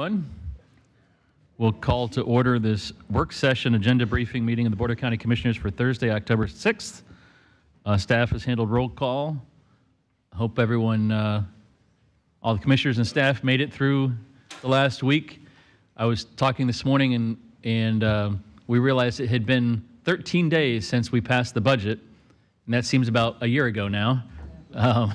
everyone. We'll call to order this work session agenda briefing meeting of the Board of County Commissioners for Thursday, October 6th. Staff has handled roll call. I hope everyone, all the commissioners and staff made it through the last week. I was talking this morning and we realized it had been 13 days since we passed the budget, and that seems about a year ago now.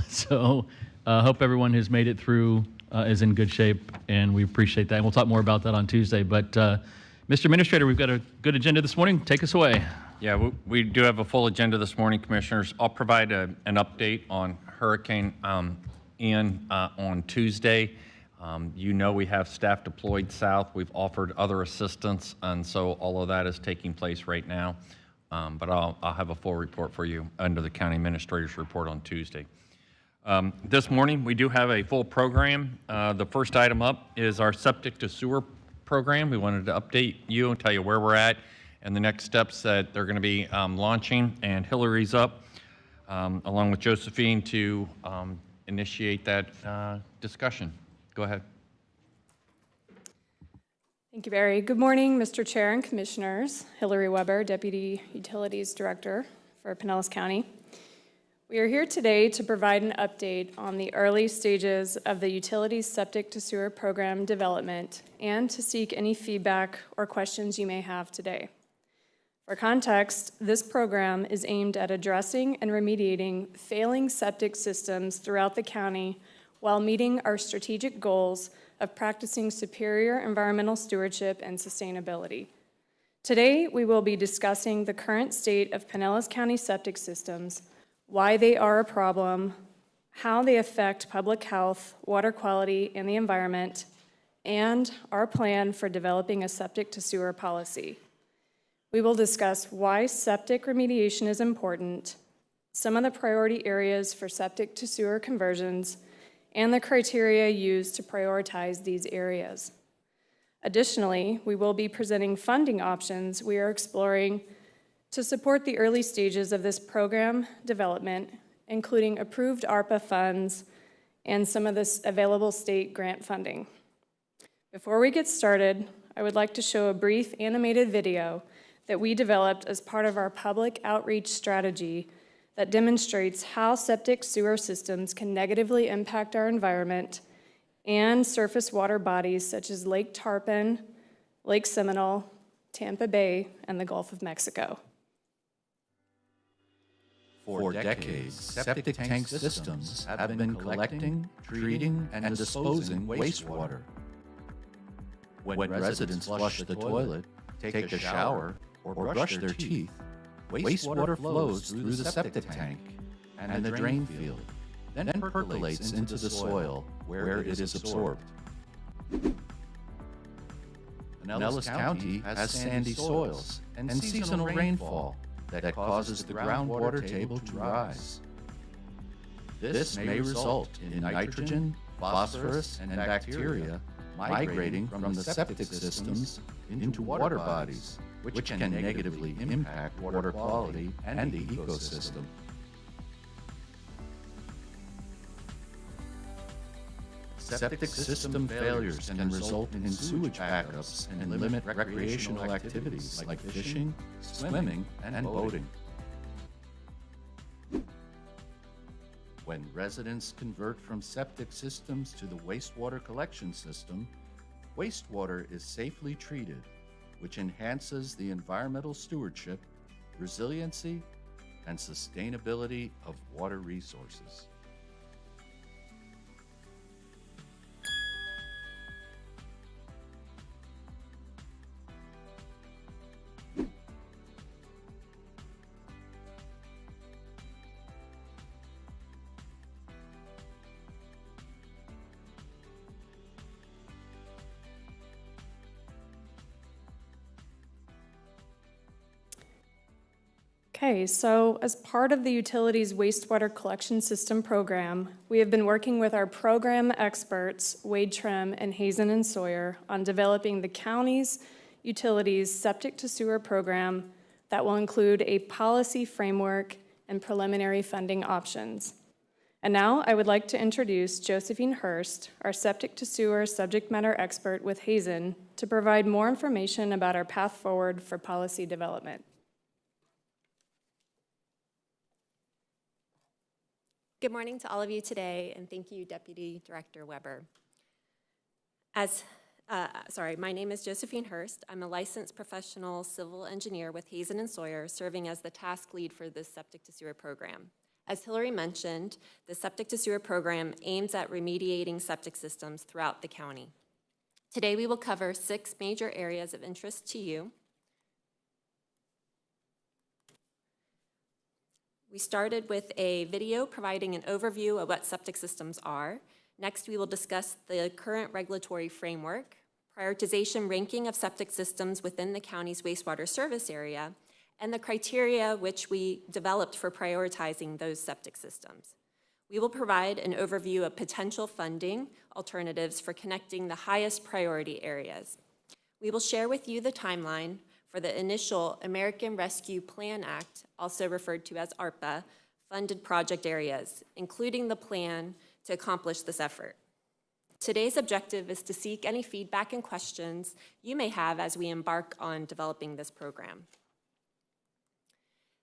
So I hope everyone who's made it through is in good shape, and we appreciate that. And we'll talk more about that on Tuesday. But Mr. Administrator, we've got a good agenda this morning. Take us away. Yeah, we do have a full agenda this morning, Commissioners. I'll provide an update on Hurricane Ian on Tuesday. You know we have staff deployed south. We've offered other assistance, and so all of that is taking place right now. But I'll have a full report for you under the County Administrator's report on Tuesday. This morning, we do have a full program. The first item up is our Septic to Sewer program. We wanted to update you and tell you where we're at and the next steps that they're going to be launching. And Hillary's up, along with Josephine, to initiate that discussion. Go ahead. Thank you, Barry. Good morning, Mr. Chair and Commissioners. Hillary Weber, Deputy Utilities Director for Pinellas County. We are here today to provide an update on the early stages of the Utilities Septic to Sewer program development and to seek any feedback or questions you may have today. For context, this program is aimed at addressing and remediating failing septic systems throughout the county while meeting our strategic goals of practicing superior environmental stewardship and sustainability. Today, we will be discussing the current state of Pinellas County septic systems, why they are a problem, how they affect public health, water quality, and the environment, and our plan for developing a septic to sewer policy. We will discuss why septic remediation is important, some of the priority areas for septic to sewer conversions, and the criteria used to prioritize these areas. Additionally, we will be presenting funding options we are exploring to support the early stages of this program development, including approved ARPA funds and some of this available state grant funding. Before we get started, I would like to show a brief animated video that we developed as part of our public outreach strategy that demonstrates how septic sewer systems can negatively impact our environment and surface water bodies such as Lake Tarpon, Lake Seminole, Tampa Bay, and the Gulf of Mexico. For decades, septic tank systems have been collecting, treating, and disposing wastewater. When residents flush the toilet, take a shower, or brush their teeth, wastewater flows through the septic tank and the drain field, then percolates into the soil where it is absorbed. Pinellas County has sandy soils and seasonal rainfall that causes the groundwater table to rise. This may result in nitrogen, phosphorus, and bacteria migrating from the septic systems into water bodies, which can negatively impact water quality and the ecosystem. Septic system failures can result in sewage backups and limit recreational activities like fishing, swimming, and boating. When residents convert from septic systems to the wastewater collection system, wastewater is safely treated, which enhances the environmental stewardship, resiliency, and sustainability of water resources. Okay, so as part of the utilities wastewater collection system program, we have been working with our program experts, Wade Trim and Hazen and Sawyer, on developing the county's utilities septic to sewer program that will include a policy framework and preliminary funding options. And now I would like to introduce Josephine Hurst, our septic to sewer subject matter expert with Hazen, to provide more information about our path forward for policy development. Good morning to all of you today, and thank you, Deputy Director Weber. My name is Josephine Hurst. I'm a licensed professional civil engineer with Hazen and Sawyer, serving as the task lead for this septic to sewer program. As Hillary mentioned, the septic to sewer program aims at remediating septic systems throughout the county. Today, we will cover 6 major areas of interest to you. We started with a video providing an overview of what septic systems are. Next, we will discuss the current regulatory framework, prioritization ranking of septic systems within the county's wastewater service area, and the criteria which we developed for prioritizing those septic systems. We will provide an overview of potential funding alternatives for connecting the highest priority areas. We will share with you the timeline for the initial American Rescue Plan Act, also referred to as ARPA, funded project areas, including the plan to accomplish this effort. Today's objective is to seek any feedback and questions you may have as we embark on developing this program.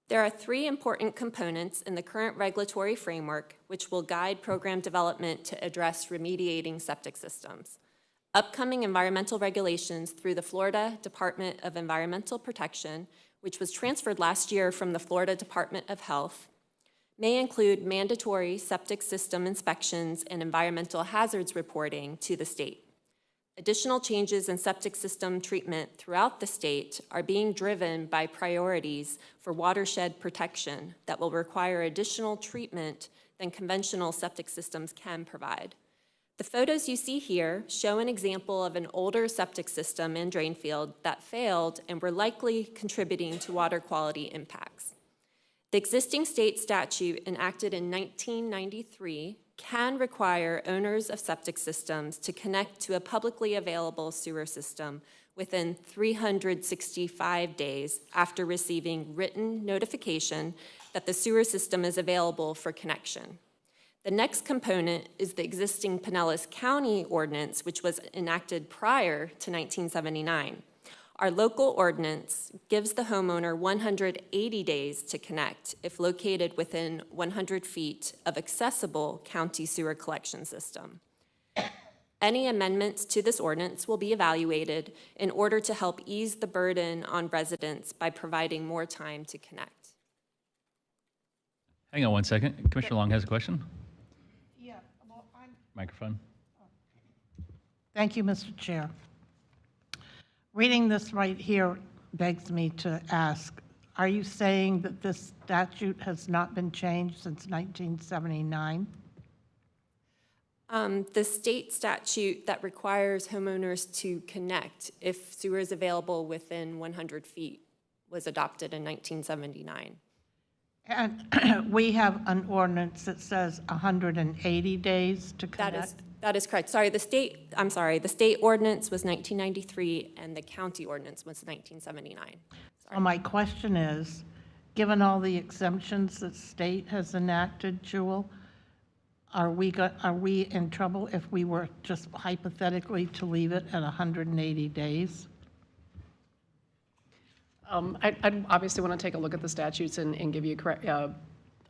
There are 3 important components in the current regulatory framework which will guide program development to address remediating septic systems. Upcoming environmental regulations through the Florida Department of Environmental Protection, which was transferred last year from the Florida Department of Health, may include mandatory septic system inspections and environmental hazards reporting to the state. Additional changes in septic system treatment throughout the state are being driven by priorities for watershed protection that will require additional treatment than conventional septic systems can provide. The photos you see here show an example of an older septic system and drain field that failed and were likely contributing to water quality impacts. The existing state statute enacted in 1993 can require owners of septic systems to connect to a publicly available sewer system within 365 days after receiving written notification that the sewer system is available for connection. The next component is the existing Pinellas County Ordinance, which was enacted prior to 1979. Our local ordinance gives the homeowner 180 days to connect if located within 100 feet of accessible county sewer collection system. Any amendments to this ordinance will be evaluated in order to help ease the burden on residents by providing more time to connect. Hang on one second. Commissioner Long has a question. Yeah, well, Microphone. thank you, Mr. Chair. Reading this right here begs me to ask, are you saying that this statute has not been changed since 1979? The state statute that requires homeowners to connect if sewer is available within 100 feet was adopted in 1979. And we have an ordinance that says 180 days to connect? That is correct. The state ordinance was 1993 and the county ordinance was 1979. So my question is, given all the exemptions that state has enacted, Jewel, are we in trouble if we were just hypothetically to leave it at 180 days? I'd obviously want to take a look at the statutes and give you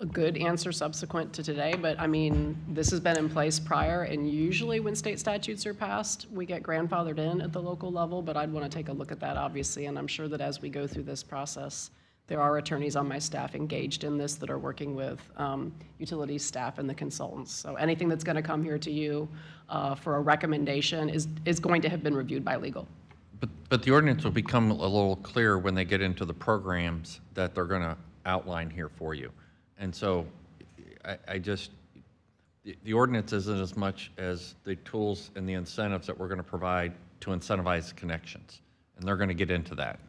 a good answer subsequent to today, but I mean, this has been in place prior, and usually when state statutes are passed, we get grandfathered in at the local level, but I'd want to take a look at that, obviously, and I'm sure that as we go through this process, there are attorneys on my staff engaged in this that are working with utilities staff and the consultants. So anything that's going to come here to you for a recommendation is going to have been reviewed by legal. But the ordinance will become a little clearer when they get into the programs that they're going to outline here for you. And so the ordinance isn't as much as the tools and the incentives that we're going to provide to incentivize connections. And they're going to get into that.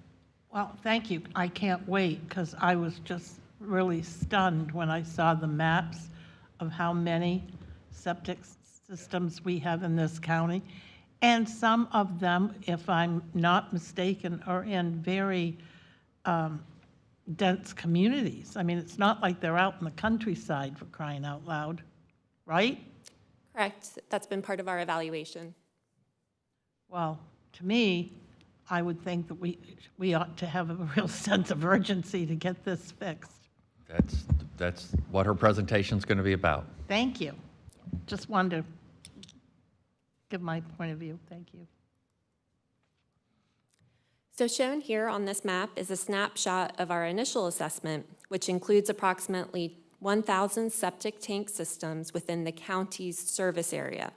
Well, thank you. I can't wait, because I was just really stunned when I saw the maps of how many septic systems we have in this county. And some of them, if I'm not mistaken, are in very dense communities. I mean, it's not like they're out in the countryside, for crying out loud. right? Correct. That's been part of our evaluation. Well, to me, I would think that we ought to have a real sense of urgency to get this fixed. That's what her presentation's going to be about. Thank you. Just wanted to give my point of view. Thank you. So shown here on this map is a snapshot of our initial assessment, which includes approximately 1,000 septic tank systems within the county's service area.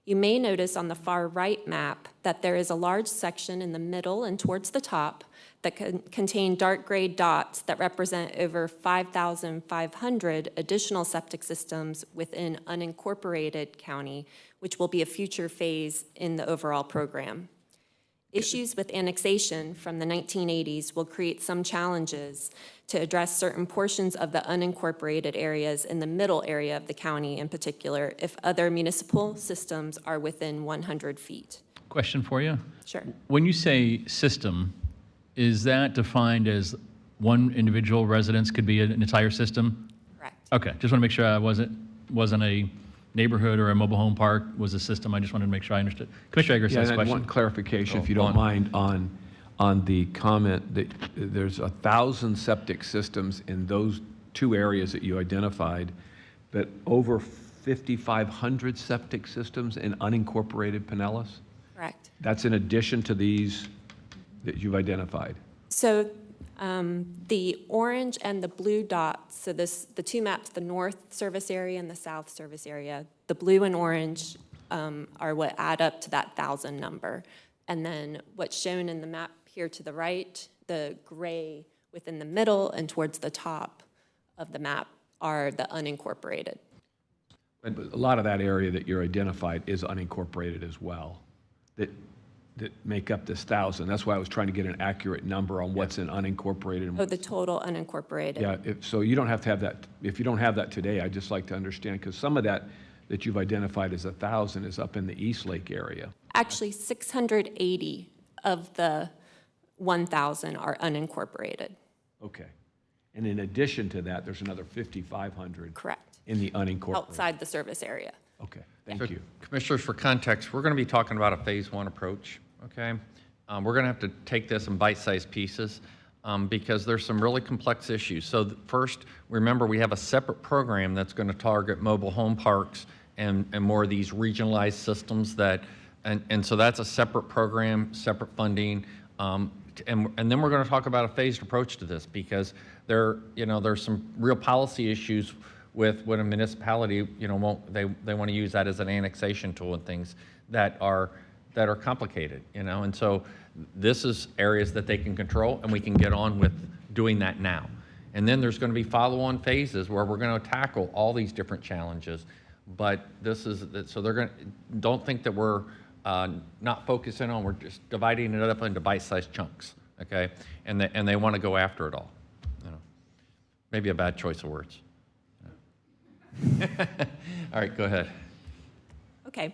You may notice on the far right map that there is a large section in the middle and towards the top that contain dark gray dots that represent over 5,500 additional septic systems within unincorporated county, which will be a future phase in the overall program. Issues with annexation from the 1980s will create some challenges to address certain portions of the unincorporated areas in the middle area of the county in particular if other municipal systems are within 100 feet. Question for you. Sure. When you say system, is that defined as one individual residence could be an entire system? Correct. Okay, just want to make sure I wasn't a neighborhood or a mobile home park was a system. I just wanted to make sure I understood. Commissioner Eggers has a and one question. clarification, if you don't mind, on the comment that there's 1,000 septic systems in those two areas that you identified, but over 5,500 septic systems in unincorporated Pinellas? Correct. That's in addition to these that you've identified? So the orange and the blue dots, so the two maps, the north service area and the south service area, the blue and orange are what add up to that 1,000 number. And then what's shown in the map here to the right, the gray within the middle and towards the top of the map are the unincorporated. But a lot of that area that you're identified is unincorporated as well, that make up this 1,000. That's why I was trying to get an accurate number on what's in unincorporated. Oh, the total unincorporated. Yeah, so you don't have to have that, if you don't have that today, I'd just like to understand, because some of that you've identified as 1,000 is up in the East Lake area. Actually, 680 of the 1,000 are unincorporated. Okay. And in addition to that, there's another 5,500 Correct. in the unincorporated. Outside the service area. Okay, thank you. Commissioners, for context, we're going to be talking about a phase one approach, okay? We're going to have to take this in bite-sized pieces because there's some really complex issues. So first, remember, we have a separate program that's going to target mobile home parks and more of these regionalized systems that, and so that's a separate program, separate funding. And then we're going to talk about a phased approach to this because there's some real policy issues with when a municipality, they want to use that as an annexation tool and things that are complicated, and so this is areas that they can control and we can get on with doing that now. And then there's going to be follow-on phases where we're going to tackle all these different challenges, but so they're going to, don't think that we're not focusing on, we're just dividing it up into bite-sized chunks, okay? And they want to go after it all, Maybe a bad choice of words. All right, go ahead. Okay.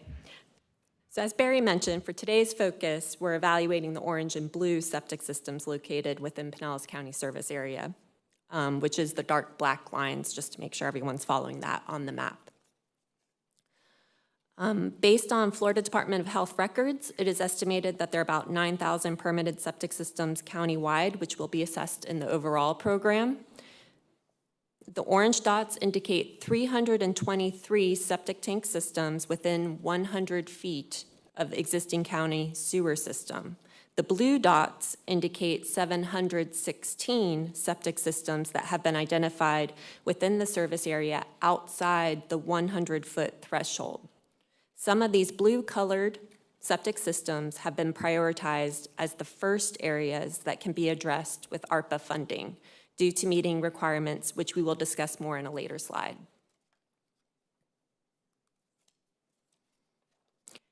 So as Barry mentioned, for today's focus, we're evaluating the orange and blue septic systems located within Pinellas County service area, which is the dark black lines, just to make sure everyone's following that on the map. Based on Florida Department of Health records, it is estimated that there are about 9,000 permitted septic systems countywide, which will be assessed in the overall program. The orange dots indicate 323 septic tank systems within 100 feet of the existing county sewer system. The blue dots indicate 716 septic systems that have been identified within the service area outside the 100-foot threshold. Some of these blue-colored septic systems have been prioritized as the first areas that can be addressed with ARPA funding, due to meeting requirements, which we will discuss more in a later slide.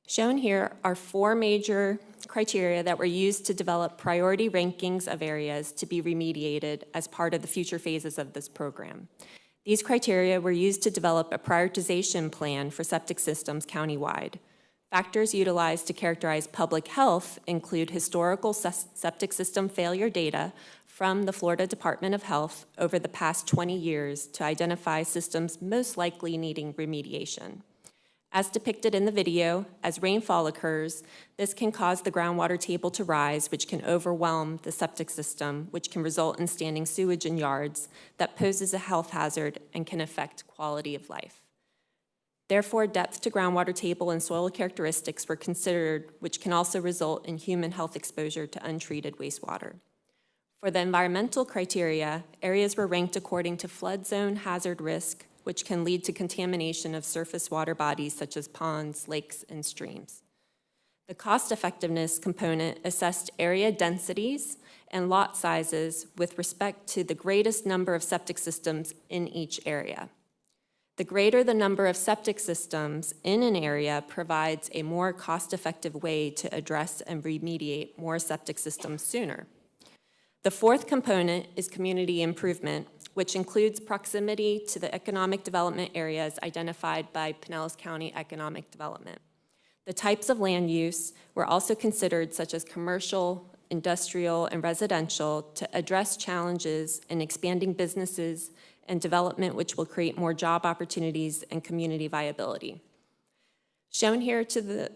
Shown here are 4 major criteria that were used to develop priority rankings of areas to be remediated as part of the future phases of this program. These criteria were used to develop a prioritization plan for septic systems countywide. Factors utilized to characterize public health include historical septic system failure data from the Florida Department of Health over the past 20 years to identify systems most likely needing remediation. As depicted in the video, as rainfall occurs, this can cause the groundwater table to rise, which can overwhelm the septic system, which can result in standing sewage in yards that poses a health hazard and can affect quality of life. Therefore, depth to groundwater table and soil characteristics were considered, which can also result in human health exposure to untreated wastewater. For the environmental criteria, areas were ranked according to flood zone hazard risk, which can lead to contamination of surface water bodies such as ponds, lakes, and streams. The cost-effectiveness component assessed area densities and lot sizes with respect to the greatest number of septic systems in each area. The greater the number of septic systems in an area provides a more cost-effective way to address and remediate more septic systems sooner. The fourth component is community improvement, which includes proximity to the economic development areas identified by Pinellas County Economic Development. The types of land use were also considered, such as commercial, industrial, and residential, to address challenges in expanding businesses and development which will create more job opportunities and community viability. Shown here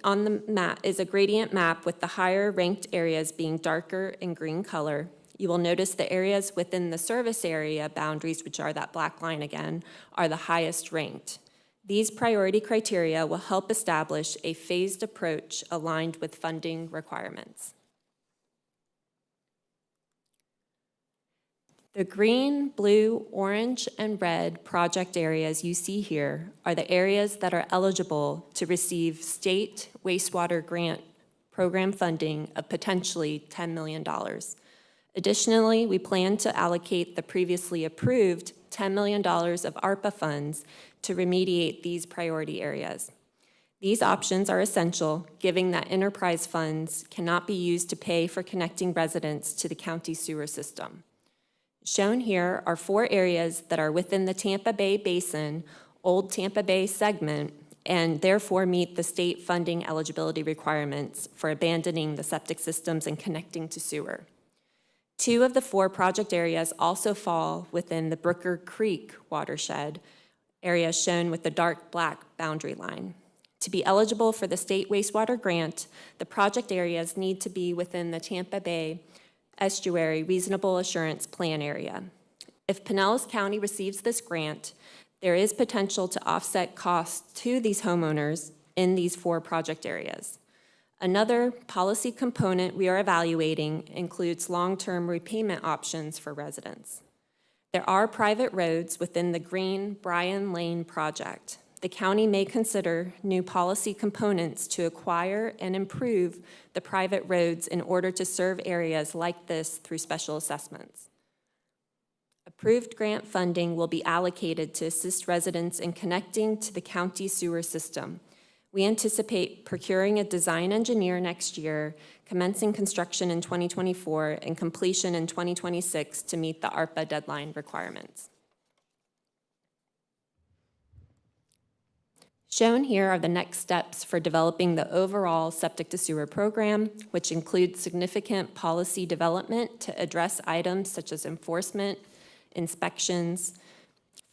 on the map is a gradient map with the higher ranked areas being darker in green color. You will notice the areas within the service area boundaries, which are that black line again, are the highest ranked. These priority criteria will help establish a phased approach aligned with funding requirements. The green, blue, orange, and red project areas you see here are the areas that are eligible to receive state wastewater grant program funding of potentially $10 million. Additionally, we plan to allocate the previously approved $10 million of ARPA funds to remediate these priority areas. These options are essential, given that enterprise funds cannot be used to pay for connecting residents to the county sewer system. Shown here are 4 areas that are within the Tampa Bay Basin, Old Tampa Bay segment, and therefore meet the state funding eligibility requirements for abandoning the septic systems and connecting to sewer. 2 of the 4 project areas also fall within the Brooker Creek watershed area shown with the dark black boundary line. To be eligible for the state wastewater grant, the project areas need to be within the Tampa Bay Estuary Reasonable Assurance Plan area. If Pinellas County receives this grant, there is potential to offset costs to these homeowners in these 4 project areas. Another policy component we are evaluating includes long-term repayment options for residents. There are private roads within the Green Bryan Lane project. The county may consider new policy components to acquire and improve the private roads in order to serve areas like this through special assessments. Approved grant funding will be allocated to assist residents in connecting to the county sewer system. We anticipate procuring a design engineer next year, commencing construction in 2024, and completion in 2026 to meet the ARPA deadline requirements. Shown here are the next steps for developing the overall septic to sewer program, which includes significant policy development to address items such as enforcement, inspections,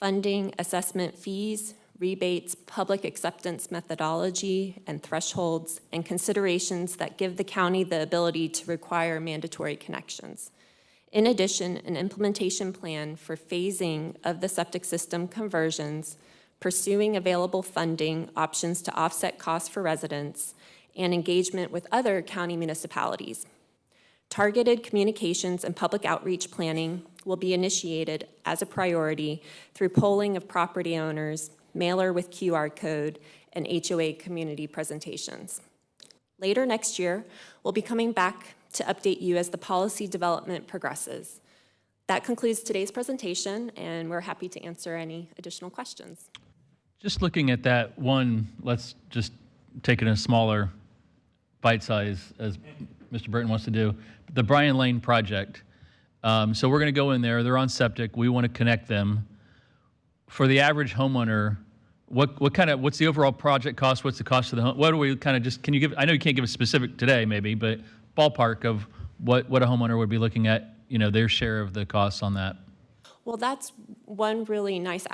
funding, assessment fees, rebates, public acceptance methodology and thresholds, and considerations that give the county the ability to require mandatory connections. In addition, an implementation plan for phasing of the septic system conversions, pursuing available funding options to offset costs for residents, and engagement with other county municipalities. Targeted communications and public outreach planning will be initiated as a priority through polling of property owners, mailer with QR code, and HOA community presentations. Later next year, we'll be coming back to update you as the policy development progresses. That concludes today's presentation, and we're happy to answer any additional questions. Just looking at that one, let's just take it in a smaller bite size, as Mr. Burton wants to do. The Bryan Lane project. So we're going to go in there. They're on septic. We want to connect them. For the average homeowner, what's the overall project cost? What's the cost of the home? What do we kind of can you give, I know you can't give a specific today maybe, but ballpark of what a homeowner would be looking at their share of the costs on that? Well, that's one really nice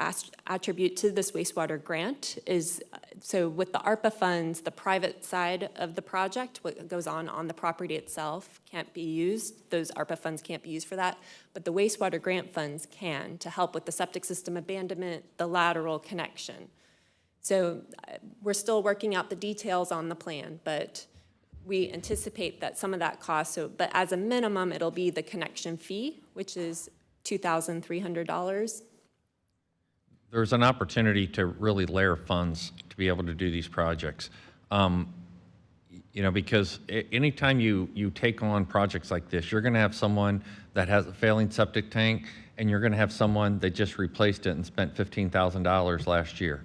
attribute to this wastewater grant is, so with the ARPA funds, the private side of the project, what goes on the property itself can't be used. Those ARPA funds can't be used for that, but the wastewater grant funds can to help with the septic system abandonment, the lateral connection. So we're still working out the details on the plan, but we anticipate that some of that cost, but as a minimum, it'll be the connection fee, which is $2,300. There's an opportunity to really layer funds to be able to do these projects. Because anytime you take on projects like this, you're going to have someone that has a failing septic tank, and you're going to have someone that just replaced it and spent $15,000 last year.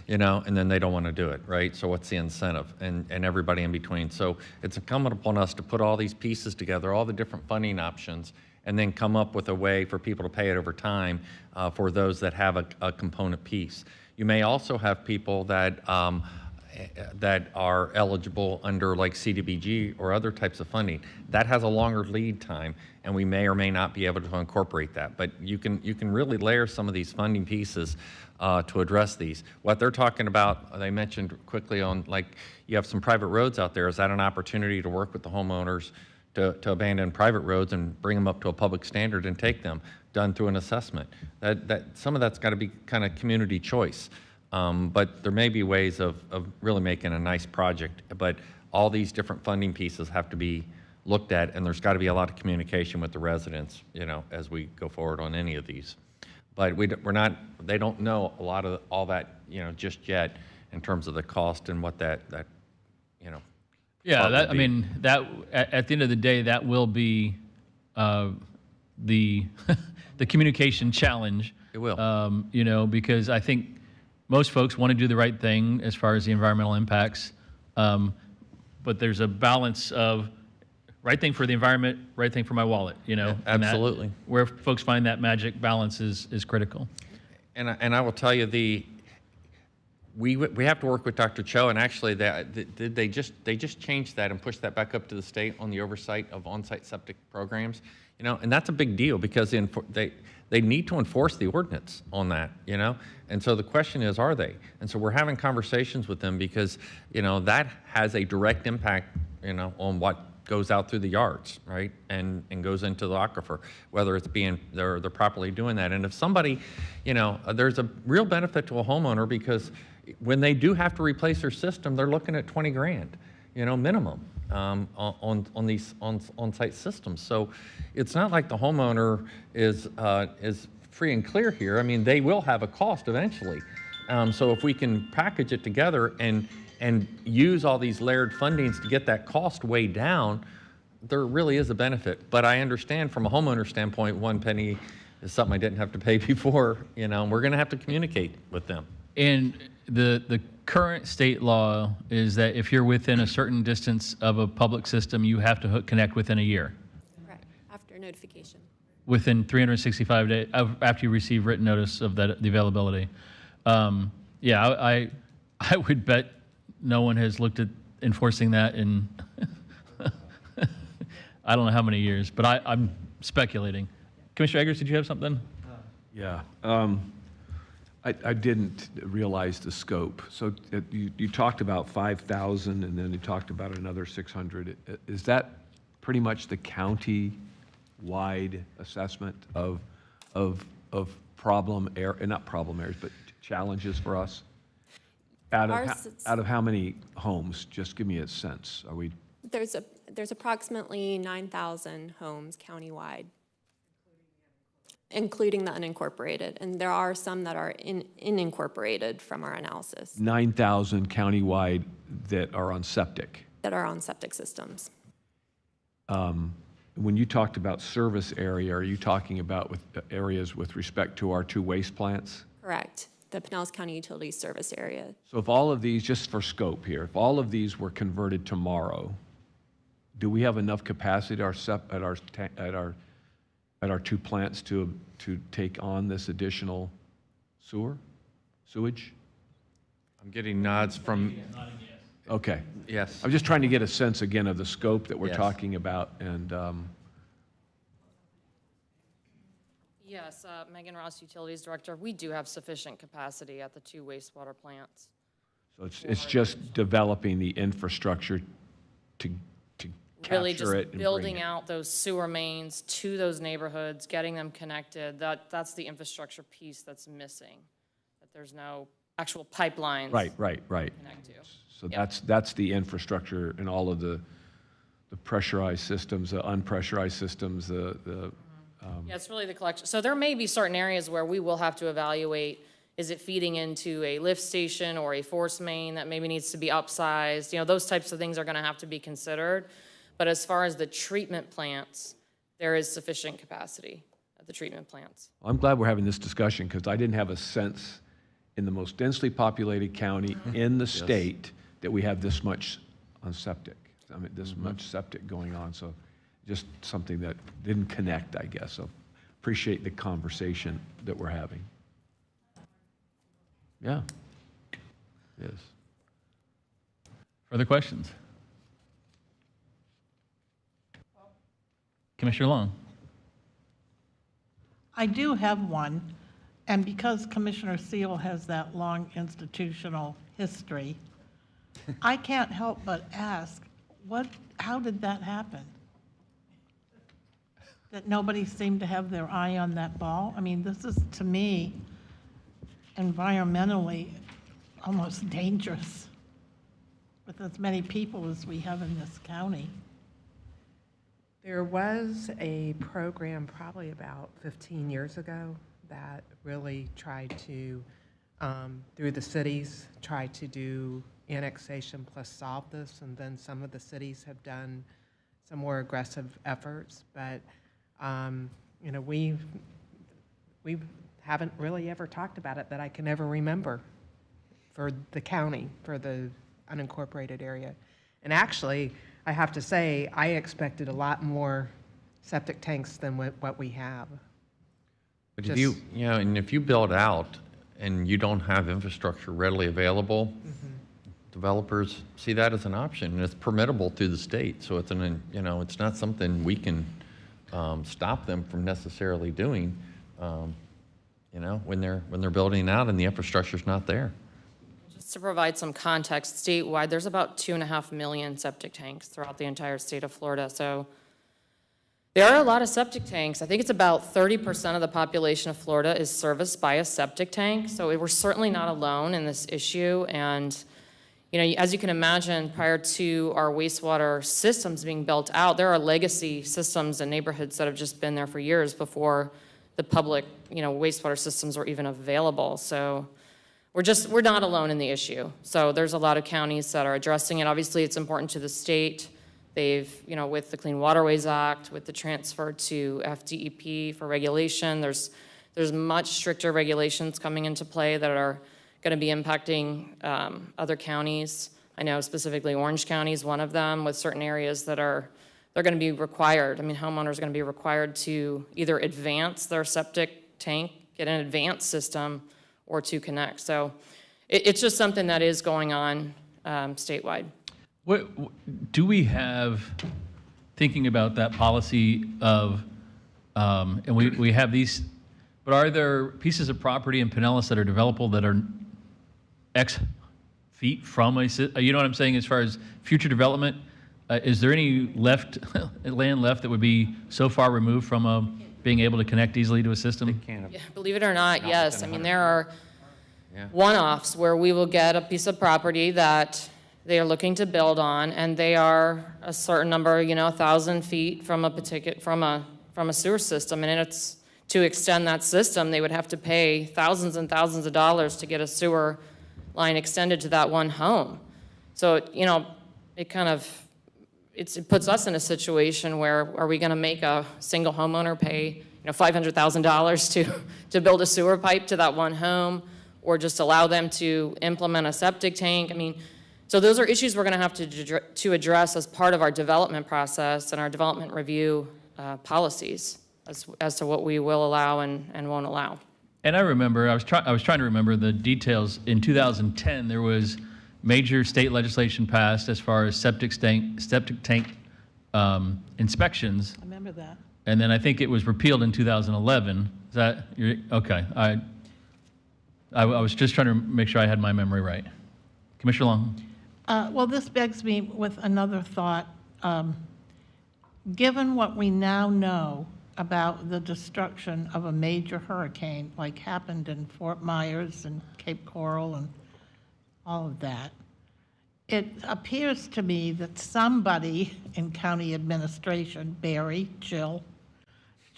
And then they don't want to do it, right? So what's the incentive? And everybody in between. So it's incumbent upon us to put all these pieces together, all the different funding options, and then come up with a way for people to pay it over time for those that have a component piece. You may also have people that are eligible under like CDBG or other types of funding. That has a longer lead time, and we may or may not be able to incorporate that. But you can really layer some of these funding pieces to address these. What they're talking about, they mentioned quickly on, like, you have some private roads out there. Is that an opportunity to work with the homeowners to abandon private roads and bring them up to a public standard and take them, done through an assessment? That some of that's got to be kind of community choice. But there may be ways of really making a nice project, but all these different funding pieces have to be looked at, and there's got to be a lot of communication with the residents, as we go forward on any of these. But they don't know a lot of all that, just yet in terms of the cost and what that. Yeah, that at the end of the day, that will be the communication challenge. It will. Because I think most folks want to do the right thing as far as the environmental impacts, but there's a balance of right thing for the environment, right thing for my wallet. Yeah, absolutely. Where folks find that magic balance is critical. And I will tell you we have to work with Dr. Cho, and actually they just changed that and pushed that back up to the state on the oversight of on-site septic programs, and that's a big deal because they need to enforce the ordinance on that, and so the question is, are they? And so we're having conversations with them because that has a direct impact on what goes out through the yards, right, and goes into the aquifer, whether it's they're properly doing that. And if somebody, there's a real benefit to a homeowner because when they do have to replace their system, they're looking at 20 grand, minimum on these on-site systems. So it's not like the homeowner is free and clear here. I mean, they will have a cost eventually. So if we can package it together and use all these layered fundings to get that cost way down, there really is a benefit. But I understand from a homeowner standpoint, one penny is something I didn't have to pay before, and we're going to have to communicate with them. And the current state law is that if you're within a certain distance of a public system, you have to connect within a year. Correct, after notification. Within 365 days after you receive written notice of the availability. I would bet no one has looked at enforcing that in I don't know how many years, but I'm speculating. Commissioner Eggers, did you have something? Yeah. I didn't realize the scope. So you talked about 5,000 and then you talked about another 600. Is that pretty much the county-wide assessment of problem area, not problem areas, but challenges for us? Out of how many homes? Just give me a sense. Are we? There's approximately 9,000 homes countywide, including the unincorporated, and there are some that are unincorporated from our analysis. 9,000 countywide that are on septic. That are on septic systems. When you talked about service area, are you talking about with areas with respect to our 2 waste plants? Correct. The Pinellas County Utilities Service Area. So if all of these, just for scope here, if all of these were converted tomorrow, do we have enough capacity at our 2 plants to take on this additional sewage? I'm getting nods from. Okay. Yes. I'm just trying to get a sense again of the scope that we're Yes. talking about, and Yes, Megan Ross, Utilities Director. We do have sufficient capacity at the 2 wastewater plants. So it's just developing the infrastructure to Really capture it just and building bring it. out those sewer mains to those neighborhoods, getting them connected. That's the infrastructure piece that's missing, that there's no actual pipelines. Right. Connect to. So Yep. that's the infrastructure and all of the pressurized systems, the unpressurized systems, Yeah, it's really the collection. So there may be certain areas where we will have to evaluate, is it feeding into a lift station or a force main that maybe needs to be upsized? You know, those types of things are gonna have to be considered. But as far as the treatment plants, there is sufficient capacity at the treatment plants. I'm glad we're having this discussion because I didn't have a sense in the most densely populated county in the state that we have this much on septic. I mean, this much septic going on. So just something that didn't connect, I guess. So appreciate the conversation that we're having. Yeah. Yes. Further questions? Commissioner Long. I do have one, and because Commissioner Seal has that long institutional history, I can't help but ask, how did that happen? That nobody seemed to have their eye on that ball? I mean, this is, to me, environmentally almost dangerous with as many people as we have in this county. There was a program probably about 15 years ago that really tried to, through the cities, try to do annexation plus solve this, and then some of the cities have done some more aggressive efforts, but you know, we haven't really ever talked about it that I can ever remember for the county, for the unincorporated area. And actually, I have to say, I expected a lot more septic tanks than what we have. But if you know, and if you build out and you don't have infrastructure readily available, developers see that as an option, and it's permittable through the state. So it's you know, it's not something we can stop them from necessarily doing. You know, when they're building out and the infrastructure's not there. Just to provide some context, statewide, there's about 2.5 million septic tanks throughout the entire state of Florida. So there are a lot of septic tanks. I think it's about 30% of the population of Florida is serviced by a septic tank. So we're certainly not alone in this issue. And, you know, as you can imagine, prior to our wastewater systems being built out, there are legacy systems and neighborhoods that have just been there for years before the public, you know, wastewater systems were even available. So we're not alone in the issue. So there's a lot of counties that are addressing it. Obviously, it's important to the state. They've, you know, with the Clean Waterways Act, with the transfer to FDEP for regulation, there's much stricter regulations coming into play that are going to be impacting other counties. I know specifically Orange County is one of them, with certain areas that they're going to be required. I mean, homeowners are going to be required to either advance their septic tank, get an advanced system, or to connect. So it's just something that is going on statewide. What do we have, thinking about that policy of, and we have these, but are there pieces of property in Pinellas that are developable that are X feet from you know what I'm saying, as far as future development? Is there any land left that would be so far removed from being able to connect easily to a system? Yeah, believe it or not, yes. I mean, there are one-offs where we will get a piece of property that they are looking to build on, and they are a certain number, you know, 1,000 feet from a sewer system, and it's to extend that system, they would have to pay thousands and thousands of dollars to get a sewer line extended to that one home. So, you know, it kind of, it puts us in a situation where, are we going to make a single homeowner pay, you know, $500,000 to build a sewer pipe to that one home, or just allow them to implement a septic tank? I mean, so those are issues we're going to have to address as part of our development process and our development review policies as to what we will allow and won't allow. And I remember, I was trying to remember the details. In 2010, there was major state legislation passed as far as septic tank inspections. I remember that. And then I think it was repealed in 2011. Is that, okay. I was just trying to make sure I had my memory right. Commissioner Long? Well, this begs me with another thought. Given what we now know about the destruction of a major hurricane, like happened in Fort Myers and Cape Coral and all of that, it appears to me that somebody in county administration, Barry, Jill,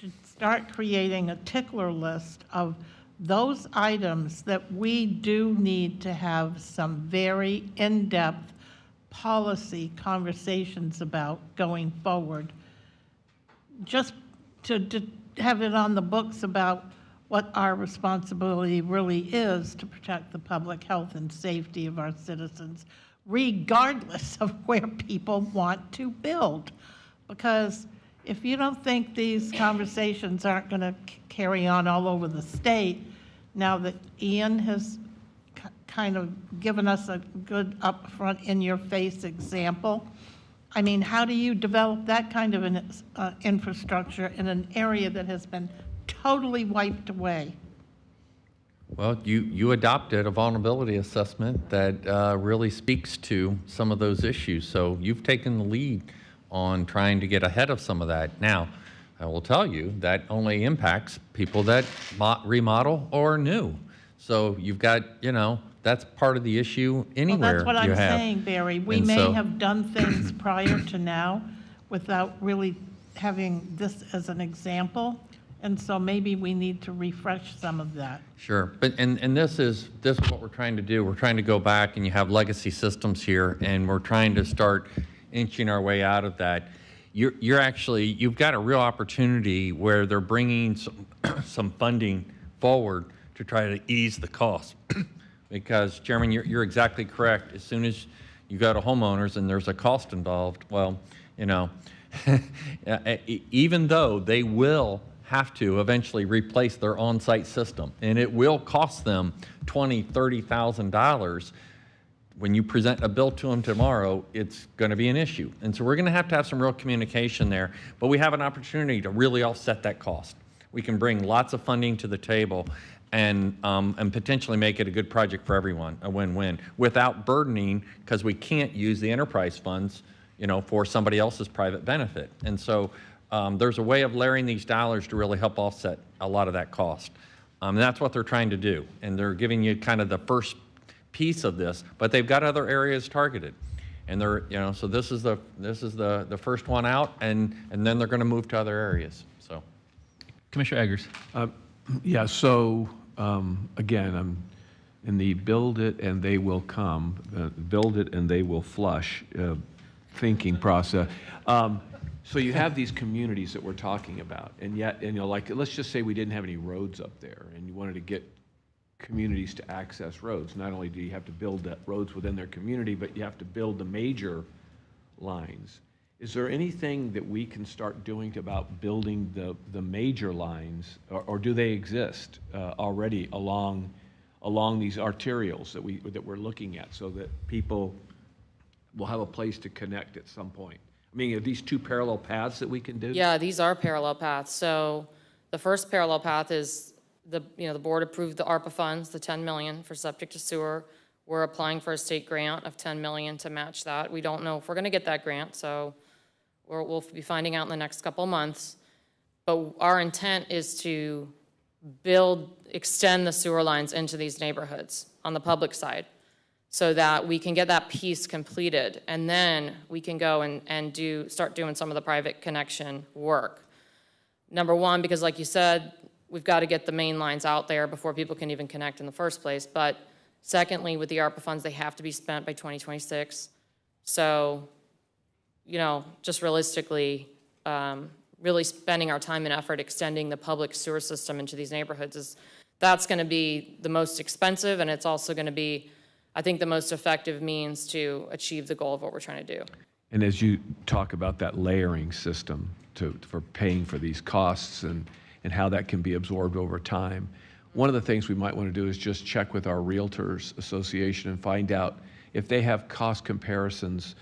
should start creating a tickler list of those items that we do need to have some very in-depth policy conversations about going forward. Just to have it on the books about what our responsibility really is to protect the public health and safety of our citizens, regardless of where people want to build. Because if you don't think these conversations aren't going to carry on all over the state, now that Ian has kind of given us a good upfront, in-your-face example, I mean, how do you develop that kind of an infrastructure in an area that has been totally wiped away? Well, you adopted a vulnerability assessment that really speaks to some of those issues. So you've taken the lead on trying to get ahead of some of that. Now, I will tell you that only impacts people that remodel or new. So you've got, that's part of the issue anywhere. Well, that's what I'm have. saying, Barry. We And may so- have done things prior to now without really having this as an example. And so maybe we need to refresh some of that. Sure, but and this is what we're trying to do. We're trying to go back, and you have legacy systems here, and we're trying to start inching our way out of that. You've got a real opportunity where they're bringing some funding forward to try to ease the cost. Because, Chairman, you're exactly correct. As soon as you go to homeowners and there's a cost involved, well, even though they will have to eventually replace their on-site system, and it will cost them $20,000, $30,000, when you present a bill to them tomorrow, it's going to be an issue. And so we're going to have some real communication there, but we have an opportunity to really offset that cost. We can bring lots of funding to the table and potentially make it a good project for everyone, a win-win, without burdening, because we can't use the enterprise funds, for somebody else's private benefit. And so there's a way of layering these dollars to really help offset a lot of that cost. And that's what they're trying to do. And they're giving you kind of the first piece of this, but they've got other areas targeted. And they're, so this is the first one out, and then they're going to move to other areas. So, Commissioner Eggers. Yeah, so again, I'm in the build it and they will come, build it and they will flush thinking process. So you have these communities that we're talking about, and yet, like, let's just say we didn't have any roads up there, and you wanted to get communities to access roads. Not only do you have to build that roads within their community, but you have to build the major lines. Is there anything that we can start doing about building the major lines, or do they exist already along these arterials that we're looking at, so that people will have a place to connect at some point? I mean, are these two parallel paths that we can do? Yeah, these are parallel paths. So the first parallel path is the board approved the ARPA funds, the 10 million for septic to sewer. We're applying for a state grant of 10 million to match that. We don't know if we're going to get that grant, so we'll be finding out in the next couple months. But our intent is to extend the sewer lines into these neighborhoods on the public side, so that we can get that piece completed, and then we can go and start doing some of the private connection work. Number one, because like you said, we've got to get the main lines out there before people can even connect in the first place. But secondly, with the ARPA funds, they have to be spent by 2026. So, just realistically, really spending our time and effort extending the public sewer system into these neighborhoods that's going to be the most expensive, and it's also going to be, I think, the most effective means to achieve the goal of what we're trying to do. And as you talk about that layering system for paying for these costs and how that can be absorbed over time, one of the things we might want to do is just check with our Realtors Association and find out if they have cost comparisons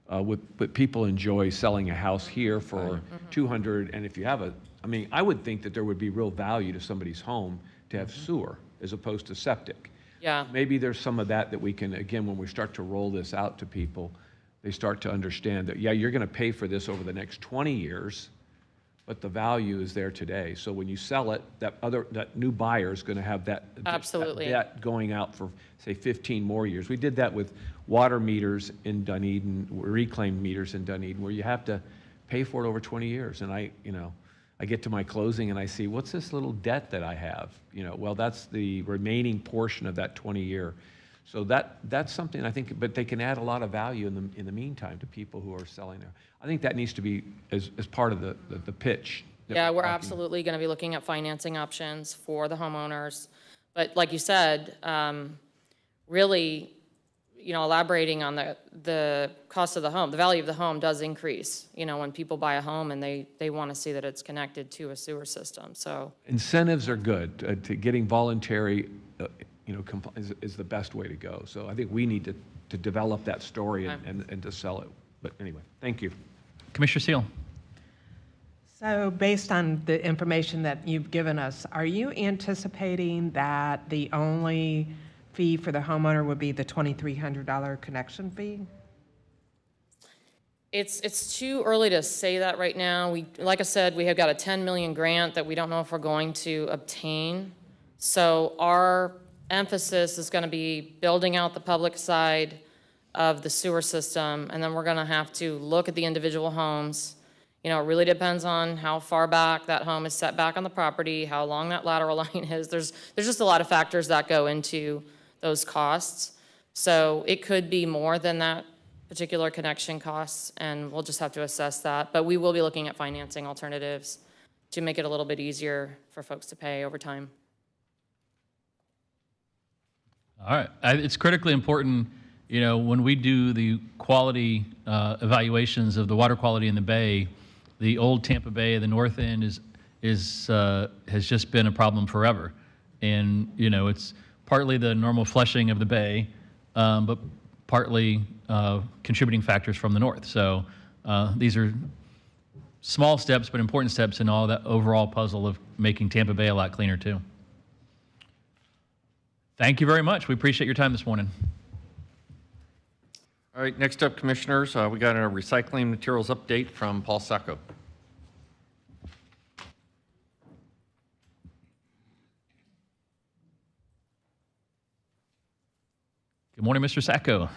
But people enjoy selling a house here for 200, and if you have I mean, I would think that there would be real value to somebody's home to have sewer as opposed to septic. Yeah. Maybe there's some of that we can, again, when we start to roll this out to people, they start to understand that, yeah, you're going to pay for this over the next 20 years, but the value is there today. So when you sell it, that new buyer is going to have that Absolutely. debt going out for, say, 15 more years. We did that with water meters in Dunedin, reclaimed meters in Dunedin, where you have to pay for it over 20 years. And I get to my closing and I see, what's this little debt that I have? Well, that's the remaining portion of that 20-year. So that's something I think, but they can add a lot of value in the meantime to people who are selling there. I think that needs to be as part of the pitch. Yeah, we're absolutely going to be looking at financing options for the homeowners. But like you said, really, elaborating on the cost of the home, the value of the home does increase, when people buy a home and they want to see that it's connected to a sewer system, so. Incentives are good. To getting voluntary, is the best way to go. So I think we need to develop that story and to sell it. But anyway, thank you. Commissioner Seal. So based on the information that you've given us, are you anticipating that the only fee for the homeowner would be the $2,300 connection fee? It's too early to say that right now. Like I said, we have got a 10 million grant that we don't know if we're going to obtain. So our emphasis is going to be building out the public side of the sewer system, and then we're going to have to look at the individual homes. It really depends on how far back that home is set back on the property, how long that lateral line is. There's just a lot of factors that go into those costs. So it could be more than that particular connection costs, and we'll just have to assess that. But we will be looking at financing alternatives to make it a little bit easier for folks to pay over time. All right. It's critically important, when we do the quality evaluations of the water quality in the bay, the old Tampa Bay, the north end has just been a problem forever. And, it's partly the normal flushing of the bay, but partly contributing factors from the north. So these are small steps, but important steps in all that overall puzzle of making Tampa Bay a lot cleaner too. Thank you very much. We appreciate your time this morning. All right, next up, Commissioners, we got a recycling materials update from Paul Sacco. Good morning, Mr. Sacco.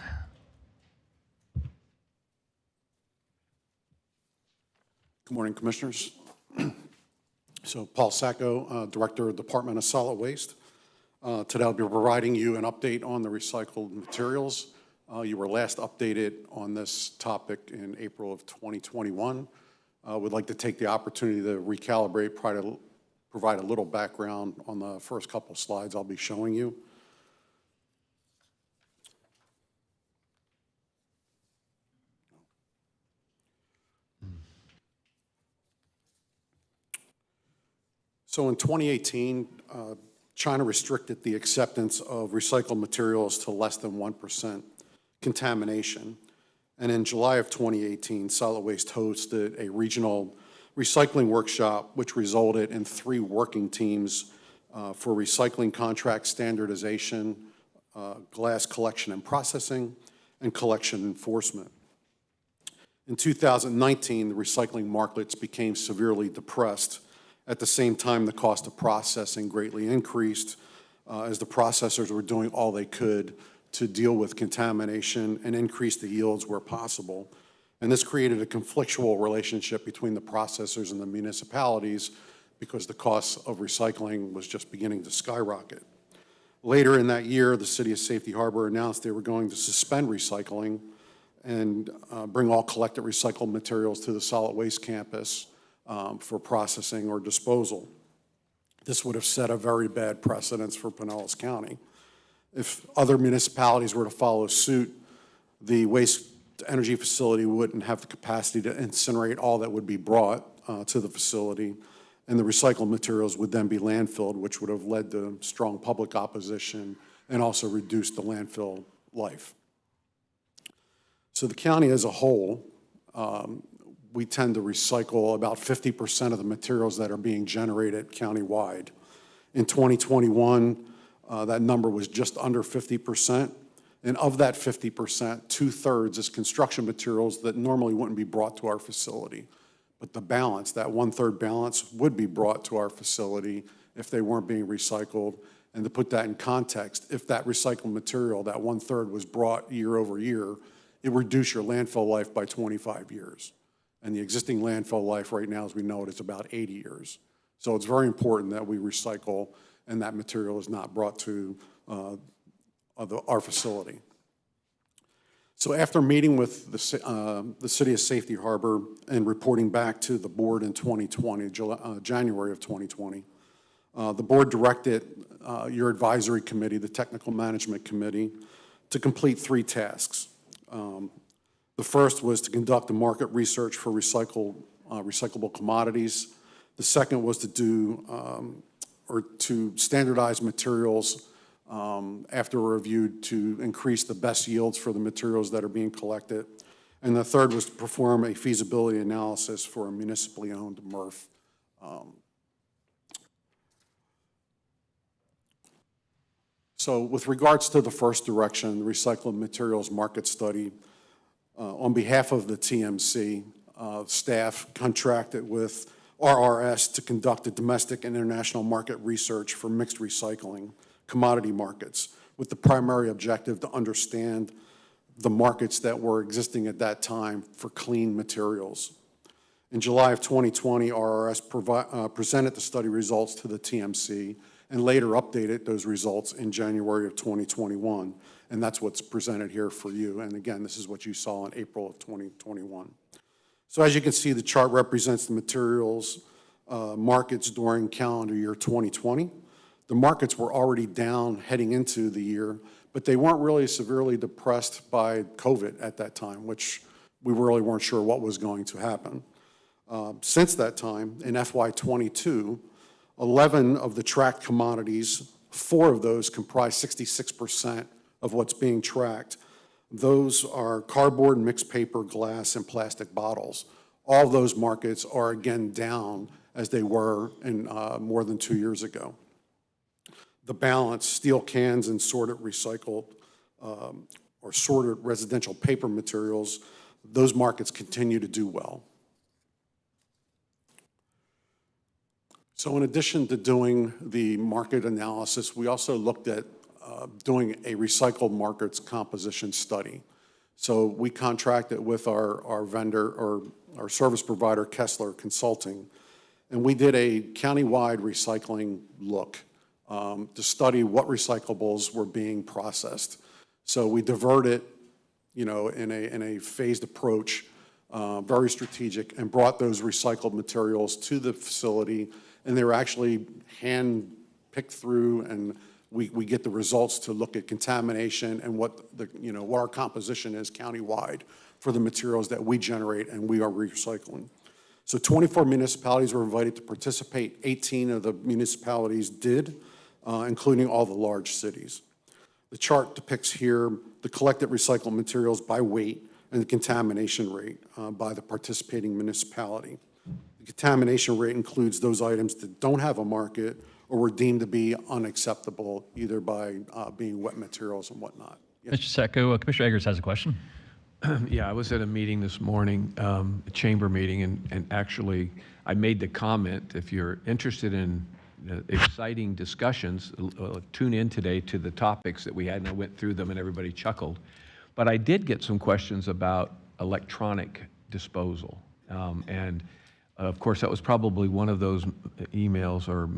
Good morning, Commissioners. So Paul Sacco, Director of Department of Solid Waste. Today I'll be providing you an update on the recycled materials. You were last updated on this topic in April of 2021. Would like to take the opportunity to recalibrate, provide a little background on the first couple slides I'll be showing you. So in 2018, China restricted the acceptance of recycled materials to less than 1% contamination. And in July of 2018, Solid Waste hosted a regional recycling workshop, which resulted in 3 working teams for recycling contract standardization, glass collection and processing, and collection enforcement. In 2019, the recycling markets became severely depressed. At the same time, the cost of processing greatly increased as the processors were doing all they could to deal with contamination and increase the yields where possible. And this created a conflictual relationship between the processors and the municipalities because the cost of recycling was just beginning to skyrocket. Later in that year, the City of Safety Harbor announced they were going to suspend recycling and bring all collected recycled materials to the solid waste campus for processing or disposal. This would have set a very bad precedence for Pinellas County. If other municipalities were to follow suit, the waste energy facility wouldn't have the capacity to incinerate all that would be brought to the facility, and the recycled materials would then be landfilled, which would have led to strong public opposition and also reduced the landfill life. So the county as a whole, we tend to recycle about 50% of the materials that are being generated countywide. In 2021, that number was just under 50%. And of that 50%, 2/3 is construction materials that normally wouldn't be brought to our facility. But the balance, that 1/3 balance, would be brought to our facility if they weren't being recycled. And to put that in context, if that recycled material, that 1/3 was brought year over year, it would reduce your landfill life by 25 years. And the existing landfill life right now, as we know it, is about 80 years. So it's very important that we recycle and that material is not brought to our facility. So after meeting with the City of Safety Harbor and reporting back to the board in 2020, January of 2020, the board directed your advisory committee, the Technical Management Committee, to complete 3 tasks. The first was to conduct a market research for recyclable commodities. The second was to do or to standardize materials after a review to increase the best yields for the materials that are being collected. And the third was to perform a feasibility analysis for a municipally owned MRF. So with regards to the first direction, the recycled materials market study, on behalf of the TMC, staff contracted with RRS to conduct a domestic and international market research for mixed recycling commodity markets, with the primary objective to understand the markets that were existing at that time for clean materials. In July of 2020, RRS presented the study results to the TMC and later updated those results in January of 2021. And that's what's presented here for you. And again, this is what you saw in April of 2021. So as you can see, the chart represents the materials markets during calendar year 2020. The markets were already down heading into the year, but they weren't really severely depressed by COVID at that time, which we really weren't sure what was going to happen. Since that time, in FY22, 11 of the tracked commodities, 4 of those comprise 66% of what's being tracked. Those are cardboard, mixed paper, glass, and plastic bottles. All of those markets are again down as they were in more than 2 years ago. The balance, steel cans and sorted recycled or sorted residential paper materials, those markets continue to do well. So in addition to doing the market analysis, we also looked at doing a recycled markets composition study. So we contracted with our vendor or our service provider, Kessler Consulting, and we did a countywide recycling look to study what recyclables were being processed. So we diverted, in a phased approach, very strategic, and brought those recycled materials to the facility, and they were actually hand picked through, and we get the results to look at contamination and what our composition is countywide for the materials that we generate and we are recycling. So 24 municipalities were invited to participate. 18 of the municipalities did, including all the large cities. The chart depicts here the collected recycled materials by weight and the contamination rate by the participating municipality. The contamination rate includes those items that don't have a market or were deemed to be unacceptable, either by being wet materials and whatnot. Yes. Mr. Secco, Commissioner Eggers has a question. Yeah, I was at a meeting this morning, a chamber meeting, and actually I made the comment, if you're interested in exciting discussions, tune in today to the topics that we had, and I went through them and everybody chuckled. But I did get some questions about electronic disposal. And of course, that was probably one of those emails or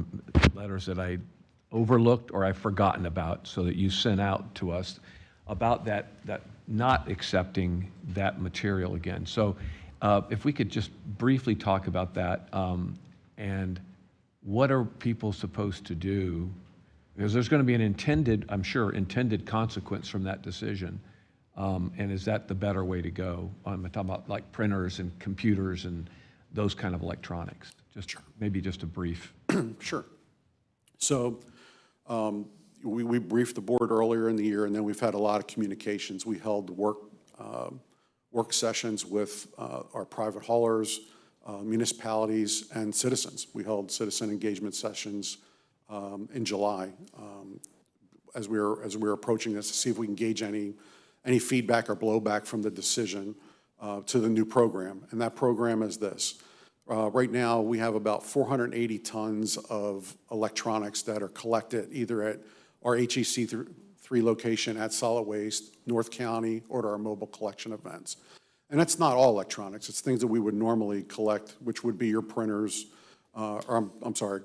letters that I overlooked or I've forgotten about, so that you sent out to us about that not accepting that material again. So if we could just briefly talk about that, and what are people supposed to do? Because there's going to be an intended consequence from that decision. And is that the better way to go? I'm talking about like printers and computers and those kind of electronics. Maybe just a brief. Sure. So we briefed the board earlier in the year, and then we've had a lot of communications. We held work work sessions with our private haulers, municipalities, and citizens. We held citizen engagement sessions in July as we were approaching this to see if we can gauge any feedback or blowback from the decision to the new program. And that program is this. Right now, we have about 480 tons of electronics that are collected either at our HEC 3 location at Solid Waste, North County, or at our mobile collection events. And that's not all electronics. It's things that we would normally collect, which would be your printers,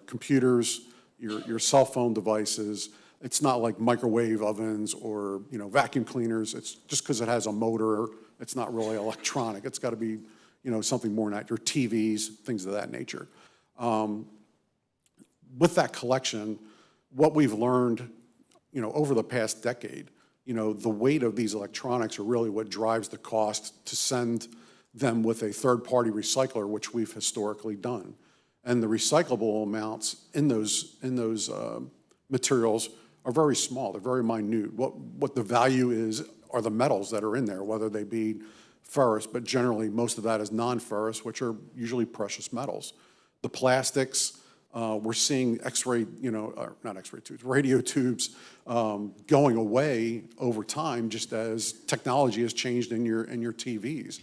computers, your cell phone devices. It's not like microwave ovens or, vacuum cleaners. It's just because it has a motor, it's not really electronic. It's got to be, something more than that. Your TVs, things of that nature. With that collection, what we've learned, over the past decade, the weight of these electronics are really what drives the cost to send them with a third-party recycler, which we've historically done. And the recyclable amounts in those materials are very small. They're very minute. What the value is are the metals that are in there, whether they be ferrous, but generally most of that is non-ferrous, which are usually precious metals. The plastics, we're seeing X-ray, not X-ray tubes, radio tubes going away over time, just as technology has changed in your TVs.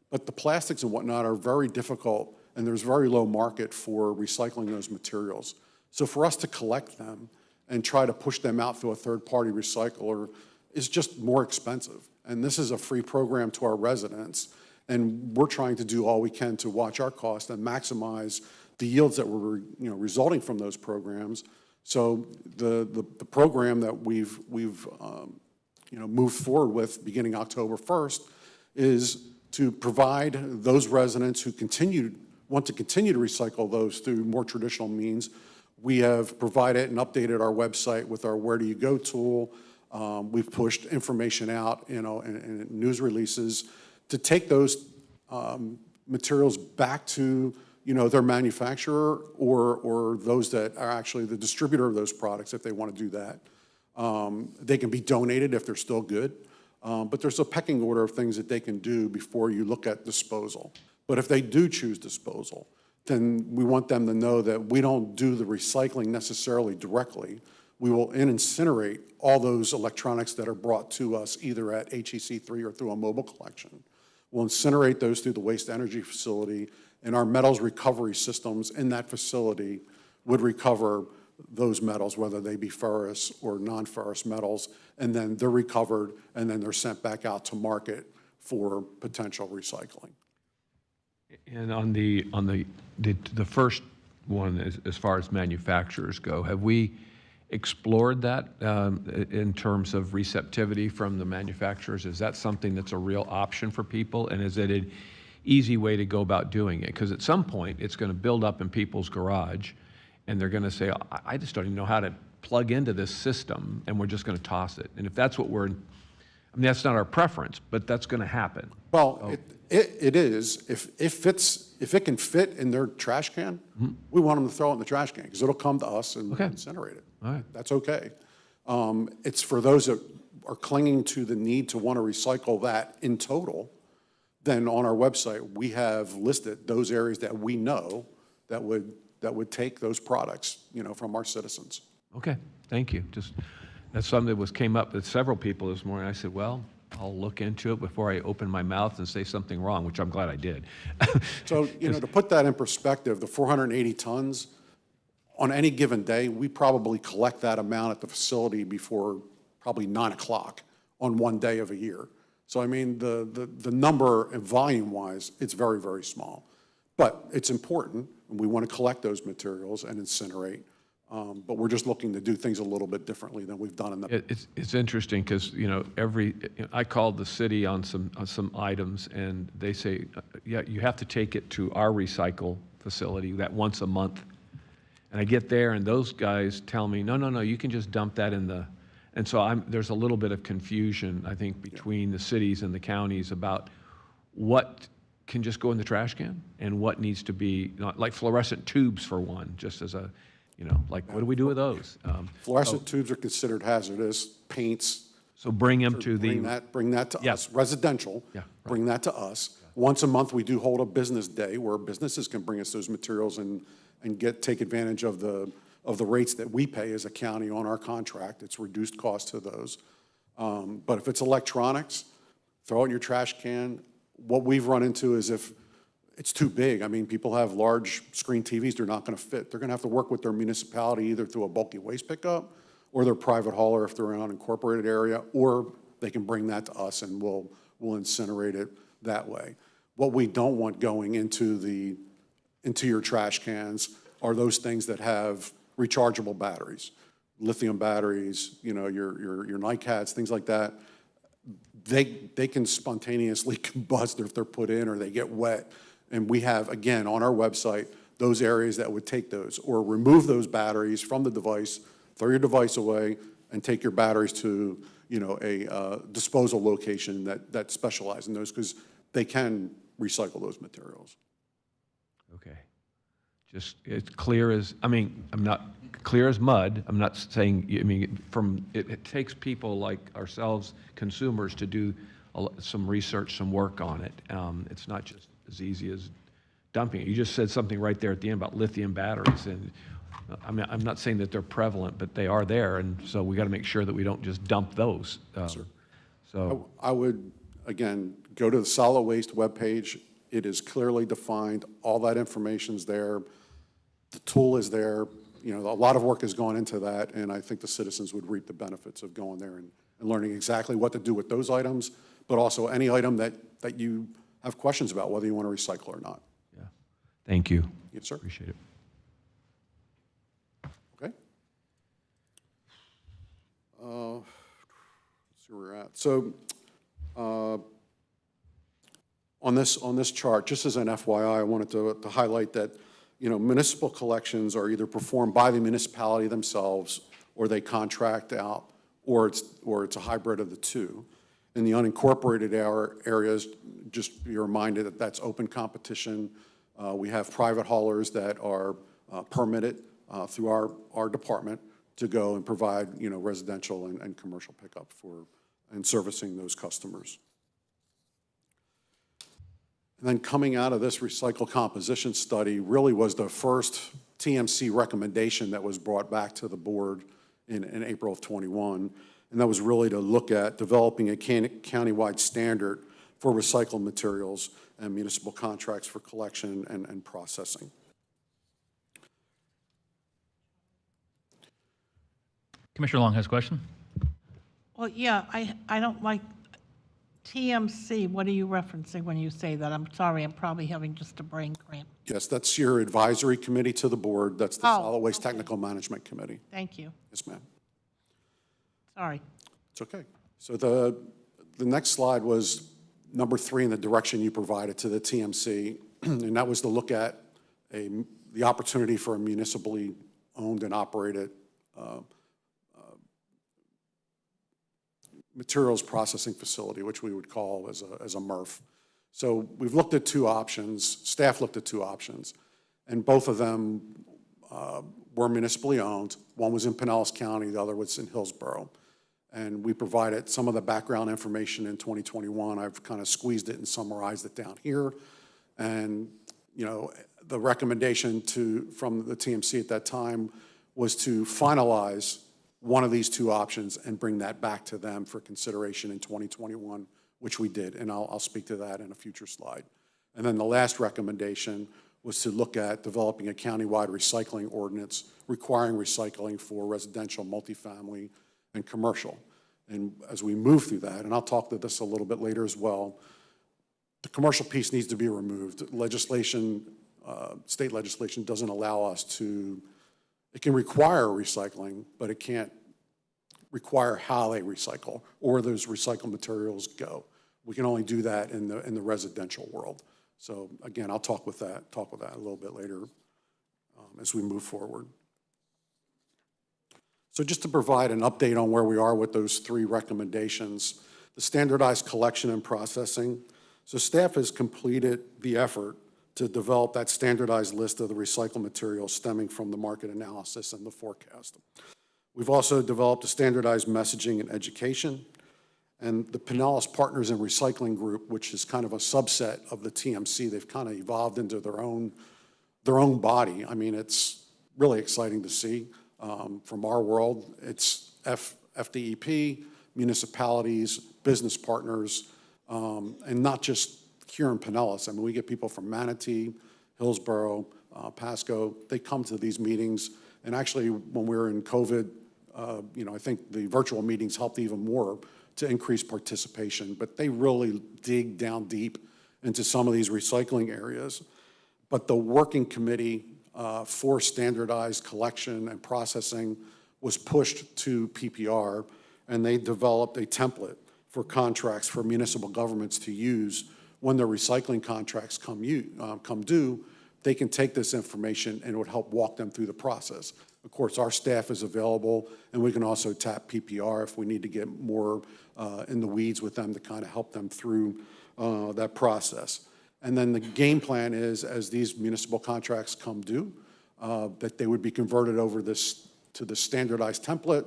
But the plastics and whatnot are very difficult, and there's very low market for recycling those materials. So for us to collect them and try to push them out through a third-party recycler is just more expensive. And this is a free program to our residents, and we're trying to do all we can to watch our costs and maximize the yields that were resulting from those programs. So the program that we've moved forward with beginning October 1st is to provide those residents who want to continue to recycle those through more traditional means. We have provided and updated our website with our Where Do You Go tool. We've pushed information out, in news releases to take those materials back to, their manufacturer or those that are actually the distributor of those products if they want to do that. They can be donated if they're still good, but there's a pecking order of things that they can do before you look at disposal. But if they do choose disposal, then we want them to know that we don't do the recycling necessarily directly. We will incinerate all those electronics that are brought to us either at HEC 3 or through a mobile collection. We'll incinerate those through the waste energy facility, and our metals recovery systems in that facility would recover those metals, whether they be ferrous or non-ferrous metals, and then they're recovered, and then they're sent back out to market for potential recycling. And on the first one, as far as manufacturers go, have we explored that in terms of receptivity from the manufacturers? Is that something that's a real option for people? And is it an easy way to go about doing it? Because at some point, it's going to build up in people's garage, and they're going to say, I just don't even know how to plug into this system, and we're just going to toss it. And if that's what that's not our preference, but that's going to happen. Well, it is. If it can fit in their trash can, we want them to throw it in the trash can because it'll come to us and incinerate it. All right. That's okay. It's for those that are clinging to the need to want to recycle that in total. Then on our website, we have listed those areas that we know that would take those products, from our citizens. Okay, thank you. That's something that came up with several people this morning. I said, well, I'll look into it before I open my mouth and say something wrong, which I'm glad I did. So, to put that in perspective, the 480 tons, on any given day, we probably collect that amount at the facility before probably 9 o'clock on one day of a year. So, I mean, the number and volume-wise, it's very, very small. But it's important, and we want to collect those materials and incinerate. But we're just looking to do things a little bit differently than we've done in the past. It's interesting because, I called the city on some items, and they say, yeah, you have to take it to our recycle facility that once a month. And I get there, and those guys tell me, no, you can just dump that in the... And so there's a little bit of confusion, I think, between the cities and the counties about what can just go in the trash can and what needs to be, like fluorescent tubes for one, just as a... what do we do with those? Fluorescent tubes are considered hazardous. Paints, So bring them to the. Bring that to Yeah. us, residential. Yeah, right. Bring that to us. Once a month, we do hold a business day where businesses can bring us those materials and take advantage of the rates that we pay as a county on our contract. It's reduced cost to those. But if it's electronics, throw it in your trash can. What we've run into is if it's too big. I mean, people have large screen TVs, they're not gonna fit. They're gonna have to work with their municipality either through a bulky waste pickup or their private hauler if they're in an unincorporated area, or they can bring that to us and we'll incinerate it that way. What we don't want going into your trash cans are those things that have rechargeable batteries, lithium batteries, you know, your NiCads, things like that. They can spontaneously combust if they're put in or they get wet. And we have, again, on our website, those areas that would take those, or remove those batteries from the device, throw your device away, and take your batteries to, you know, a disposal location that specializes in those, because they can recycle those materials. Okay. Just, it's clear as, I mean, I'm not clear as mud. I'm not saying, I mean, it takes people like ourselves, consumers, to do some research, some work on it. It's not just as easy as dumping it. You just said something right there at the end about lithium batteries, and I mean, I'm not saying that they're prevalent, but they are there, and so we got to make sure that we don't just dump those. So I would, again, go to the solid waste webpage. It is clearly defined. All that information's there. The tool is there. You know, a lot of work has gone into that, and I think the citizens would reap the benefits of going there and learning exactly what to do with those items, but also any item that you have questions about, whether you want to recycle or not. yeah, thank you. Yes, sir. Appreciate it. Okay. Let's see where we're at. So on this chart, just as an FYI, I wanted to highlight that, you know, municipal collections are either performed by the municipality themselves, or they contract out, or it's a hybrid of the two. In the unincorporated areas, just be reminded that that's open competition. We have private haulers that are permitted through our department to go and provide, you know, residential and commercial pickup and servicing those customers. And then coming out of this recycle composition study really was the first TMC recommendation that was brought back to the board in April of '21. And that was really to look at developing a countywide standard for recycled materials and municipal contracts for collection and processing. Commissioner Long has a question. Well, yeah, I don't like TMC. What are you referencing when you say that? I'm sorry, I'm probably having just a brain cramp. Yes, that's your advisory committee to the board. That's the Solid Waste okay. Technical Management Committee. Thank you. Yes, ma'am. Sorry. It's okay. So the next slide was number 3 in the direction you provided to the TMC, and that was to look at the opportunity for a municipally owned and operated materials processing facility, which we would call as a MRF. So we've looked at 2 options. Staff looked at 2 options, and both of them were municipally owned. One was in Pinellas County, the other was in Hillsborough. And we provided some of the background information in 2021. I've kind of squeezed it and summarized it down here. And, you know, the recommendation from the TMC at that time was to finalize one of these 2 options and bring that back to them for consideration in 2021, which we did. And I'll speak to that in a future slide. And then the last recommendation was to look at developing a countywide recycling ordinance requiring recycling for residential, multifamily, and commercial. And as we move through that, and I'll talk to this a little bit later as well, the commercial piece needs to be removed. Legislation, state legislation doesn't allow us to, it can require recycling, but it can't require how they recycle or those recycled materials go. We can only do that in the residential world. So again, I'll talk with that a little bit later as we move forward. So just to provide an update on where we are with those 3 recommendations, the standardized collection and processing. So staff has completed the effort to develop that standardized list of the recycled materials stemming from the market analysis and the forecast. We've also developed a standardized messaging and education. And the Pinellas Partners in Recycling Group, which is kind of a subset of the TMC, they've kind of evolved into their own body. I mean, it's really exciting to see. From our world, it's FDEP, municipalities, business partners, and not just here in Pinellas. I mean, we get people from Manatee, Hillsborough, Pasco. They come to these meetings. And actually, when we were in COVID, I think the virtual meetings helped even more to increase participation. But they really dig down deep into some of these recycling areas. But the working committee for standardized collection and processing was pushed to PPR, and they developed a template for contracts for municipal governments to use when their recycling contracts come due. They can take this information and it would help walk them through the process. Of course, our staff is available, and we can also tap PPR if we need to get more in the weeds with them to kind of help them through that process. And then the game plan is, as these municipal contracts come due, that they would be converted over to the standardized template,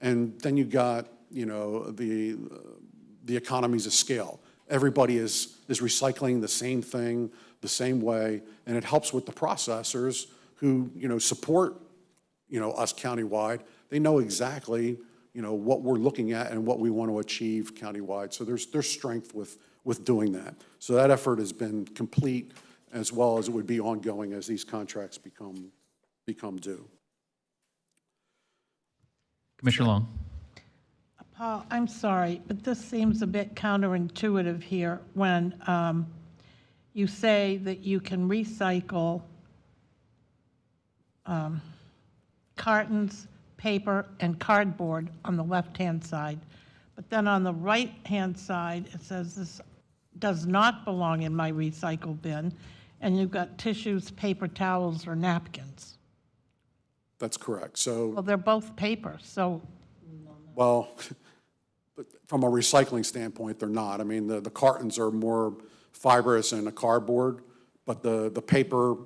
and then you got, the economies of scale. Everybody is recycling the same thing, the same way, and it helps with the processors who, support, us countywide. They know exactly, what we're looking at and what we want to achieve countywide. So there's strength with doing that. So that effort has been complete, as well as it would be ongoing as these contracts become due. Commissioner Long. Paul, I'm sorry, but this seems a bit counterintuitive here when you say that you can recycle cartons, paper, and cardboard on the left-hand side, but then on the right-hand side, it says this does not belong in my recycle bin, and you've got tissues, paper towels, or napkins. That's correct. So, Well, they're both paper, so. well, but from a recycling standpoint, they're not. I mean, the cartons are more fibrous and a cardboard, but the paper,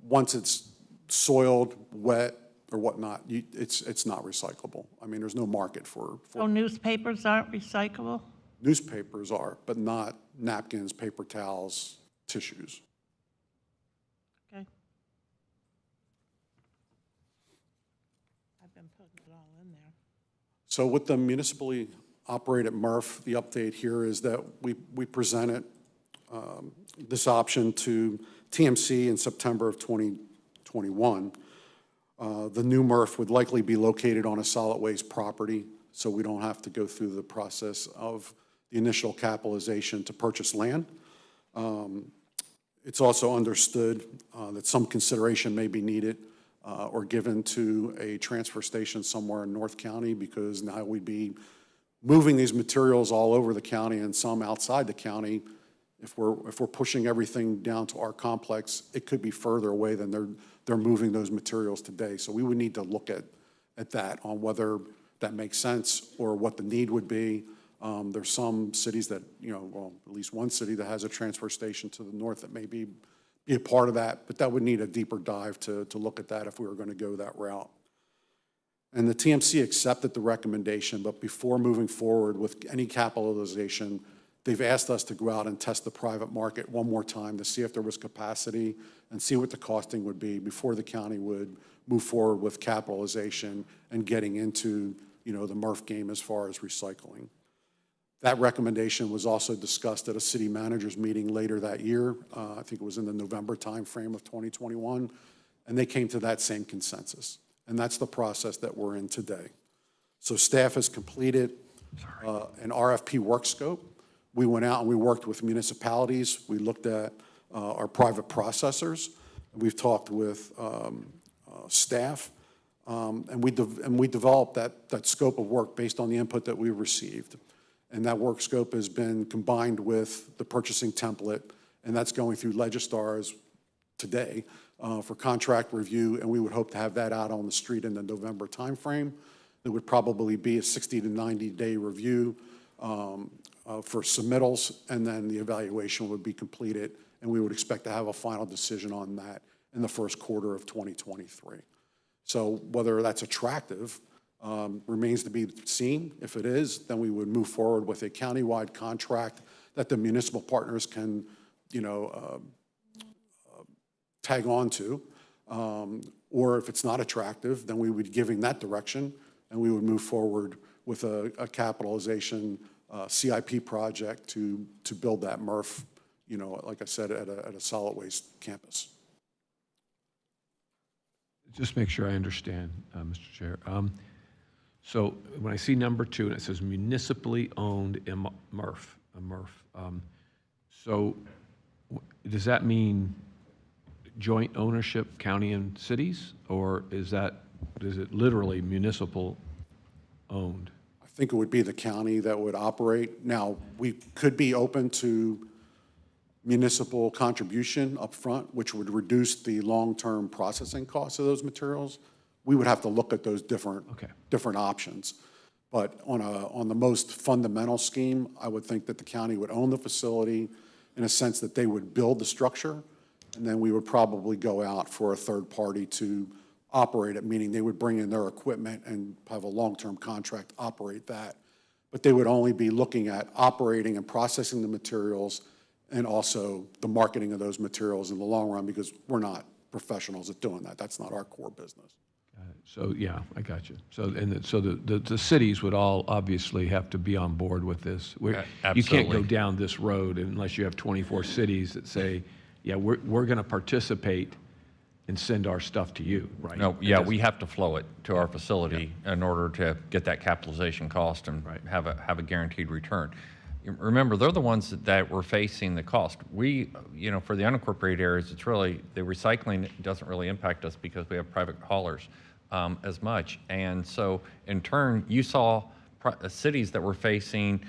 once it's soiled, wet, or whatnot, it's not recyclable. I mean, there's no market for So newspapers aren't recyclable? newspapers are, but not napkins, paper towels, tissues. Okay. I've been putting it all in there. So with the municipally operated MRF, the update here is that we presented this option to TMC in September of 2021. The new MRF would likely be located on a solid waste property, so we don't have to go through the process of the initial capitalization to purchase land. It's also understood that some consideration may be needed or given to a transfer station somewhere in North County, because now we'd be moving these materials all over the county and some outside the county. If we're pushing everything down to our complex, it could be further away than they're moving those materials today. So we would need to look at that on whether that makes sense or what the need would be. There's some cities that, well, at least one city that has a transfer station to the north that may be a part of that, but that would need a deeper dive to look at that if we were going to go that route. And the TMC accepted the recommendation, but before moving forward with any capitalization, they've asked us to go out and test the private market one more time to see if there was capacity and see what the costing would be before the county would move forward with capitalization and getting into, the MRF game as far as recycling. That recommendation was also discussed at a city managers meeting later that year. I think it was in the November timeframe of 2021, and they came to that same consensus. And that's the process that we're in today. So staff has completed an RFP work scope. We went out and we worked with municipalities. We looked at our private processors. We've talked with staff, and we developed that scope of work based on the input that we received. And that work scope has been combined with the purchasing template, and that's going through Legistars today for contract review, and we would hope to have that out on the street in the November timeframe. It would probably be a 60 to 90-day review for submittals, and then the evaluation would be completed, and we would expect to have a final decision on that in the first quarter of 2023. So whether that's attractive remains to be seen. If it is, then we would move forward with a countywide contract that the municipal partners can, tag on to. Or if it's not attractive, then we would be giving that direction, and we would move forward with a capitalization CIP project to build that MRF, like I said, at a solid waste campus. Just make sure I understand, Mr. Chair. So when I see number 2 and it says municipally owned MRF, so does that mean joint ownership, county and cities, or is it literally municipal owned? I think it would be the county that would operate. Now, we could be open to municipal contribution up front, which would reduce the long-term processing costs of those materials. We would have to look at those different options. But on the most fundamental scheme, I would think that the county would own the facility in a sense that they would build the structure, and then we would probably go out for a third party to operate it, meaning they would bring in their equipment and have a long-term contract operate that. But they would only be looking at operating and processing the materials and also the marketing of those materials in the long run, because we're not professionals at doing that. That's not our core business. So, yeah, I got you. So, the cities would all obviously have to be on board with this. You can't go down this road unless you have 24 cities that say, yeah, we're going to participate and send our stuff to you, right? No, yeah, we have to flow it to our facility in order to get that capitalization cost and have a guaranteed return. Remember, they're the ones that were facing the cost. We, for the unincorporated areas, it's really, the recycling doesn't really impact us because we have private haulers as much. And so, in turn, you saw cities that were facing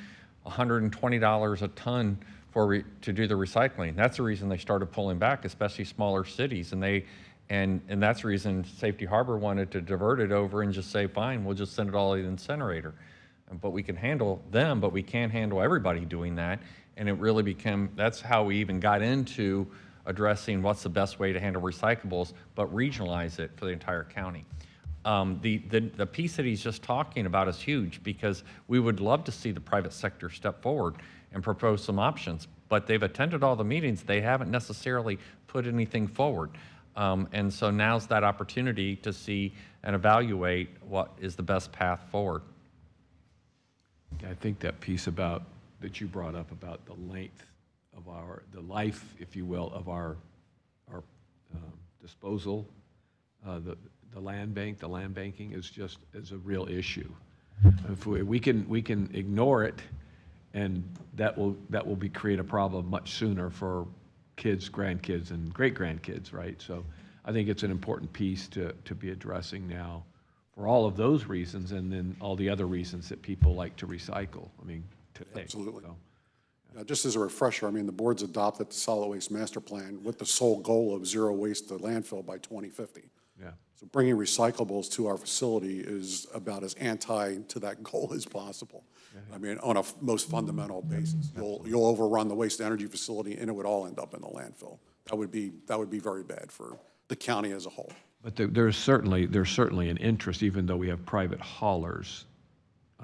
$120 a ton to do the recycling. That's the reason they started pulling back, especially smaller cities. And that's the reason Safety Harbor wanted to divert it over and just say, fine, we'll just send it all to the incinerator. But we can handle them, but we can't handle everybody doing that. And it really became, that's how we even got into addressing what's the best way to handle recyclables, but regionalize it for the entire county. The piece that he's just talking about is huge, because we would love to see the private sector step forward and propose some options, but they've attended all the meetings. They haven't necessarily put anything forward. And so now's that opportunity to see and evaluate what is the best path forward. I think that piece that you brought up about the length of the life, if you will, of our disposal, the land banking is a real issue. If we can ignore it, and that will create a problem much sooner for kids, grandkids, and great-grandkids, right? So I think it's an important piece to be addressing now for all of those reasons, and then all the other reasons that people like to recycle, today. Absolutely. So. Just as a refresher, the board's adopted the solid waste master plan with the sole goal of zero waste to landfill by 2050. Yeah. So bringing recyclables to our facility is about as anti to that goal as possible. On a most fundamental basis. You'll overrun the waste energy facility, and it would all end up in the landfill. That would be very bad for the county as a whole. But there's certainly an interest, even though we have private haulers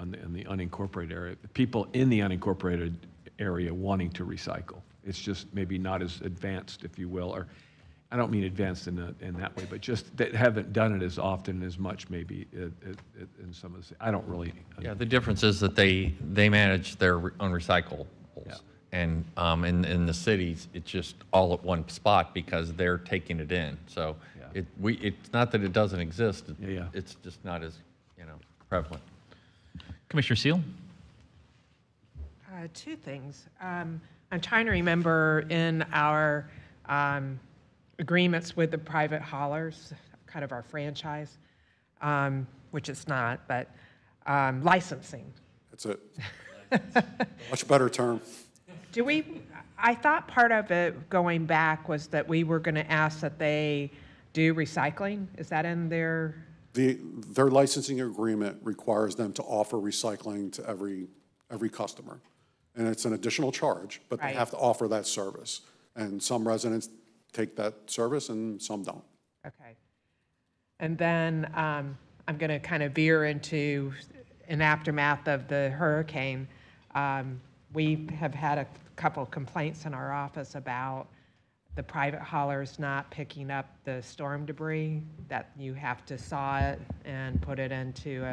in the unincorporated area, people in the unincorporated area wanting to recycle. It's just maybe not as advanced, if you will, or I don't mean advanced in that way, but just that haven't done it as often, as much maybe in some of the, I don't really. Yeah, the difference is that they manage their own recyclables. Yeah. And in the cities, it's just all at one spot because they're taking it in. So it's not that it doesn't exist. It's just not as prevalent. Commissioner Seal? Two things. I'm trying to remember in our agreements with the private haulers, kind of our franchise, which it's not, but licensing. That's it. Much better term. I thought part of it going back was that we were going to ask that they do recycling. Is that in their? Their licensing agreement requires them to offer recycling to every customer. And it's an additional charge, but they have to offer that service. And some residents take that service and some don't. Okay. And then I'm I'm going to kind of veer into an aftermath of the hurricane. We have had a couple complaints in our office about the private haulers not picking up the storm debris, that you have to saw it and put it into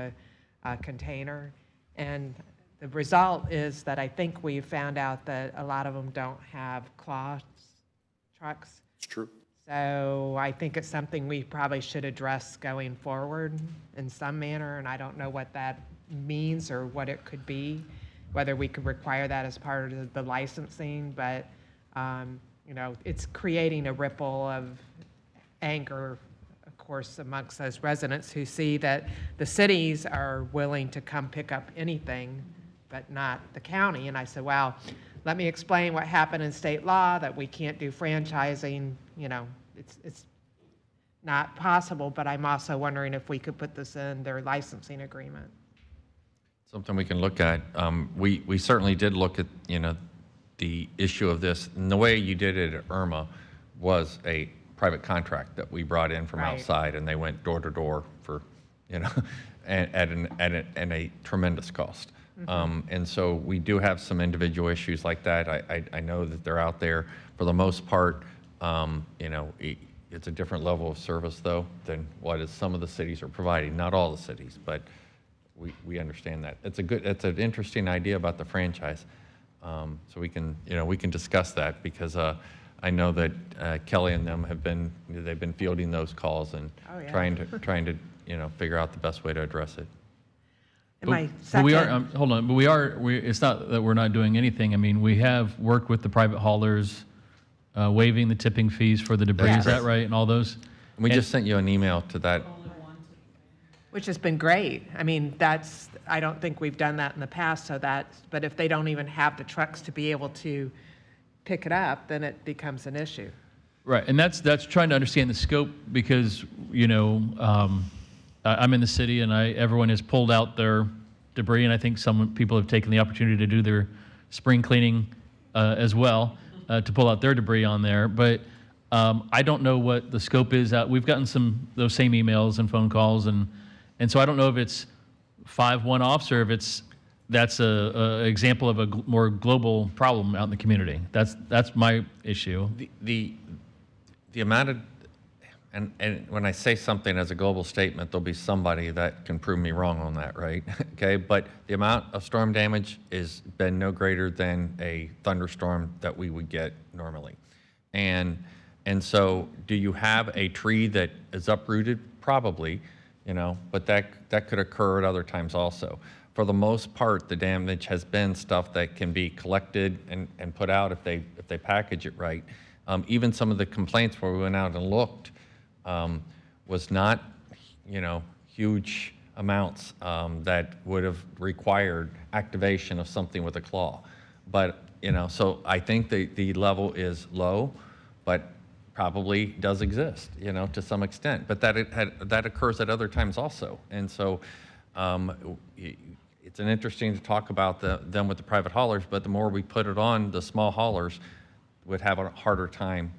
a container. And the result is that I think we've found out that a lot of them don't have claw trucks. It's true. So I think it's something we probably should address going forward in some manner, and I don't know what that means or what it could be, whether we could require that as part of the licensing, but you know, it's creating a ripple of anger, of course, amongst those residents who see that the cities are willing to come pick up anything, but not the county. And I said, well, let me explain what happened in state law, that we can't do franchising. You know, it's not possible, but I'm also wondering if we could put this in their licensing agreement. Something we can look at. We certainly did look at, you know, the issue of this. And the way you did it at Irma was a private contract that we brought in from outside, and they went door to door for, you know, at a tremendous cost. And so we do have some individual issues like that. I know that they're out there. For the most part, you know, it's a different level of service, though, than what is some of the cities are providing. Not all the cities, but we understand that. It's an interesting idea about the franchise. So we can, you know, we can discuss that, because I know that Kelly and them they've been fielding those calls and trying to, you know, figure out the best way to address it. But we are, hold on, but it's not that we're not doing anything. I mean, we have worked with the private haulers, waiving the tipping fees for the debris, is that right, and all those? And we just sent you an email to that. Which has been great. I mean, I don't think we've done that in the past, but if they don't even have the trucks to be able to pick it up, then it becomes an issue. Right, and that's trying to understand the scope, because, you know, I'm in the city, and everyone has pulled out their debris, and I think some people have taken the opportunity to do their spring cleaning as well, to pull out their debris on there. But I don't know what the scope is. We've gotten those same emails and phone calls, and so I don't know if it's 5 one-offs or if that's a example of a more global problem out in the community. That's my issue. The amount of, and when I say something as a global statement, there'll be somebody that can prove me wrong on that, right? Okay, but the amount of storm damage has been no greater than a thunderstorm that we would get normally. And so do you have a tree that is uprooted? Probably, you know, but that could occur at other times also. For the most part, the damage has been stuff that can be collected and put out if they package it right. Even some of the complaints where we went out and looked was not, you know, huge amounts that would have required activation of something with a claw. But, you know, so I think the level is low, but probably does exist, you know, to some extent. But that occurs at other times also. And so it's an interesting to talk about them with the private haulers, but the more we put it on, the small haulers would have a harder time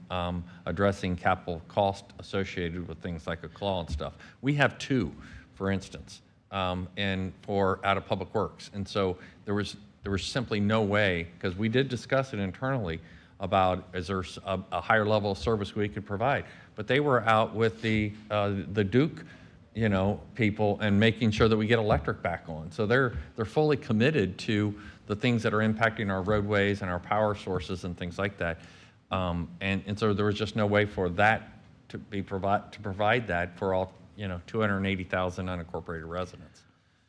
addressing capital cost associated with things like a claw and stuff. We have 2, for instance, and out of Public Works. And so there was simply no way, because we did discuss it internally about, is there a higher level of service we could provide? But they were out with the Duke, you know, people, and making sure that we get electric back on. So they're fully committed to the things that are impacting our roadways and our power sources and things like that. And so there was just no way for that to provide that for all, you know, 280,000 unincorporated residents.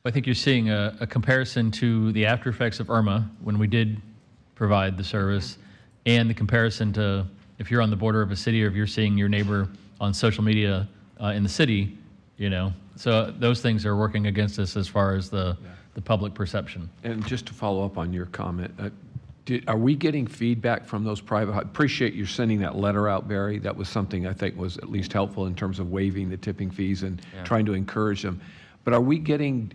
I think you're seeing a comparison to the after effects of Irma when we did provide the service, and the comparison to if you're on the border of a city or if you're seeing your neighbor on social media in the city, you know. So those things are working against us as far as the public perception. And just to follow up on your comment, are we getting feedback from those private? I appreciate you sending that letter out, Barry. That was something I think was at least helpful in terms of waiving the tipping fees and trying to encourage them. But are we getting,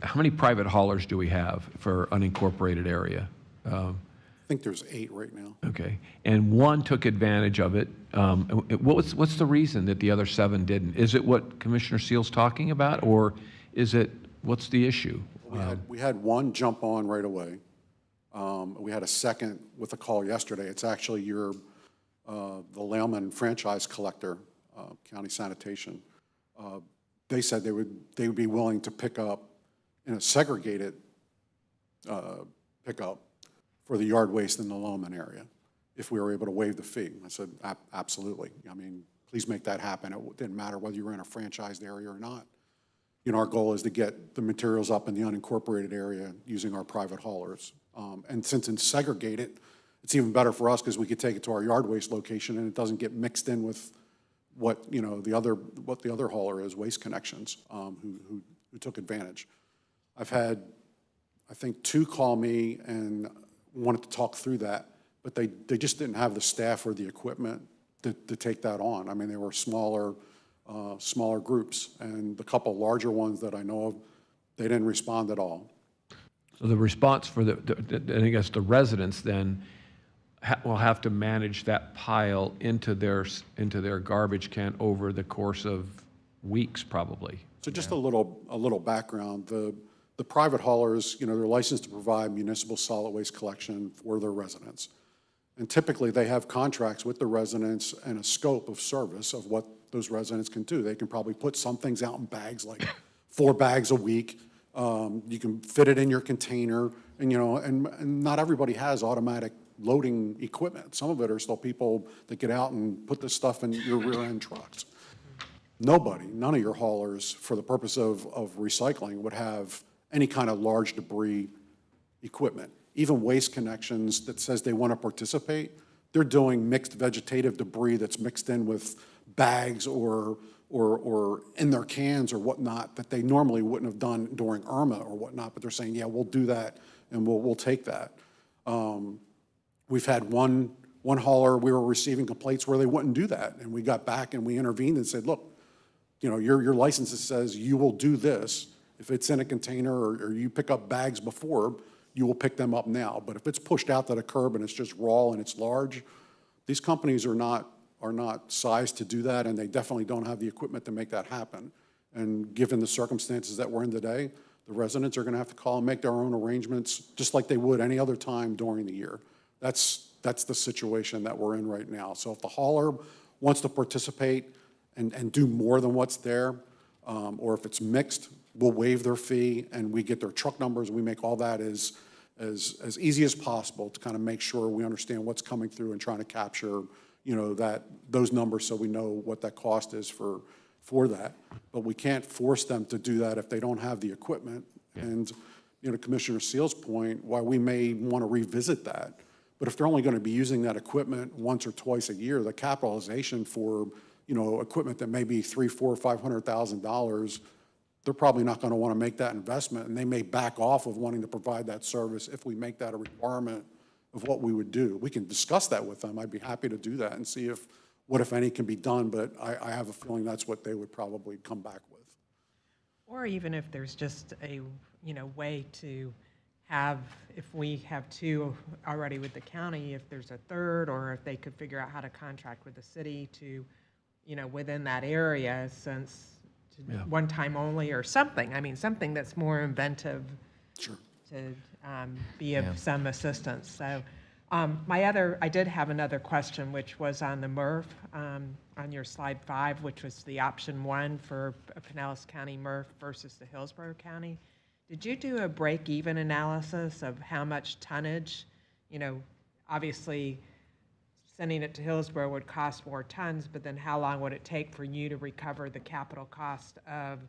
how many private haulers do we have for unincorporated area? think there's 8 right now. Okay. And one took advantage of it. What's the reason that the other 7 didn't? Is it what Commissioner Seal's talking about, or is it, what's the issue? We had one jump on right away. We had a second with a call yesterday. It's actually the Layman franchise collector, County Sanitation. They said they would be willing to pick up in a segregated pickup for the yard waste in the Layman area if we were able to waive the fee. I said, absolutely. I mean, please make that happen. It didn't matter whether you were in a franchised area or not. You know, our goal is to get the materials up in the unincorporated area using our private haulers. And since it's segregated, it's even better for us because we could take it to our yard waste location and it doesn't get mixed in with what, you know, what the other hauler is, Waste Connections, who took advantage. I've had, I think, 2 call me and wanted to talk through that, but they just didn't have the staff or the equipment to take that on. I mean, they were smaller groups, and the couple larger ones that I know of, they didn't respond at all. So the response for I guess the residents then will have to manage that pile into their garbage can over the course of weeks, probably. So just a little background. The private haulers, you know, they're licensed to provide municipal solid waste collection for their residents. And typically they have contracts with the residents and a scope of service of what those residents can do. They can probably put some things out in bags, like 4 bags a week. You can fit it in your container, and you know, and not everybody has automatic loading equipment. Some of it are still people that get out and put this stuff in your rear end trucks. None of your haulers, for the purpose of recycling, would have any kind of large debris equipment. Even Waste Connections that says they want to participate, they're doing mixed vegetative debris that's mixed in with bags or in their cans or whatnot that they normally wouldn't have done during Irma or whatnot, but they're saying, yeah, we'll do that and we'll take that. We've had one hauler, we were receiving complaints where they wouldn't do that, and we got back and we intervened and said, look, you know, your license says you will do this. If it's in a container or you pick up bags before, you will pick them up now. But if it's pushed out to the curb and it's just raw and it's large, these companies are not sized to do that, and they definitely don't have the equipment to make that happen. And given the circumstances that we're in today, the residents are gonna have to call and make their own arrangements, just like they would any other time during the year. That's the situation that we're in right now. So if the hauler wants to participate and do more than what's there, or if it's mixed, we'll waive their fee and we get their truck numbers. We make all that as easy as possible to kind of make sure we understand what's coming through and trying to capture, you know, those numbers so we know what that cost is for that. But we can't force them to do that if they don't have the equipment. And, you know, Commissioner Seal's point, why we may want to revisit that. But if they're only going to be using that equipment once or twice a year, the capitalization for, you know, equipment that may be $300,000, $400,000, $500,000, they're probably not going to want to make that investment, and they may back off of wanting to provide that service if we make that a requirement of what we would do. We can discuss that with them. I'd be happy to do that and see what, if any, can be done, but I have a feeling that's what they would probably come back with. Or even if there's just a, you know, way to have, if we have 2 already with the county, if there's a third, or if they could figure out how to contract with the city to, you know, within that area, since one time only or something. I mean, something that's more inventive. Sure. To be of some assistance. So I did have another question, which was on the MRF, on your slide 5, which was the option 1 for Pinellas County MRF versus the Hillsborough County. Did you do a break-even analysis of how much tonnage, you know, obviously sending it to Hillsborough would cost more tons, but then how long would it take for you to recover the capital cost of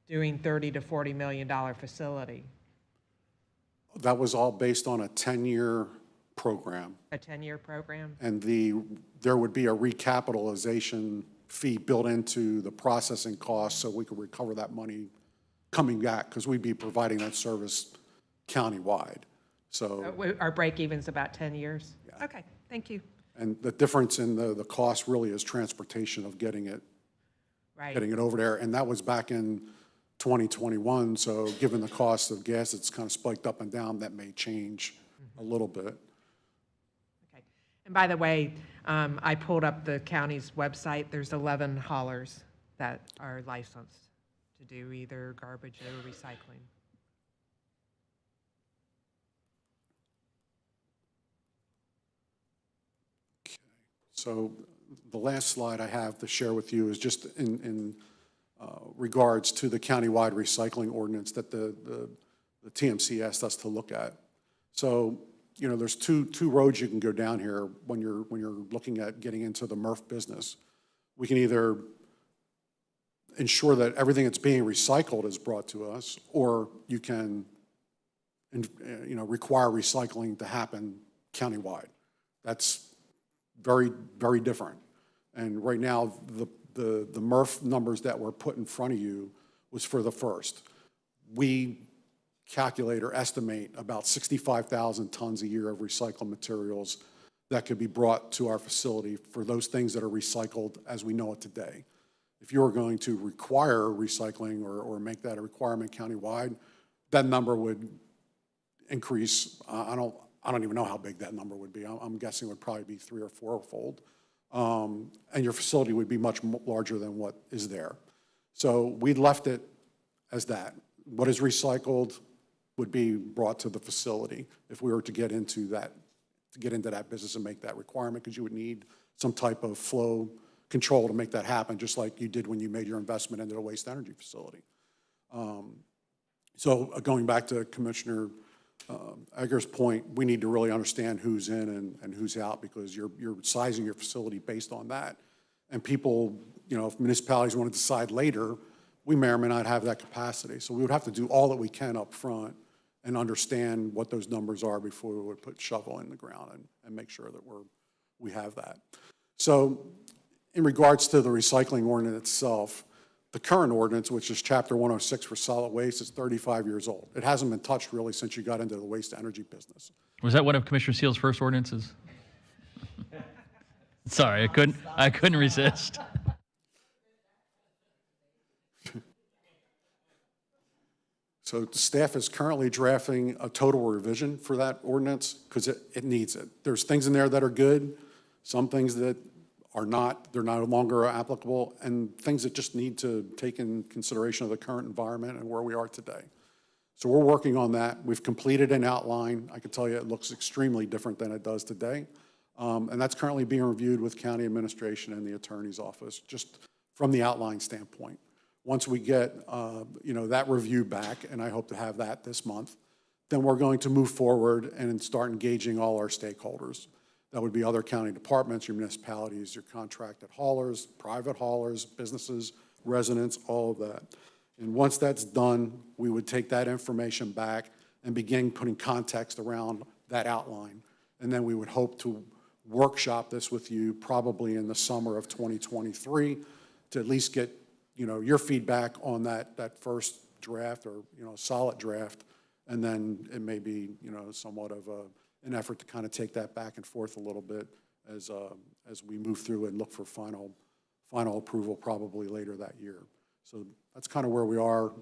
doing $30 to $40 million facility? That was all based on a 10-year program. A 10-year program? And there would be a recapitalization fee built into the processing cost so we could recover that money coming back, because we'd be providing that service countywide. So our break-even's about 10 years? Yeah. Okay, thank you. And the difference in the cost really is transportation of getting it over there. And that was back in 2021, so given the cost of gas, it's kind of spiked up and down, that may change a little bit. Okay. And by the way, I pulled up the county's website. There's 11 haulers that are licensed to do either garbage or recycling. So the last slide I have to share with you is just in regards to the countywide recycling ordinance that the TMC asked us to look at. So, you know, there's two roads you can go down here when you're looking at getting into the MRF business. We can either ensure that everything that's being recycled is brought to us, or you can, you know, require recycling to happen countywide. That's very, very different. And right now, the MRF numbers that were put in front of you was for the first. We calculate or estimate about 65,000 tons a year of recycled materials that could be brought to our facility for those things that are recycled as we know it today. If you were going to require recycling or make that a requirement countywide, that number would increase. I don't even know how big that number would be. I'm guessing it would probably be 3- or 4-fold. And your facility would be much larger than what is there. So we left it as that. What is recycled would be brought to the facility if we were to get into that business and make that requirement, because you would need some type of flow control to make that happen, just like you did when you made your investment into the waste energy facility. So going back to Commissioner Egger's point, we need to really understand who's in and who's out, because you're sizing your facility based on that. And people, you know, if municipalities want to decide later, we may or may not have that capacity. So we would have to do all that we can up front and understand what those numbers are before we would put shovel in the ground and make sure that we have that. So in regards to the recycling ordinance itself, the current ordinance, which is Chapter 106 for solid waste, is 35 years old. It hasn't been touched really since you got into the waste energy business. Was that one of Commissioner Seal's first ordinances? Sorry, I couldn't resist. So staff is currently drafting a total revision for that ordinance because it needs it. There's things in there that are good, some things that are not, they're no longer applicable, and things that just need to take in consideration of the current environment and where we are today. So we're working on that. We've completed an outline. I can tell you it looks extremely different than it does today. And that's currently being reviewed with county administration and the attorney's office, just from the outline standpoint. Once we get you know, that review back, and I hope to have that this month, then we're going to move forward and start engaging all our stakeholders. That would be other county departments, your municipalities, your contracted haulers, private haulers, businesses, residents, all of that. And once that's done, we would take that information back and begin putting context around that outline. And then we would hope to workshop this with you probably in the summer of 2023 to at least get, you know, your feedback on that first draft, or, you know, solid draft. And then it may be, you know, somewhat of an effort to kind of take that back and forth a little bit as we move through and look for final approval probably later that year. So that's kind of where we are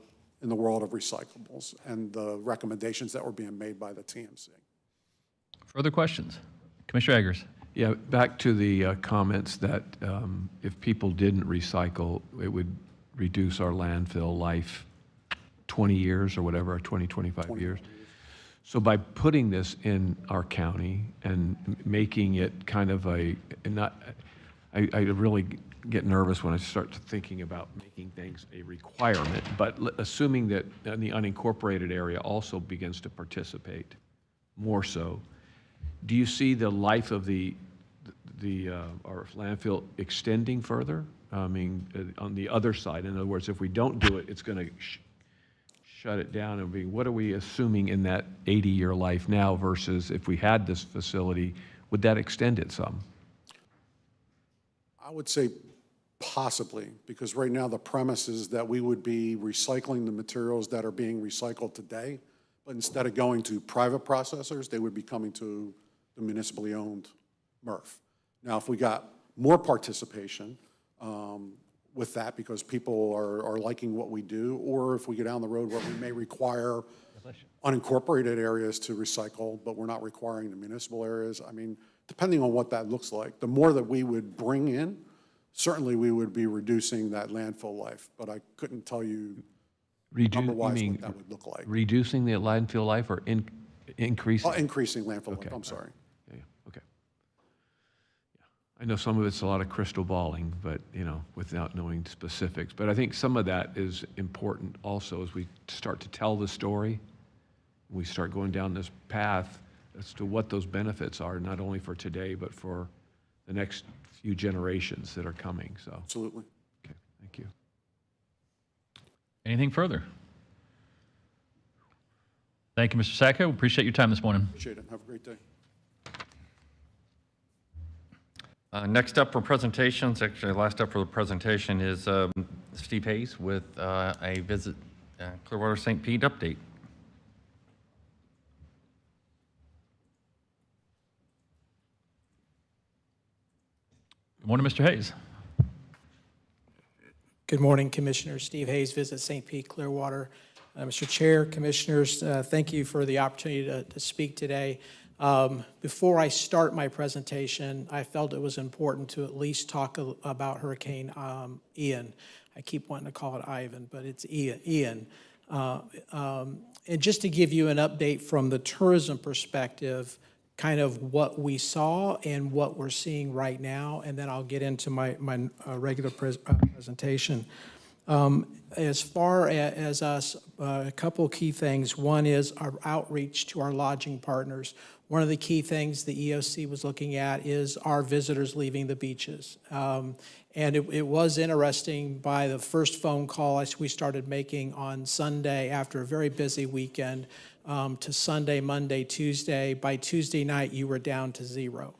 in the world of recyclables and the recommendations that were being made by the TMC. Further questions? Commissioner Eggers. Yeah, back to the comments that if people didn't recycle, it would reduce our landfill life 20 years or whatever, 20, 25 years. So by putting this in our county and making it kind of I really get nervous when I start thinking about making things a requirement, but assuming that the unincorporated area also begins to participate more so, do you see the life of our landfill extending further? I mean, on the other side, in other words, if we don't do it, it's going to shut it down. And what are we assuming in that 80-year life now versus if we had this facility, would that extend it some? I would say possibly, because right now the premise is that we would be recycling the materials that are being recycled today, but instead of going to private processors, they would be coming to the municipally owned MRF. Now, if we got more participation with that because people are liking what we do, or if we go down the road where we may require unincorporated areas to recycle, but we're not requiring the municipal areas. I mean, depending on what that looks like, the more that we would bring in, certainly we would be reducing that landfill life, but I couldn't tell you number-wise what that would look like. Reducing the landfill life or increasing? Increasing landfill life, I'm sorry. Yeah, okay. Yeah. I know some of it's a lot of crystal balling, but, without knowing specifics. But I think some of that is important also as we start to tell the story. We start going down this path as to what those benefits are, not only for today, but for the next few generations that are coming, so. Absolutely. Okay, thank you. Anything further? Thank you, Mr. Sacco. Appreciate your time this morning. Appreciate it. Have a great day. Next up for presentations, actually last up for the presentation is Steve Hayes with a visit Clearwater St. Pete update. Good morning, Mr. Hayes. Good morning, Commissioners. Steve Hayes, Visit St. Pete, Clearwater. Mr. Chair, Commissioners, thank you for the opportunity to speak today. Before I start my presentation, I felt it was important to at least talk about Hurricane Ian. I keep wanting to call it Ivan, but it's Ian. And just to give you an update from the tourism perspective, kind of what we saw and what we're seeing right now, and then I'll get into my regular presentation. As far as us, a couple of key things. One is our outreach to our lodging partners. One of the key things the EOC was looking at is our visitors leaving the beaches. And it was interesting by the first phone call we started making on Sunday after a very busy weekend to Sunday, Monday, Tuesday. By Tuesday night, you were down to zero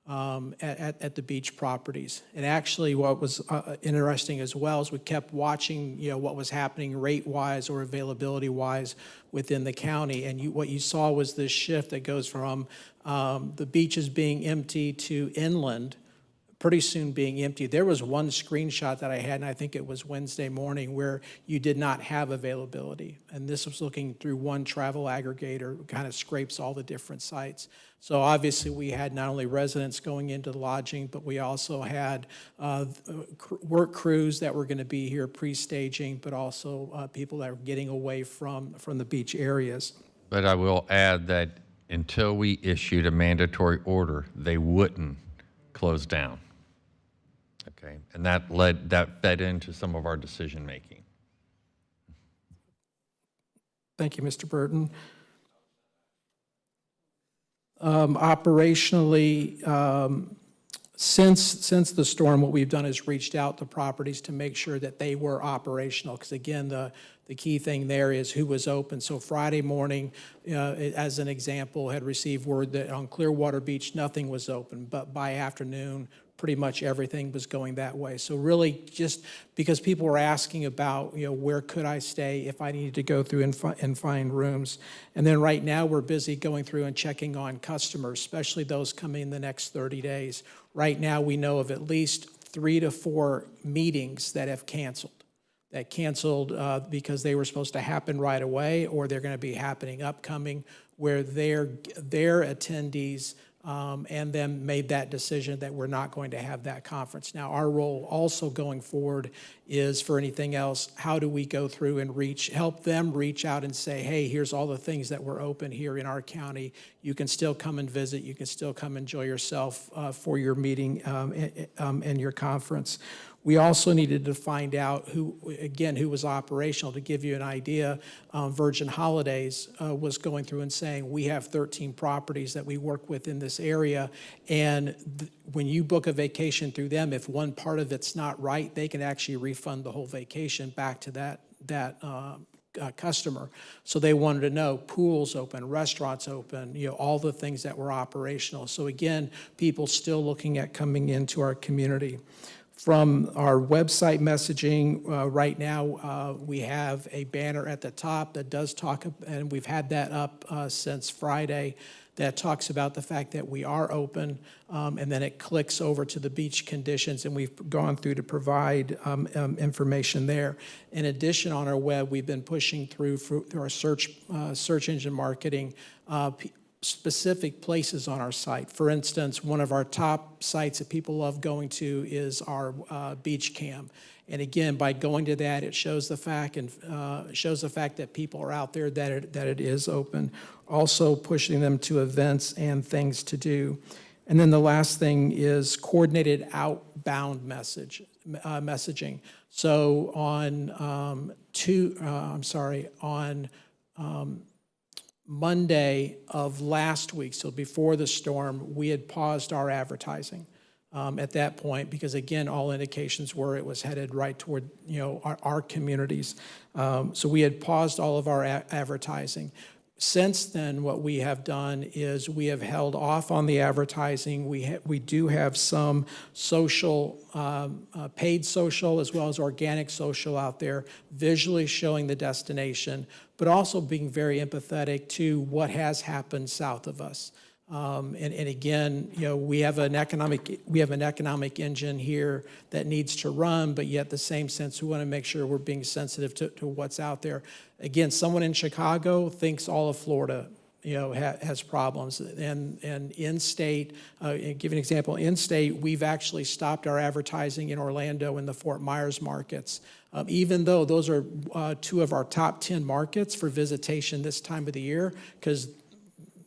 at the beach properties. And actually what was interesting as well is we kept watching what was happening rate-wise or availability-wise within the county. And what you saw was this shift that goes from the beaches being empty to inland pretty soon being empty. There was one screenshot that I had, and I think it was Wednesday morning, where you did not have availability. And this was looking through one travel aggregator, kind of scrapes all the different sites. So obviously we had not only residents going into the lodging, but we also had work crews that were going to be here pre-staging, but also people that were getting away from the beach areas. But I will add that until we issued a mandatory order, they wouldn't close down. Okay, and that fed into some of our decision making. Thank you, Mr. Burton. Operationally, since the storm, what we've done is reached out to properties to make sure that they were operational. Because again, the key thing there is who was open. So Friday morning, as an example, had received word that on Clearwater Beach, nothing was open. But by afternoon, pretty much everything was going that way. So really just because people were asking about, where could I stay if I needed to go through and find rooms. And then right now we're busy going through and checking on customers, especially those coming in the next 30 days. Right now we know of at least 3 to 4 meetings that have canceled. Because they were supposed to happen right away, or they're going to be happening upcoming, where their attendees and them made that decision that we're not going to have that conference. Now, our role also going forward is for anything else, how do we go through and help them reach out and say, hey, here's all the things that were open here in our county. You can still come and visit. You can still come enjoy yourself for your meeting and your conference. We also needed to find out who was operational. To give you an idea, Virgin Holidays was going through and saying, we have 13 properties that we work with in this area, and when you book a vacation through them, if one part of it's not right, they can actually refund the whole vacation back to that customer. So they wanted to know pools open, restaurants open, all the things that were operational. So again, people still looking at coming into our community. From our website messaging, right now, we have a banner at the top that does talk, and we've had that up since Friday, that talks about the fact that we are open, and then it clicks over to the beach conditions, and we've gone through to provide information there. In addition, on our web, we've been pushing through our search engine marketing, specific places on our site. For instance, one of our top sites that people love going to is our beach cam. And again, by going to that, it shows the fact that people are out there, that it is open. Also pushing them to events and things to do. And then the last thing is coordinated outbound messaging. So on Monday of last week, so before the storm, we had paused our advertising at that point, because again, all indications were it was headed right toward, our communities. So we had paused all of our advertising. Since then, what we have done is we have held off on the advertising. We do have some social, paid social, as well as organic social out there, visually showing the destination, but also being very empathetic to what has happened south of us. And again, we have an economic engine here that needs to run, but yet the same sense, we want to make sure we're being sensitive to what's out there. Again, someone in Chicago thinks all of Florida, has problems. And in-state, give an example, in-state, we've actually stopped our advertising in Orlando and the Fort Myers markets, even though those are two of our top 10 markets for visitation this time of the year, because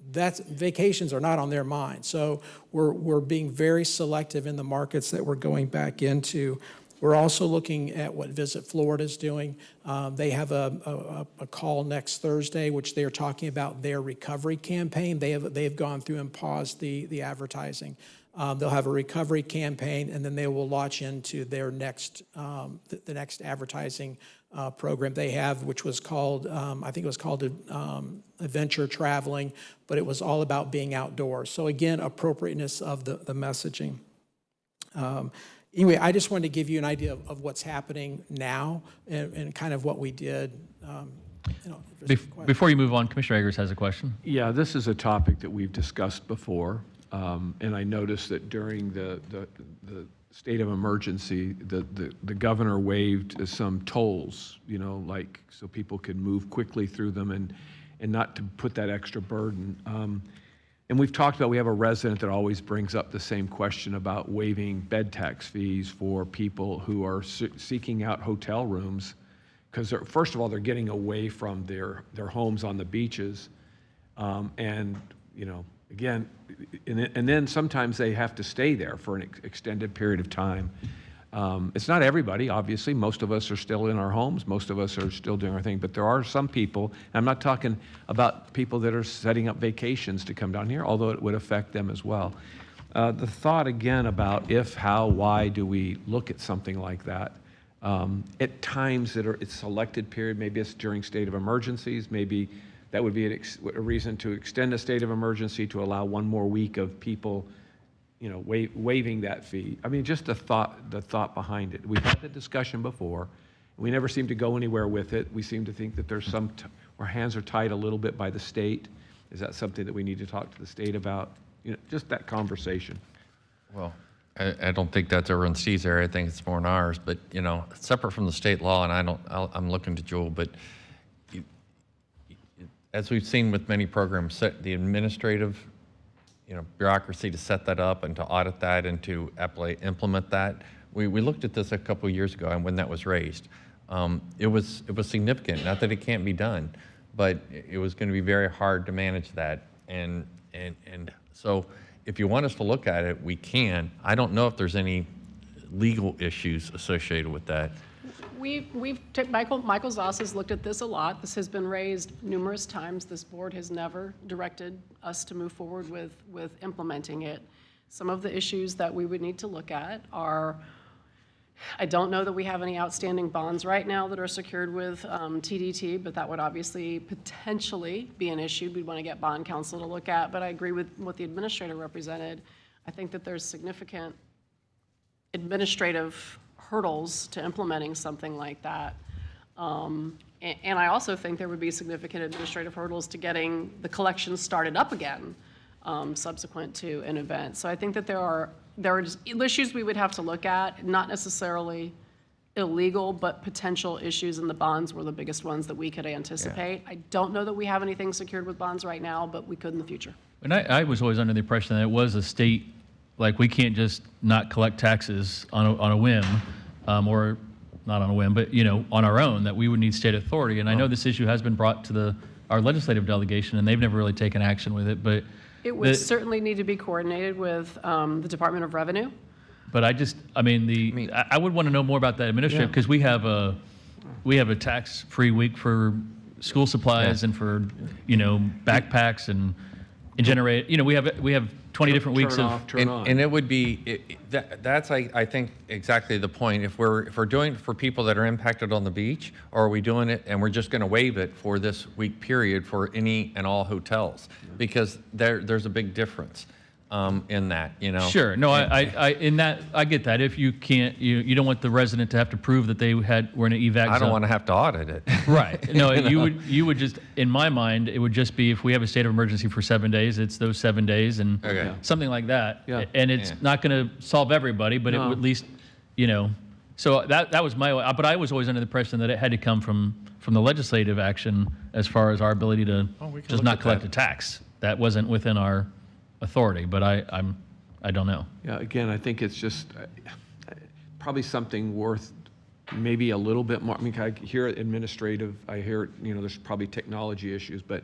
vacations are not on their mind. So we're being very selective in the markets that we're going back into. We're also looking at what Visit Florida is doing. They have a call next Thursday, which they are talking about their recovery campaign. They have gone through and paused the advertising. They'll have a recovery campaign, and then they will launch into their next the next advertising program they have, which was called, I think it was called Adventure Traveling, but it was all about being outdoors. So again, appropriateness of the messaging. Anyway, I just wanted to give you an idea of what's happening now and kind of what we did. Before you move on, Commissioner Eggers has a question. Yeah, this is a topic that we've discussed before, and I noticed that during the state of emergency, the governor waived some tolls, like so people could move quickly through them and not to put that extra burden. And we've talked about, we have a resident that always brings up the same question about waiving bed tax fees for people who are seeking out hotel rooms, because first of all, they're getting away from their homes on the beaches. And, again, and then sometimes they have to stay there for an extended period of time. It's not everybody, obviously. Most of us are still in our homes. Most of us are still doing our thing. But there are some people, and I'm not talking about people that are setting up vacations to come down here, although it would affect them as well. The thought again about if, how, why do we look at something like that? At times that it's selected period, maybe it's during state of emergencies, maybe that would be a reason to extend a state of emergency to allow one more week of people waiving that fee. I mean, just the thought behind it. We've had the discussion before. We never seem to go anywhere with it. We seem to think that there's our hands are tied a little bit by the state. Is that something that we need to talk to the state about? Just that conversation. Well, I don't think that's over in Steve's area. I think it's more in ours. But separate from the state law, and I'm looking to Jewel, but as we've seen with many programs, the administrative bureaucracy to set that up and to audit that and to implement that. We looked at this a couple of years ago, and when that was raised, it was significant. Not that it can't be done, but it was going to be very hard to manage that. And so, if you want us to look at it, we can. I don't know if there's any legal issues associated with that. Michael Zoss has looked at this a lot. This has been raised numerous times. This board has never directed us to move forward with implementing it. Some of the issues that we would need to look at are, I don't know that we have any outstanding bonds right now that are secured with TDT, but that would obviously potentially be an issue we'd want to get bond counsel to look at. But I agree with what the administrator represented. I think that there's significant administrative hurdles to implementing something like that. And I also think there would be significant administrative hurdles to getting the collection started up again subsequent to an event. So I think that there are just issues we would have to look at, not necessarily illegal, but potential issues, and the bonds were the biggest ones that we could anticipate. I don't know that we have anything secured with bonds right now, but we could in the future. And I was always under the impression that it was a state, like, we can't just not collect taxes on a whim, or not on a whim, but, on our own, that we would need state authority. And I know this issue has been brought to our legislative delegation, and they've never really taken action with it, but. It would certainly need to be coordinated with the Department of Revenue. But I would want to know more about that administrative, because we have a tax-free week for school supplies and for, backpacks and generate, we have 20 different weeks of. Turn on. And it would be, that's, I think, exactly the point. If we're doing it for people that are impacted on the beach, or are we doing it and we're just going to waive it for this week period for any and all hotels? Because there's a big difference in that, Sure. No, I get that. If you can't, you don't want the resident to have to prove that they were in an evac zone. I don't want to have to audit it. Right. No, you would just, in my mind, it would just be if we have a state of emergency for 7 days, it's those 7 days and something like that. Yeah. And it's not going to solve everybody, but it would at least, so that was but I was always under the impression that it had to come from the legislative action as far as our ability to just not collect a tax. That wasn't within our authority, but I don't know. Yeah, again, I think it's just probably something worth maybe a little bit more. I mean, I hear administrative, I hear, there's probably technology issues, but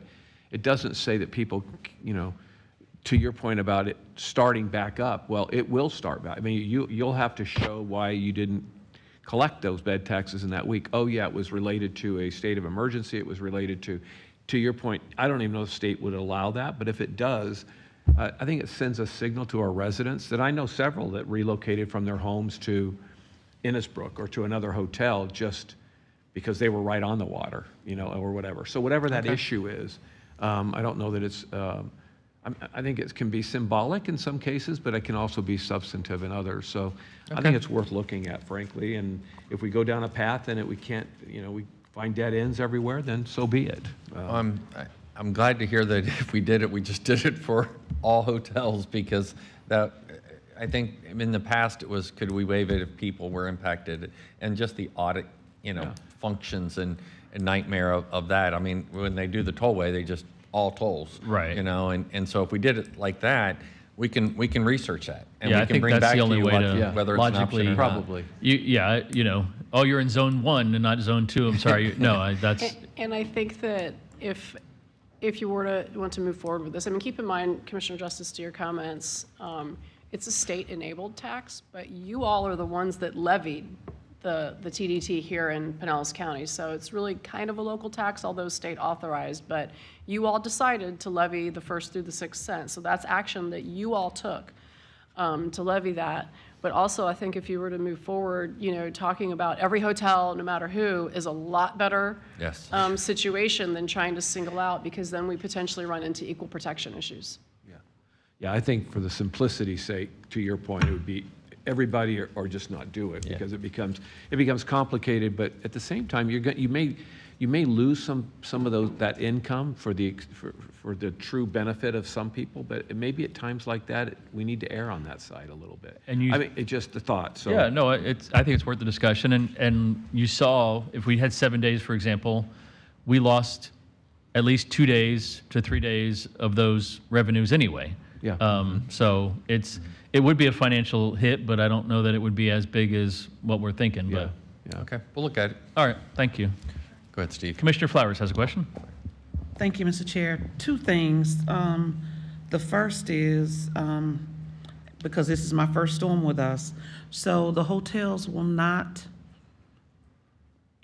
it doesn't say that people, to your point about it starting back up, well, it will start back. I mean, you'll have to show why you didn't collect those bed taxes in that week. Oh, yeah, it was related to a state of emergency. It was related to your point, I don't even know if the state would allow that, but if it does, I think it sends a signal to our residents that I know several that relocated from their homes to Innisbrook or to another hotel just because they were right on the water, or whatever. So whatever that issue is, I don't know that it's, I think it can be symbolic in some cases, but it can also be substantive in others. So I think it's worth looking at, frankly. And if we go down a path and we can't, we find dead ends everywhere, then so be it. I'm glad to hear that if we did it, we just did it for all hotels, because that, I think in the past it was, could we waive it if people were impacted? And just the audit, functions and nightmare of that. I mean, when they do the tollway, they just all tolls. Right. And so if we did it like that, we can research that. And Yeah, we I can think bring that's back the only to you way to whether it's an logically, option or not. Probably. You're in zone 1 and not zone 2. I'm sorry. No, that's. And I think that if you were to want to move forward with this, I mean, keep in mind, Commissioner Justice, to your comments, it's a state-enabled tax, but you all are the ones that levied the TDT here in Pinellas County. So it's really kind of a local tax, although state authorized, but you all decided to levy the 1st through the 6th cent. So that's action that you all took to levy that. But also, I think if you were to move forward, talking about every hotel, no matter who, is a lot better situation than trying to single out, because then we potentially run into equal protection issues. Yeah, I think for the simplicity's sake, to your point, it would be everybody or just not do it, because it becomes complicated. But at the same time, you may lose some of that income for the true benefit of some people. But maybe at times like that, we need to err on that side a little bit. I mean, it's just a thought. So Yeah, no, I think it's worth the discussion. And you saw, if we had 7 days, for example, we lost at least 2 days to 3 days of those revenues anyway. Yeah. So it would be a financial hit, but I don't know that it would be as big as what we're thinking. Yeah. But Okay, we'll look at it. all right, thank you. Go ahead, Steve. Commissioner Flowers has a question. Thank you, Mr. Chair. 2 things. The first is, because this is my first storm with us, so the hotels will not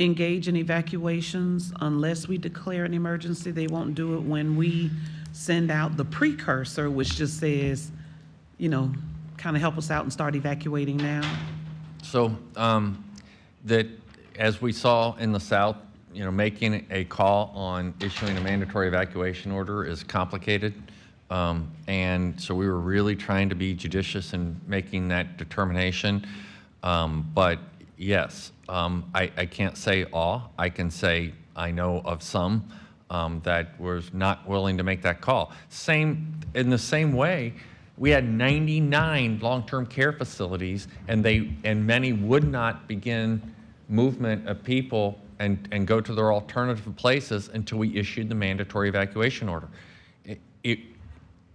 engage in evacuations unless we declare an emergency. They won't do it when we send out the precursor, which just says, kind of help us out and start evacuating now. So that, as we saw in the South, making a call on issuing a mandatory evacuation order is complicated. And so we were really trying to be judicious in making that determination. But yes, I can't say all. I can say I know of some that was not willing to make that call. In the same way, we had 99 long-term care facilities, and many would not begin movement of people and go to their alternative places until we issued the mandatory evacuation order.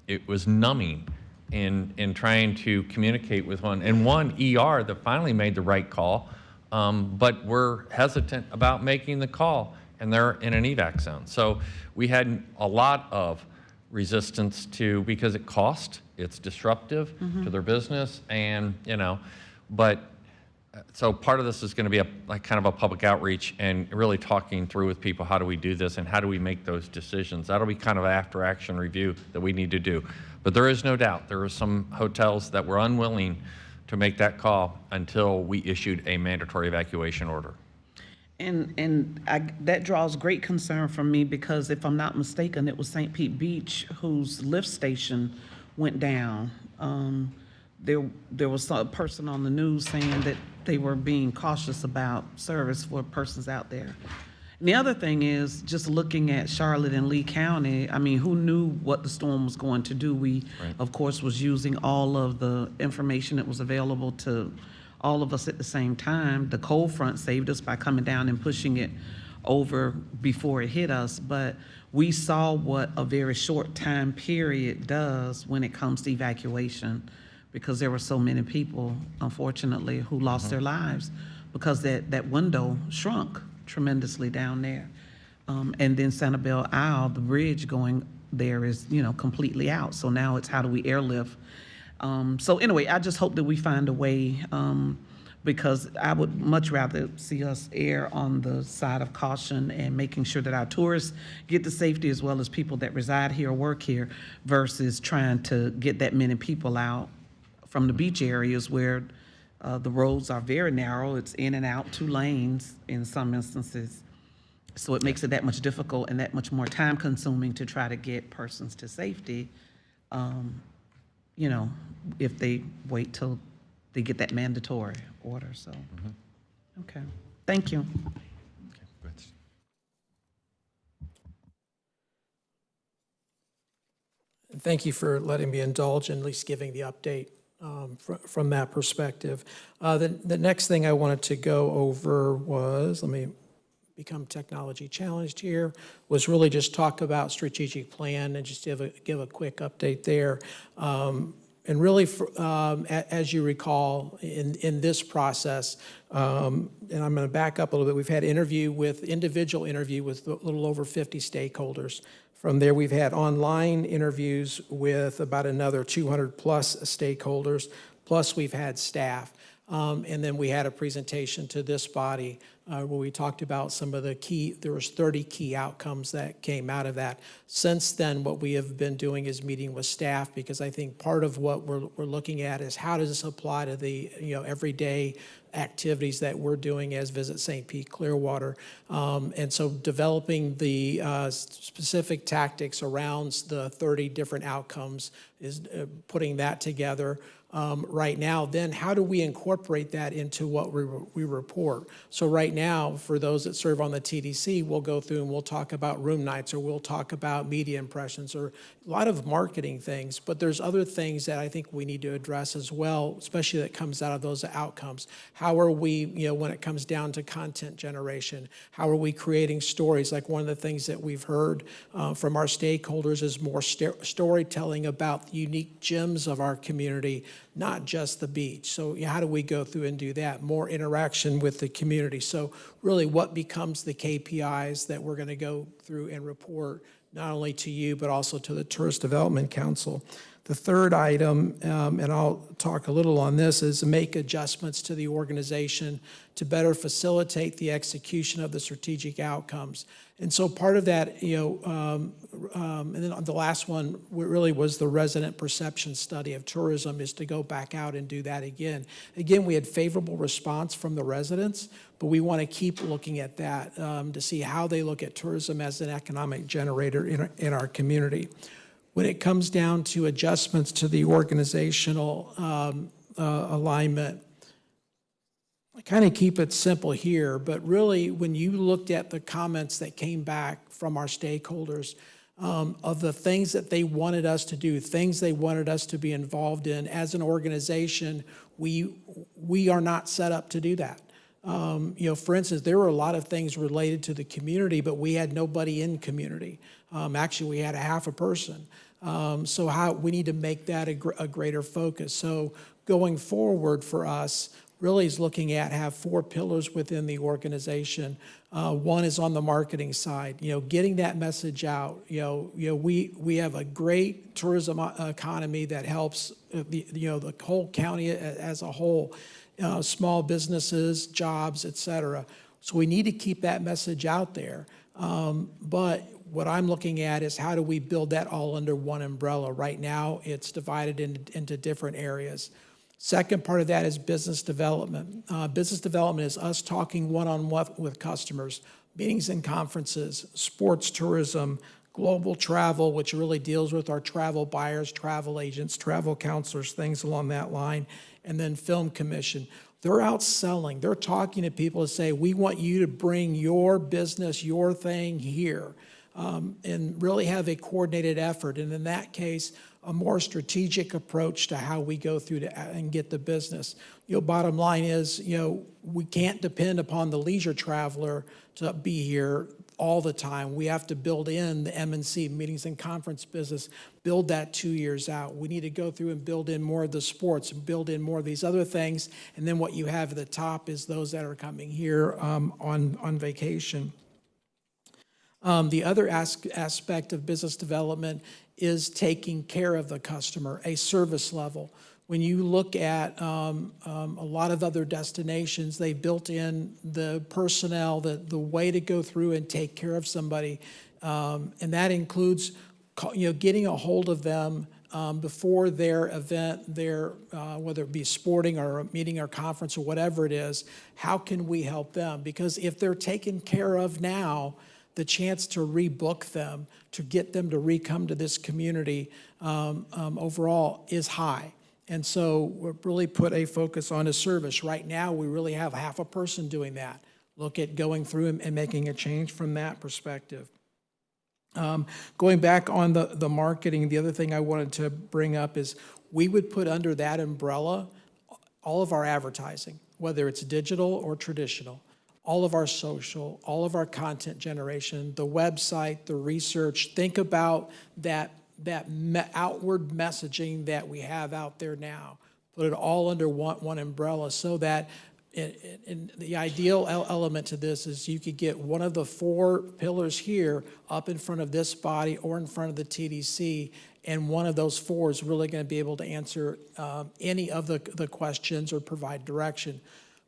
It was numbing in trying to communicate with one ER that finally made the right call, but we're hesitant about making the call, and they're in an evac zone. So we had a lot of resistance because it costs, it's disruptive to their business, and so part of this is going to be kind of a public outreach and really talking through with people, how do we do this and how do we make those decisions? That'll be kind of an after action review that we need to do. But there is no doubt there are some hotels that were unwilling to make that call until we issued a mandatory evacuation order. That draws great concern from me because if I'm not mistaken, it was St. Pete Beach whose lift station went down. There was a person on the news saying that they were being cautious about service for persons out there. And the other thing is just looking at Charlotte and Lee County, I mean, who knew what the storm was going to do? We, of course, was using all of the information that was available to all of us at the same time. The cold front saved us by coming down and pushing it over before it hit us, but we saw what a very short time period does when it comes to evacuation, because there were so many people, unfortunately, who lost their lives because that window shrunk tremendously down there. And then Sanibel Isle, the bridge going there is, completely out. So now it's how do we airlift? So anyway, I just hope that we find a way, because I would much rather see us err on the side of caution and making sure that our tourists get the safety as well as people that reside here or work here versus trying to get that many people out from the beach areas where the roads are very narrow. It's in and out 2 lanes in some instances. So it makes it that much difficult and that much more time consuming to try to get persons to safety, if they wait till they get that mandatory order. So, okay. Thank you. Thank you for letting me indulge and at least giving the update from that perspective. The next thing I wanted to go over was, let me become technology challenged here, was really just talk about strategic plan and just give a quick update there. And really, as you recall, in this process, and I'm going to back up a little bit, we've had individual interview with a little over 50 stakeholders. From there, we've had online interviews with about another 200 plus stakeholders, plus we've had staff. And then we had a presentation to this body where we talked about some of there was 30 key outcomes that came out of that. Since then, what we have been doing is meeting with staff, because I think part of what we're looking at is how does this apply to the everyday activities that we're doing as Visit St. Pete Clearwater. And so developing the specific tactics around the 30 different outcomes is putting that together. Right now, then how do we incorporate that into what we report? So right now, for those that serve on the TDC, we'll go through and we'll talk about room nights, or we'll talk about media impressions, or a lot of marketing things. But there's other things that I think we need to address as well, especially that comes out of those outcomes. How are we, when it comes down to content generation, how are we creating stories? Like one of the things that we've heard from our stakeholders is more storytelling about the unique gems of our community, not just the beach. So how do we go through and do that? More interaction with the community. So really what becomes the KPIs that we're going to go through and report not only to you, but also to the Tourist Development Council. The third item, and I'll talk a little on this, is to make adjustments to the organization to better facilitate the execution of the strategic outcomes. And so part of that, and then the last one really was the resident perception study of tourism, is to go back out and do that again. Again, we had favorable response from the residents, but we want to keep looking at that to see how they look at tourism as an economic generator in our community. When it comes down to adjustments to the organizational alignment, kind of keep it simple here, but really, when you looked at the comments that came back from our stakeholders, of the things that they wanted us to do, things they wanted us to be involved in, as an organization, we are not set up to do that. For instance, there were a lot of things related to the community, but we had nobody in community. Actually, we had a half a person. So we need to make that a greater focus. So going forward for us, really is looking at have 4 pillars within the organization. One is on the marketing side, getting that message out. We have a great tourism economy that helps the whole county as a whole, small businesses, jobs, et cetera. So we need to keep that message out there. But what I'm looking at is how do we build that all under one umbrella? Right now, it's divided into different areas. Second part of that is business development. Business development is us talking one-on-one with customers, meetings and conferences, sports tourism, global travel, which really deals with our travel buyers, travel agents, travel counselors, things along that line, and then film commission. They're out selling. They're talking to people to say, we want you to bring your business, your thing here, and really have a coordinated effort. And in that case, a more strategic approach to how we go through and get the business. Bottom line is, we can't depend upon the leisure traveler to be here all the time. We have to build in the M&C, meetings and conference business, build that 2 years out. We need to go through and build in more of the sports and build in more of these other things. And then what you have at the top is those that are coming here on vacation. The other aspect of business development is taking care of the customer, a service level. When you look at a lot of other destinations, they built in the personnel, the way to go through and take care of somebody, and that includes getting a hold of them before their event, whether it be sporting or a meeting or conference or whatever it is. How can we help them? Because if they're taken care of now, the chance to rebook them, to get them to re-come to this community overall is high. And so we really put a focus on a service. Right now, we really have half a person doing that. Look at going through and making a change from that perspective. Going back on the marketing, the other thing I wanted to bring up is we would put under that umbrella all of our advertising, whether it's digital or traditional. All of our social, all of our content generation, the website, the research. Think about that outward messaging that we have out there now. Put it all under one umbrella so that the ideal element to this is you could get one of the 4 pillars here up in front of this body or in front of the TDC, and one of those 4 is really going to be able to answer any of the questions or provide direction.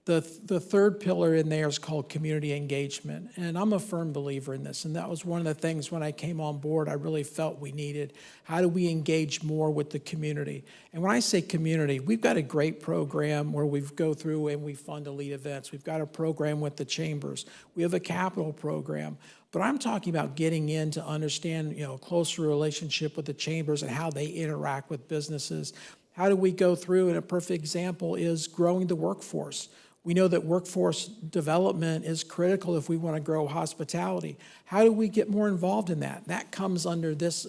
The third pillar in there is called community engagement, and I'm a firm believer in this, and that was one of the things when I came on board I really felt we needed. How do we engage more with the community? And when I say community, we've got a great program where we go through and we fund elite events. We've got a program with the chambers. We have a capital program. But I'm talking about getting in to understand, a closer relationship with the chambers and how they interact with businesses. How do we go through, and a perfect example is growing the workforce. We know that workforce development is critical if we want to grow hospitality. How do we get more involved in that? That comes under this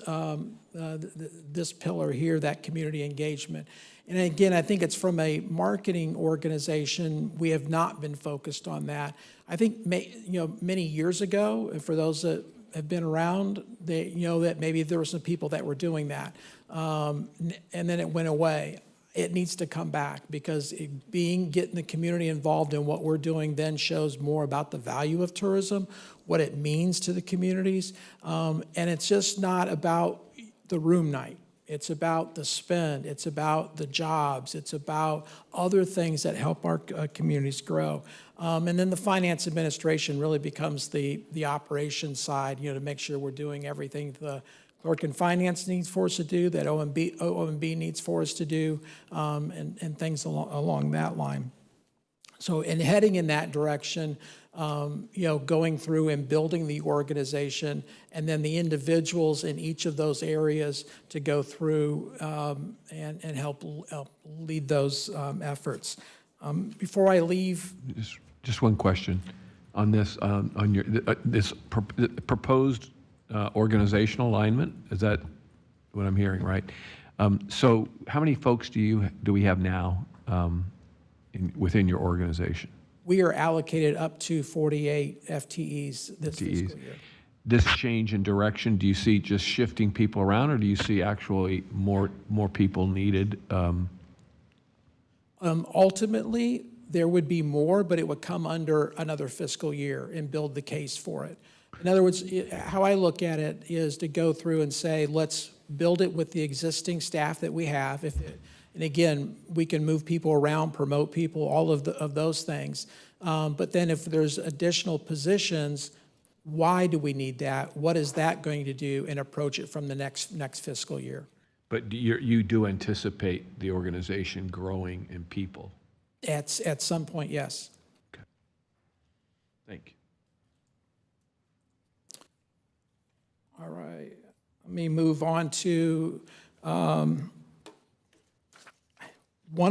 pillar here, that community engagement. And again, I think it's from a marketing organization, we have not been focused on that. I think many years ago, for those that have been around, they that maybe there were some people that were doing that, and then it went away. It needs to come back because getting the community involved in what we're doing then shows more about the value of tourism, what it means to the communities. And it's just not about the room night. It's about the spend. It's about the jobs. It's about other things that help our communities grow. And then the finance administration really becomes the operations side, to make sure we're doing everything the Clerk and Finance needs for us to do, that OMB needs for us to do, and things along that line. So in heading in that direction, going through and building the organization, and then the individuals in each of those areas to go through and help lead those efforts. Before I leave, Just one question on this, on your, this proposed organizational alignment, is that what I'm hearing, right? So how many folks do we have now within your organization? we are allocated up to 48 FTEs this fiscal year. This change in direction, do you see just shifting people around, or do you see actually more people needed? Ultimately, there would be more, but it would come under another fiscal year and build the case for it. In other words, how I look at it is to go through and say, let's build it with the existing staff that we have. And again, we can move people around, promote people, all of those things. But then if there's additional positions, why do we need that? What is that going to do? And approach it from the next fiscal year. But you do anticipate the organization growing in people? At some point, yes. Okay. Thank you. All right. Let me move on to one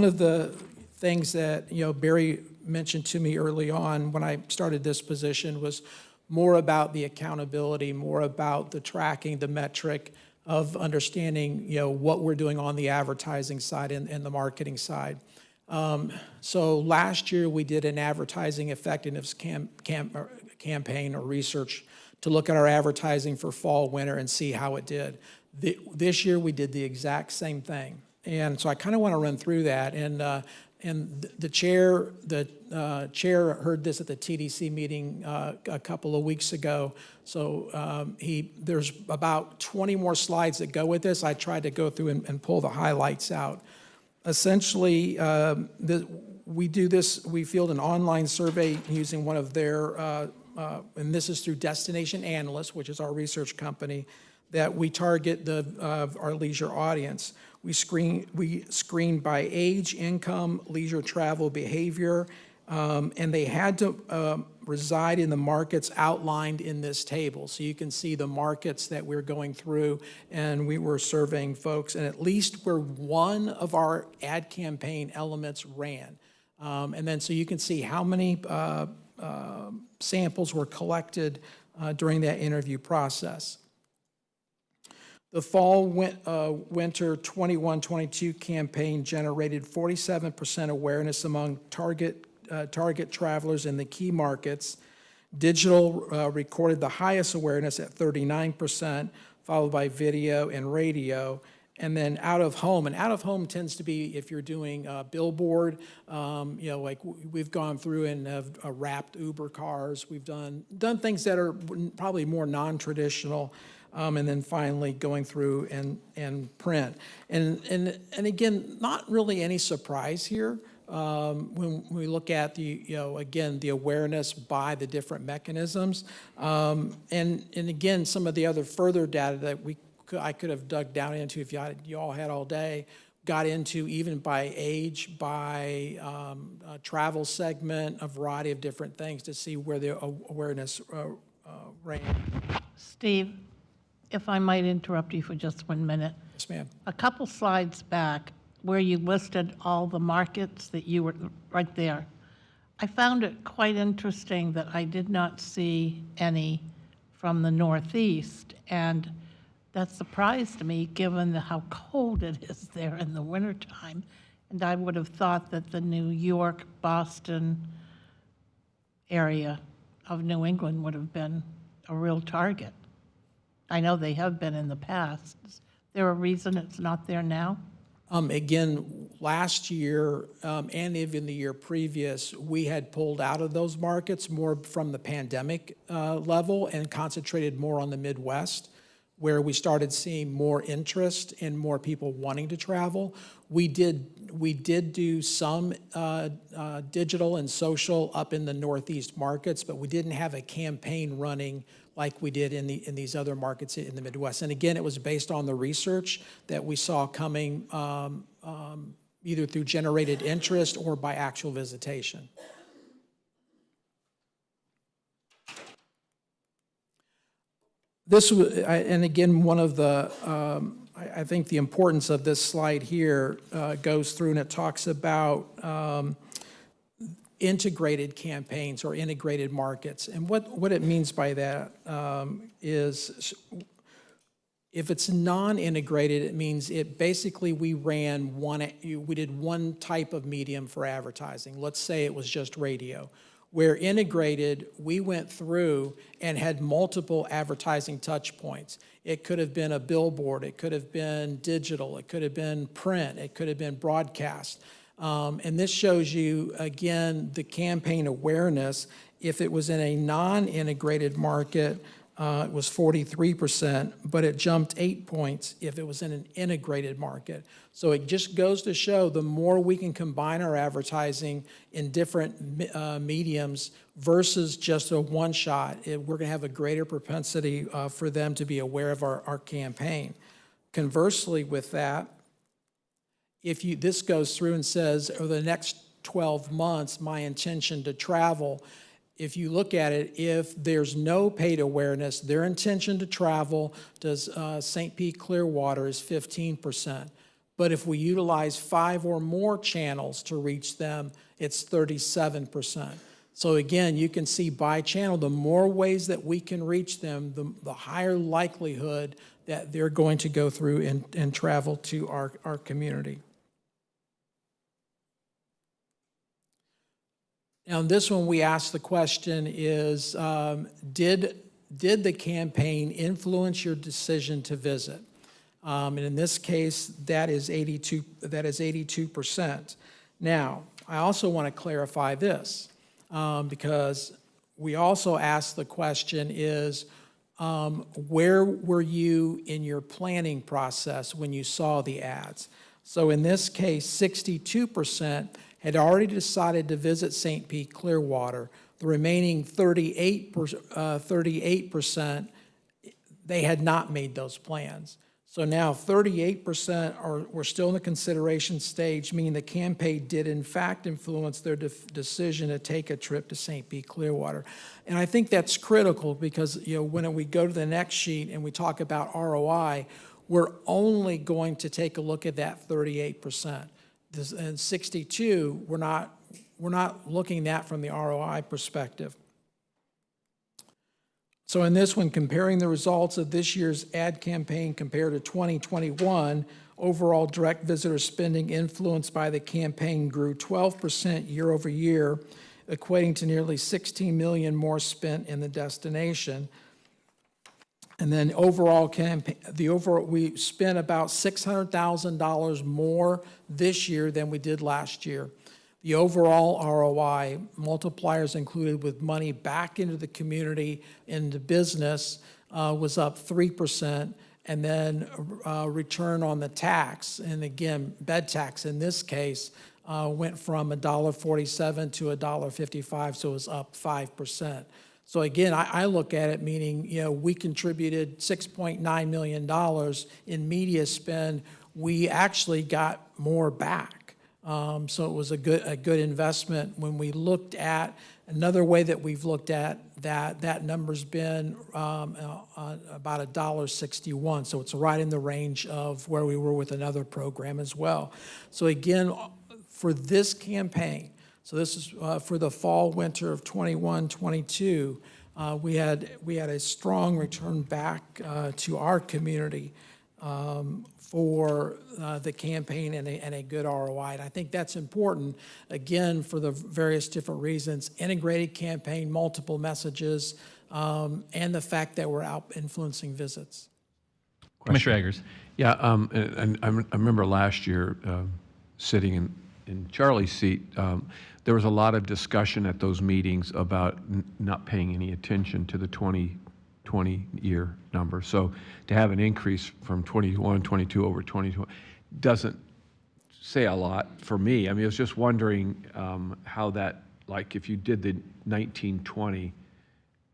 of the things that Barry mentioned to me early on when I started this position was more about the accountability, more about the tracking, the metric of understanding what we're doing on the advertising side and the marketing side. So last year we did an advertising effectiveness campaign or research to look at our advertising for fall, winter, and see how it did. This year we did the exact same thing. And so I kind of want to run through that. And the chair heard this at the TDC meeting a couple of weeks ago. So there's about 20 more slides that go with this. I tried to go through and pull the highlights out. Essentially, we do this, we field an online survey using one of their, and this is through Destination Analyst, which is our research company, that we target our leisure audience. We screen by age, income, leisure travel behavior, and they had to reside in the markets outlined in this table. So you can see the markets that we're going through, and we were surveying folks, and at least where one of our ad campaign elements ran. And then so you can see how many samples were collected during that interview process. The fall winter 21-22 campaign generated 47% awareness among target travelers in the key markets. Digital recorded the highest awareness at 39%, followed by video and radio. And then out of home, and out of home tends to be if you're doing a billboard, like we've gone through and have wrapped Uber cars. We've done things that are probably more non-traditional. And then finally going through and print. And again, not really any surprise here when we look at again, the awareness by the different mechanisms. And again, some of the other further data that I could have dug down into if you all had all day, got into even by age, by travel segment, a variety of different things to see where the awareness ran. Steve, if I might interrupt you for just 1 minute. Yes, ma'am. A couple slides back where you listed all the markets that you were right there. I found it quite interesting that I did not see any from the Northeast, and that surprised me given how cold it is there in the wintertime. And I would have thought that the New York, Boston area of New England would have been a real target. I know they have been in the past. Is there a reason it's not there now? Again, last year and even the year previous, we had pulled out of those markets more from the pandemic level and concentrated more on the Midwest, where we started seeing more interest and more people wanting to travel. We did do some digital and social up in the Northeast markets, but we didn't have a campaign running like we did in these other markets in the Midwest. And again, it was based on the research that we saw coming either through generated interest or by actual visitation. This was, and again, one of the, I think the importance of this slide here goes through and it talks about integrated campaigns or integrated markets. And what it means by that is if it's non-integrated, it means it basically we did one type of medium for advertising. Let's say it was just radio. Where integrated, we went through and had multiple advertising touch points. It could have been a billboard, it could have been digital, it could have been print, it could have been broadcast. And this shows you, again, the campaign awareness. If it was in a non-integrated market, it was 43%, but it jumped 8 points if it was in an integrated market. So it just goes to show the more we can combine our advertising in different mediums versus just a one-shot, we're going to have a greater propensity for them to be aware of our campaign. Conversely with that, this goes through and says, over the next 12 months, my intention to travel, if you look at it, if there's no paid awareness, their intention to travel does St. Pete Clearwater is 15%. But if we utilize 5 or more channels to reach them, it's 37%. So again, you can see by channel, the more ways that we can reach them, the higher likelihood that they're going to go through and travel to our community. Now, in this one, we asked the question is, did the campaign influence your decision to visit? And in this case, that is 82%. Now, I also want to clarify this, because we also asked the question is, where were you in your planning process when you saw the ads? So in this case, 62% had already decided to visit St. Pete Clearwater. The remaining 38%, they had not made those plans. So now 38% were still in the consideration stage, meaning the campaign did in fact influence their decision to take a trip to St. Pete Clearwater. And I think that's critical because when we go to the next sheet and we talk about ROI, we're only going to take a look at that 38%. And 62, we're not looking at from the ROI perspective. So in this one, comparing the results of this year's ad campaign compared to 2021, overall direct visitor spending influenced by the campaign grew 12% year over year, equating to nearly $16 million more spent in the destination. And then we spent about $600,000 more this year than we did last year. The overall ROI, multipliers included with money back into the community, into business, was up 3%. And then return on the tax, and again, bed tax in this case, went from $1.47 to $1.55, so it was up 5%. So again, I look at it meaning, we contributed $6.9 million in media spend. We actually got more back. So it was a good investment. When we looked at, another way that we've looked at that number's been about $1.61. So it's right in the range of where we were with another program as well. So again, for this campaign, so this is for the fall, winter of 21-22. We had a strong return back to our community for the campaign and a good ROI. And I think that's important, again, for the various different reasons. Integrated campaign, multiple messages, and the fact that we're out influencing visits. Commissioner Eggers. Yeah, and I remember last year sitting in Charlie's seat, there was a lot of discussion at those meetings about not paying any attention to the 2020 year number. So to have an increase from 21, 22 over 2020 doesn't say a lot for me. I mean, I was just wondering how that, like if you did the 1920,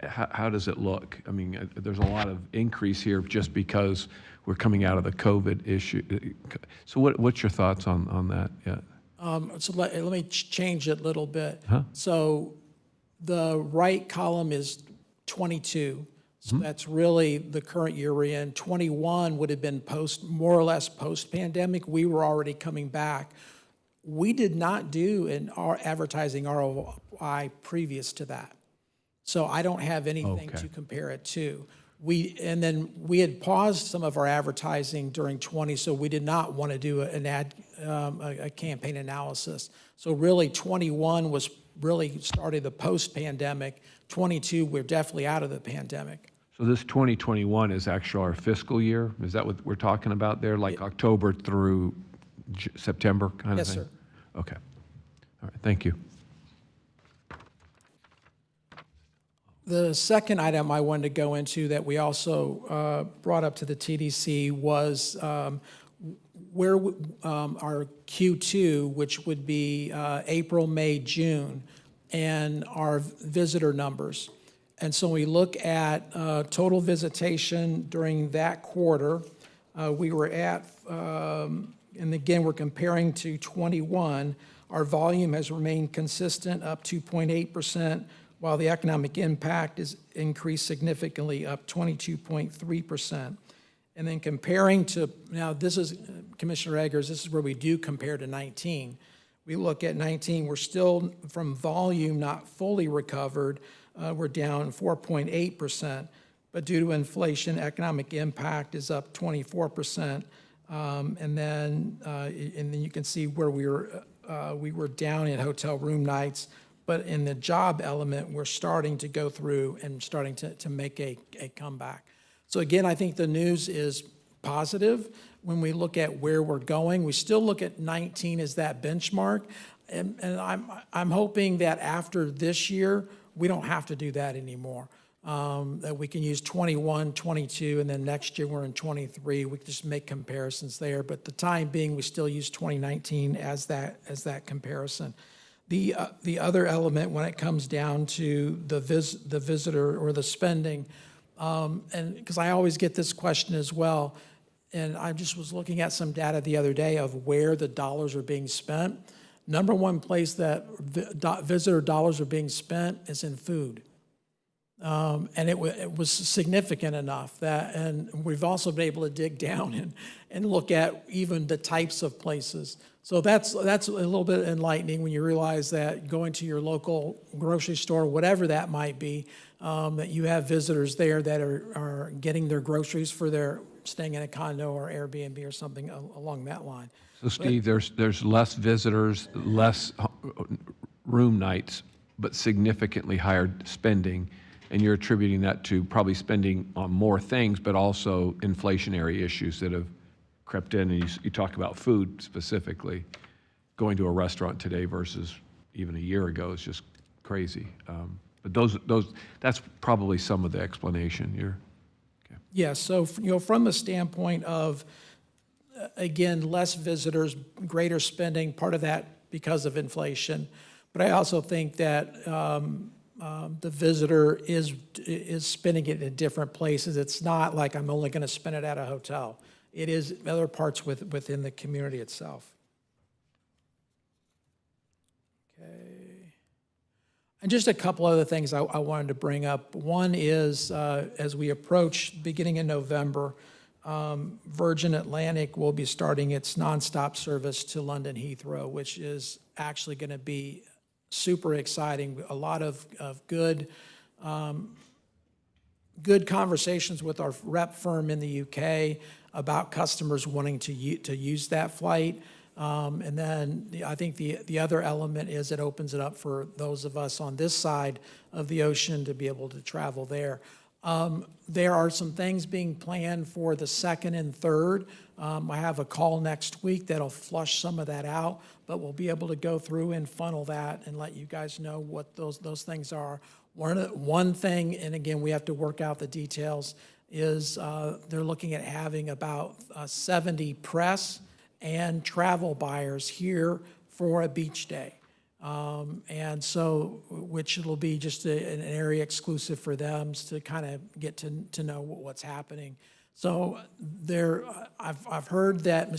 how does it look? I mean, there's a lot of increase here just because we're coming out of the COVID issue. So what's your thoughts on that? Yeah. So let me change it a little bit. So the right column is 22. So that's really the current year we're in. 21 would have been more or less post-pandemic. We were already coming back. We did not do an advertising ROI previous to that. So I don't have anything Okay. to compare it to. And then we had paused some of our advertising during 20, so we did not want to do a campaign analysis. So really 21 was really started the post-pandemic. 22, we're definitely out of the pandemic. So this 2021 is actually our fiscal year? Is that what we're talking about there, like October through September kind of Yes, thing? sir. Okay. All right, thank you. The second item I wanted to go into that we also brought up to the TDC was where our Q2, which would be April, May, June, and our visitor numbers. And so we look at total visitation during that quarter. We were at, and again, we're comparing to 21. Our volume has remained consistent, up 2.8%, while the economic impact is increased significantly, up 22.3%. And then comparing to, now this is, Commissioner Eggers, this is where we do compare to 19. We look at 19, we're still, from volume, not fully recovered. We're down 4.8%, but due to inflation, economic impact is up 24%. And then you can see where we were down in hotel room nights, but in the job element, we're starting to go through and starting to make a comeback. So again, I think the news is positive when we look at where we're going. We still look at 19 as that benchmark, and I'm hoping that after this year, we don't have to do that anymore. That we can use 21, 22, and then next year we're in 23. We can just make comparisons there. But the time being, we still use 2019 as that comparison. The other element when it comes down to the visitor or the spending, and because I always get this question as well, and I just was looking at some data the other day of where the dollars are being spent. Number one place that visitor dollars are being spent is in food. And it was significant enough that, and we've also been able to dig down and look at even the types of places. So that's a little bit enlightening when you realize that going to your local grocery store, whatever that might be, that you have visitors there that are getting their groceries for their staying in a condo or Airbnb or something along that line. So Steve, there's less visitors, less room nights, but significantly higher spending, and you're attributing that to probably spending on more things, but also inflationary issues that have crept in. And you talk about food specifically. Going to a restaurant today versus even a year ago is just crazy. But that's probably some of the explanation. Okay. Yeah, so from the standpoint of, again, less visitors, greater spending, part of that because of inflation. But I also think that the visitor is spending it in different places. It's not like I'm only going to spend it at a hotel. It is other parts within the community itself. Okay. And just a couple other things I wanted to bring up. One is, as we approach beginning in November, Virgin Atlantic will be starting its nonstop service to London Heathrow, which is actually going to be super exciting. A lot of good conversations with our rep firm in the UK about customers wanting to use that flight. And then I think the other element is it opens it up for those of us on this side of the ocean to be able to travel there. There are some things being planned for the 2nd and 3rd. I have a call next week that'll flush some of that out, but we'll be able to go through and funnel that and let you guys know what those things are. One thing, and again, we have to work out the details, is they're looking at having about 70 press and travel buyers here for a beach day. And so, which it'll be just an area exclusive for them to kind of get to know what's happening. So I've heard that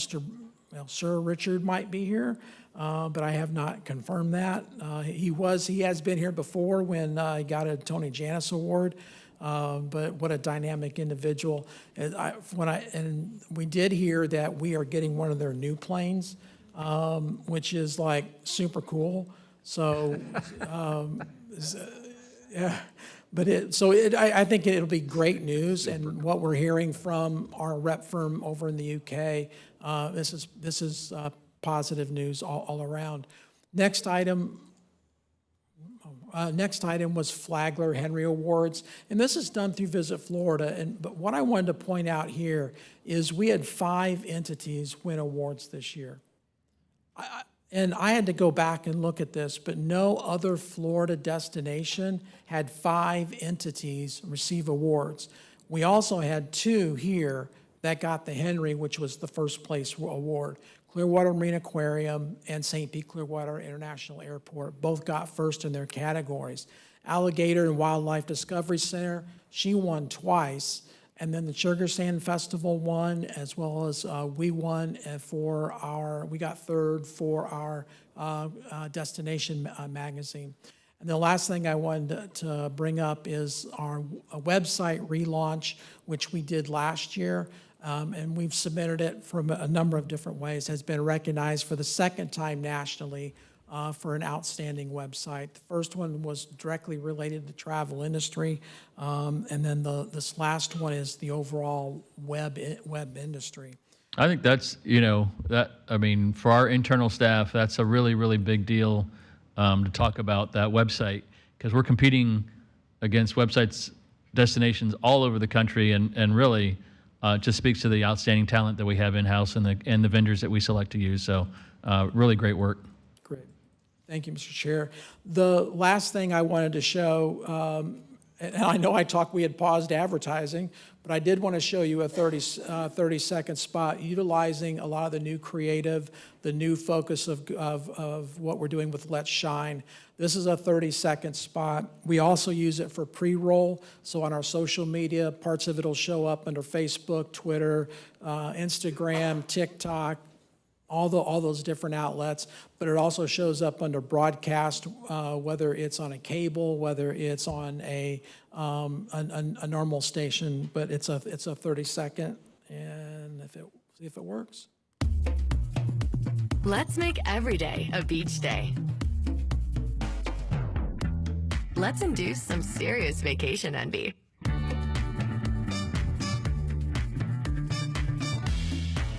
Sir Richard might be here, but I have not confirmed that. He has been here before when he got a Tony Jannus Award. But what a dynamic individual. And we did hear that we are getting one of their new planes which is like super cool. So, yeah, but I think it'll be great news. And what we're hearing from our rep firm over in the UK, this is positive news all around. Next item was Flagler Henry Awards, and this is done through Visit Florida. But what I wanted to point out here is we had 5 entities win awards this year. And I had to go back and look at this, but no other Florida destination had 5 entities receive awards. We also had 2 here that got the Henry, which was the first place award. Clearwater Marine Aquarium and St. Pete Clearwater International Airport both got first in their categories. Alligator and Wildlife Discovery Center, she won twice. And then the Sugar Sand Festival won, as well as we won we got third for our destination magazine. And the last thing I wanted to bring up is our website relaunch, which we did last year. And we've submitted it from a number of different ways, has been recognized for the second time nationally for an outstanding website. The first one was directly related to the travel industry, and then this last one is the overall web industry. I think that's, for our internal staff, that's a really, really big deal to talk about that website, because we're competing against websites, destinations all over the country, and really just speaks to the outstanding talent that we have in-house and the vendors that we select to use. So really great work. Great. Thank you, Mr. Chair. The last thing I wanted to show, and I know we had paused advertising, but I did want to show you a 30-second spot utilizing a lot of the new creative, the new focus of what we're doing with Let's Shine. This is a 30-second spot. We also use it for pre-roll. So on our social media, parts of it will show up under Facebook, Twitter, Instagram, TikTok, all those different outlets, but it also shows up under broadcast, whether it's on a cable, whether it's on a normal station, but it's a 30-second, and see if it works. Let's make every day a beach day. Let's induce some serious vacation envy.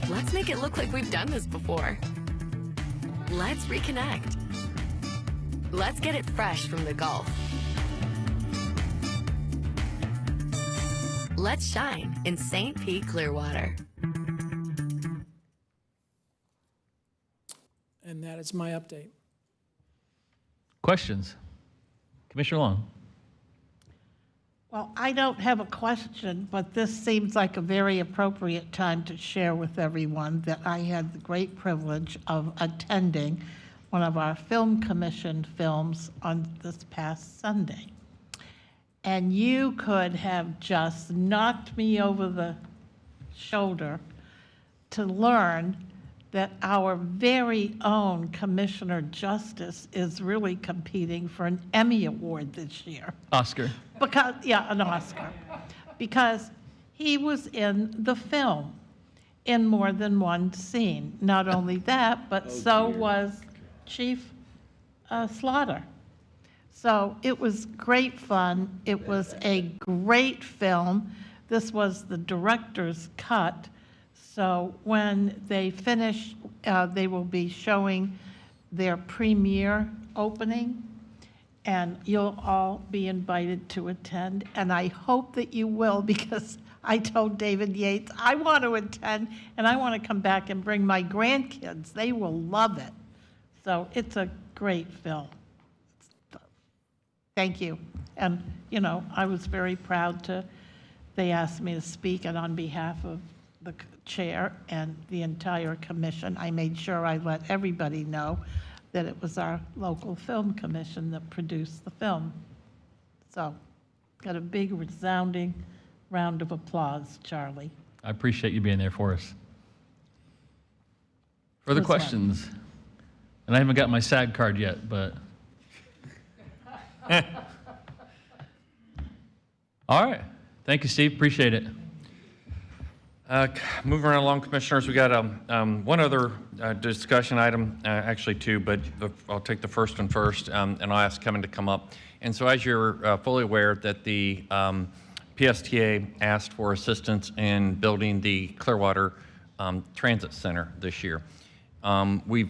Let's make it look like we've done this before. Let's reconnect. Let's get it fresh from the Gulf. Let's shine in St. Pete Clearwater. And that is my update. Questions? Commissioner Long. Well, I don't have a question, but this seems like a very appropriate time to share with everyone that I had the great privilege of attending one of our film commission films on this past Sunday. And you could have just knocked me over the shoulder to learn that our very own Commissioner Justice is really competing for an Emmy Award this year. Oscar. An Oscar. Because he was in the film in more than one scene. Not only that, but was Chief Slaughter. So it was great fun. It was a great film. This was the director's cut. So when they finish, they will be showing their premiere opening, and you'll all be invited to attend. And I hope that you will, because I told David Yates, I want to attend, and I want to come back and bring my grandkids. They will love it. So it's a great film. Thank you. And, I was very proud they asked me to speak, and on behalf of the chair and the entire commission, I made sure I let everybody know that it was our local film commission that produced the film. So, got a big resounding round of applause, Charlie. I appreciate you being there for us. Further questions? And I haven't got my SAG card yet, but. All right. Thank you, Steve. Appreciate it. Moving right along, Commissioners, we got one other discussion item, actually two, but I'll take the first one first, and I'll ask Kevin to come up. And so as you're fully aware that the PSTA asked for assistance in building the Clearwater Transit Center this year. They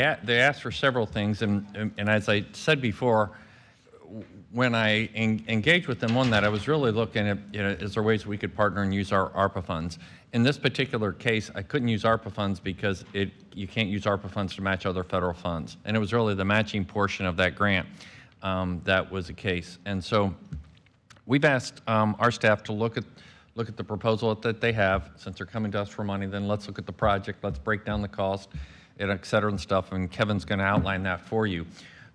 asked for several things, and as I said before, when I engaged with them on that, I was really looking at, is there ways we could partner and use our ARPA funds? In this particular case, I couldn't use ARPA funds because you can't use ARPA funds to match other federal funds. And it was really the matching portion of that grant that was the case. And so we've asked our staff to look at the proposal that they have. Since they're coming to us for money, then let's look at the project, let's break down the cost, and et cetera and stuff, and Kevin's gonna outline that for you.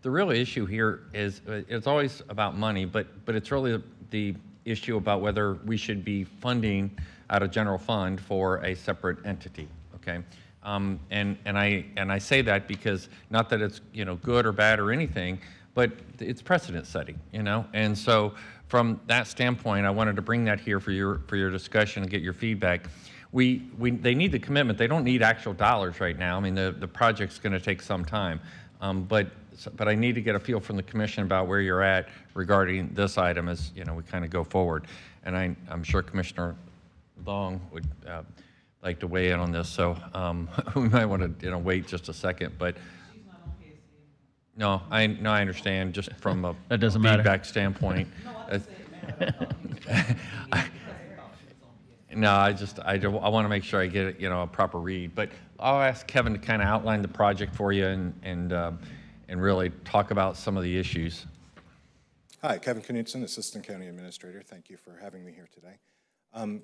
The real issue here is it's always about money, but it's really the issue about whether we should be funding out of general fund for a separate entity, okay? And I say that because not that it's good or bad or anything, but it's precedent setting, And so from that standpoint, I wanted to bring that here for your discussion and get your feedback. They need the commitment. They don't need actual dollars right now. I mean, the project's going to take some time, but I need to get a feel from the commission about where you're at regarding this item as we kind of go forward. And I'm sure Commissioner Long would like to weigh in on this, so we might want to wait just a second. But no, I understand just from a that doesn't matter. Feedback standpoint. No, I want to make sure I get a proper read. But I'll ask Kevin to kind of outline the project for you and really talk about some of the issues. Hi, Kevin Knutson, Assistant County Administrator. Thank you for having me here today.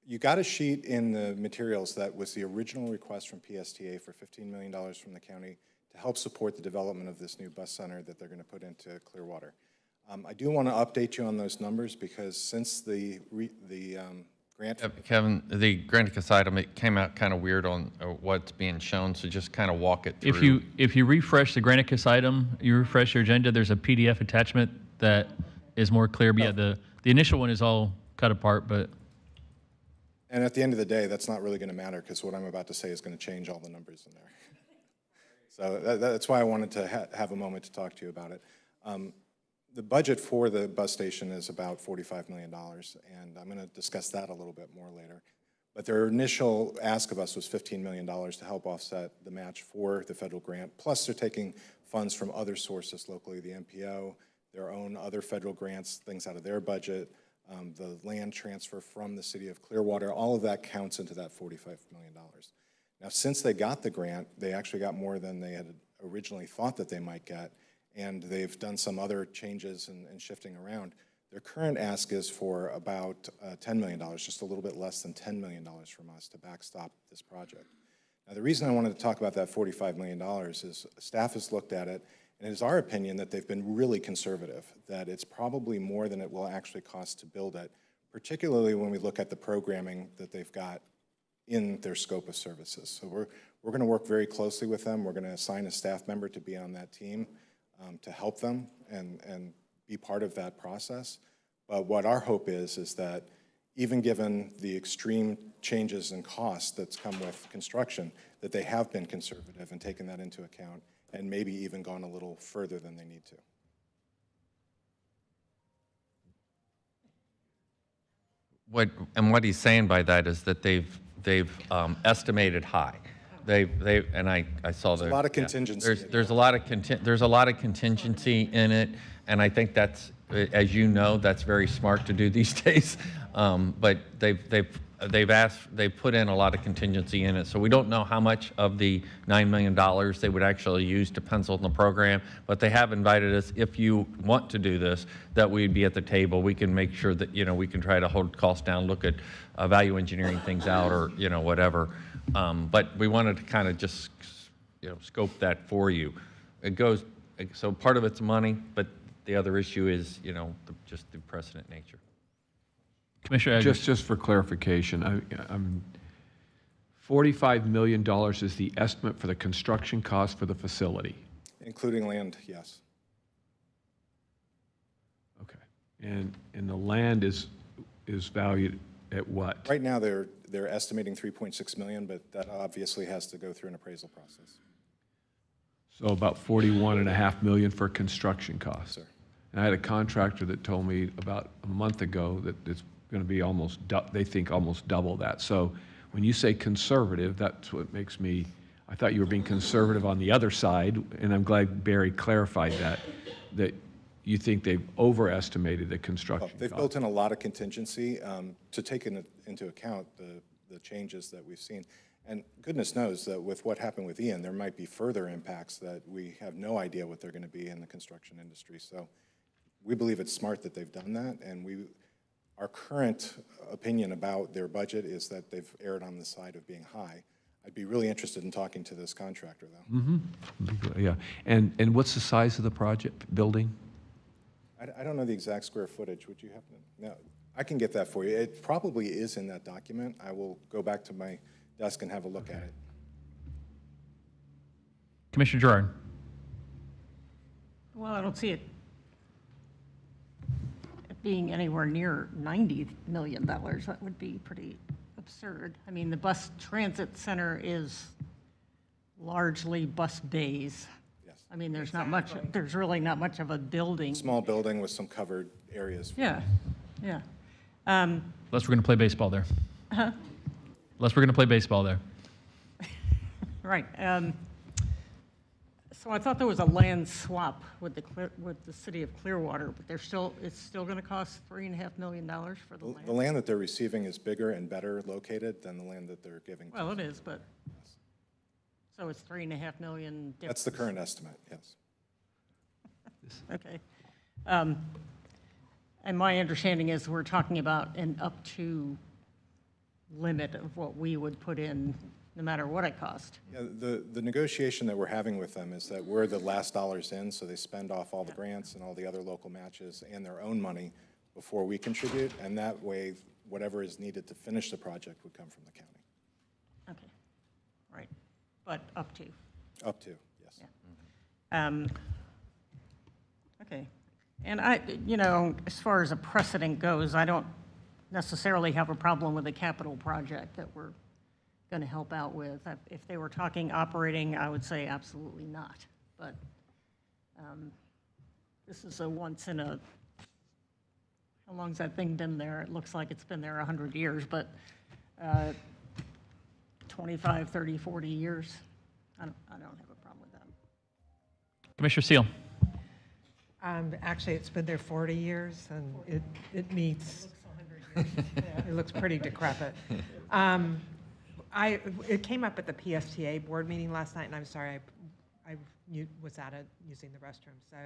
You got a sheet in the materials that was the original request from PSTA for $15 million from the county to help support the development of this new bus center that they're going to put into Clearwater. I do want to update you on those numbers because since the grant... Kevin, the Granicus item, it came out kind of weird on what's being shown, so just kind of walk it through. If you refresh the Granicus item, you refresh your agenda, there's a PDF attachment that is more clear. But yeah, the initial one is all cut apart, but... And at the end of the day, that's not really going to matter because what I'm about to say is going to change all the numbers in there. So that's why I wanted to have a moment to talk to you about it. The budget for the bus station is about $45 million, and I'm going to discuss that a little bit more later. But their initial ask of us was $15 million to help offset the match for the federal grant, plus they're taking funds from other sources locally, the MPO, their own other federal grants, things out of their budget, the land transfer from the city of Clearwater, all of that counts into that $45 million. Now, since they got the grant, they actually got more than they had originally thought that they might get, and they've done some other changes and shifting around. Their current ask is for about $10 million, just a little bit less than $10 million from us to backstop this project. Now, the reason I wanted to talk about that $45 million is staff has looked at it, and it is our opinion that they've been really conservative, that it's probably more than it will actually cost to build it, particularly when we look at the programming that they've got in their scope of services. So we're going to work very closely with them. We're going to assign a staff member to be on that team to help them and be part of that process. But what our hope is that even given the extreme changes in cost that's come with construction, that they have been conservative and taken that into account and maybe even gone a little further than they need to. What he's saying by that is that they've estimated high. And I saw there's a lot of contingency. There's a lot of contingency in it, and I think that's, as you know, that's very smart to do these days. But they've put in a lot of contingency in it, so we don't know how much of the $9 million they would actually use to pencil in the program. But they have invited us, if you want to do this, that we'd be at the table. We can make sure that we can try to hold costs down, look at value engineering things out, or whatever. But we wanted to kind of just scope that for you. So part of it's money, but the other issue is just the precedent nature. Commissioner Eggers. Just for clarification, $45 million is the estimate for the construction cost for the facility. Including land, yes. Okay, and the land is valued at what? Right now, they're estimating 3.6 million, but that obviously has to go through an appraisal process. So about 41.5 million for construction costs. Sir. And I had a contractor that told me about a month ago that it's going to be almost, they think almost double that. So when you say conservative, that's what makes me, I thought you were being conservative on the other side, and I'm glad Barry clarified that you think they've overestimated the construction They've cost. built in a lot of contingency to take into account the changes that we've seen. And goodness knows that with what happened with Ian, there might be further impacts that we have no idea what they're going to be in the construction industry. So we believe it's smart that they've done that, and our current opinion about their budget is that they've erred on the side of being high. I'd be really interested in talking to this contractor, though. Mm-hmm. Yeah. And what's the size of the project, building? I don't know the exact square footage. Would you happen to? No, I can get that for you. It probably is in that document. I will go back to my desk and have a look at it. Commissioner Gerard. Well, I don't see it being anywhere near $90 million. That would be pretty absurd. I mean, the bus transit center is largely bus bays. Yes. I mean, there's really not much of a building. Small building with some covered areas. Yeah, yeah. Unless we're going to play baseball there. Huh? Unless we're going to play baseball there. Right. So I thought there was a land swap with the city of Clearwater, but it's still going to cost $3.5 million for the land. The land that they're receiving is bigger and better located than the land that they're giving. Well, it is, but so it's $3.5 million difference. That's the current estimate, yes. Okay. And my understanding is we're talking about an up to limit of what we would put in, no matter what it cost. Yeah, the negotiation that we're having with them is that we're the last dollars in, so they spend off all the grants and all the other local matches and their own money before we contribute, and that way, whatever is needed to finish the project would come from the county. Okay, right, but up to. Up to, yes. Yeah. Okay, and as far as a precedent goes, I don't necessarily have a problem with a capital project that we're going to help out with. If they were talking operating, I would say absolutely not. But this is a once in a, how long's that thing been there? It looks like it's been there 100 years, but 25, 30, 40 years, I don't have a problem with that. Commissioner Seal. Actually, it's been there 40 years, and it meets. It looks pretty decrepit. It came up at the PSTA board meeting last night, and I'm sorry, I was at it using the restroom. So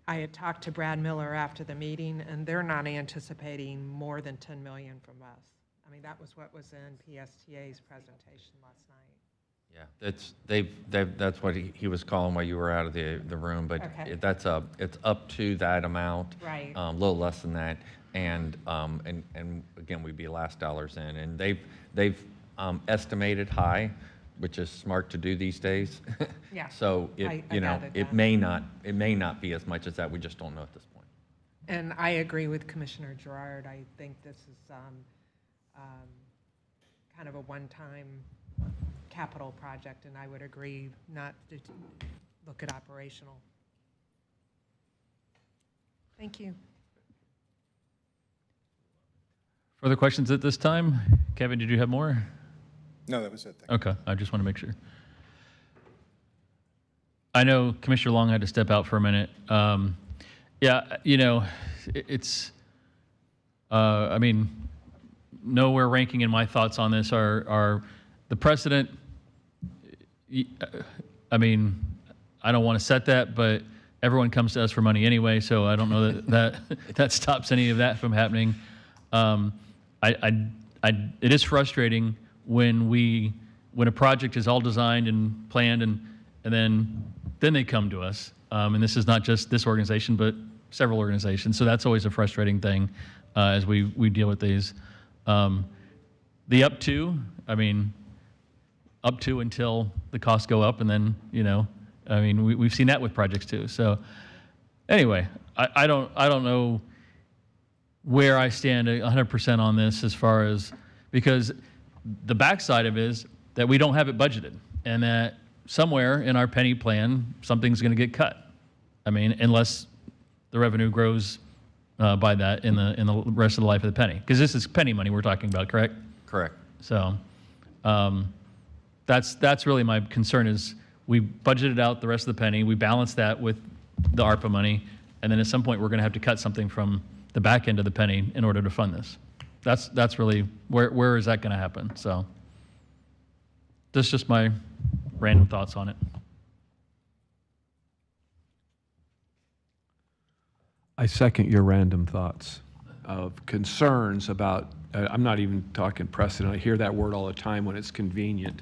I had talked to Brad Miller after the meeting, and they're not anticipating more than $10 million from us. I mean, that was what was in PSTA's presentation last night. Yeah, that's what he was calling while you were out of the room, but Okay. it's up to that amount. Right. A little less than that, and again, we'd be last dollars in, and they've estimated high, which is smart to do these days. Yeah. So I gathered it that. may not be as much as that. We just don't know at this point. And I agree with Commissioner Gerard. I think this is kind of a one-time capital project, and I would agree not to look at operational. Thank you. Further questions at this time? Kevin, did you have more? No, that was it. Thank you. Okay, I just want to make sure. I know Commissioner Long had to step out for a minute. Yeah, it's, I mean, nowhere ranking in my thoughts on this are the precedent. I mean, I don't want to set that, but everyone comes to us for money anyway, so I don't know that stops any of that from happening. It is frustrating when a project is all designed and planned and then they come to us. And this is not just this organization, but several organizations. So that's always a frustrating thing as we deal with these. The up to, I mean, up to until the costs go up, and then, I mean, we've seen that with projects too. So anyway, I don't know where I stand 100% on this as far as, because the backside of it is that we don't have it budgeted, and that somewhere in our penny plan, something's going to get cut. I mean, unless the revenue grows by that in the rest of the life of the penny. Because this is penny money we're talking about, correct? Correct. So that's really my concern is we budgeted out the rest of the penny, we balance that with the ARPA money, and then at some point we're going to have to cut something from the back end of the penny in order to fund this. That's really, where is that going to happen? So that's just my random thoughts on it. I second your random thoughts of concerns about, I'm not even talking precedent. I hear that word all the time when it's convenient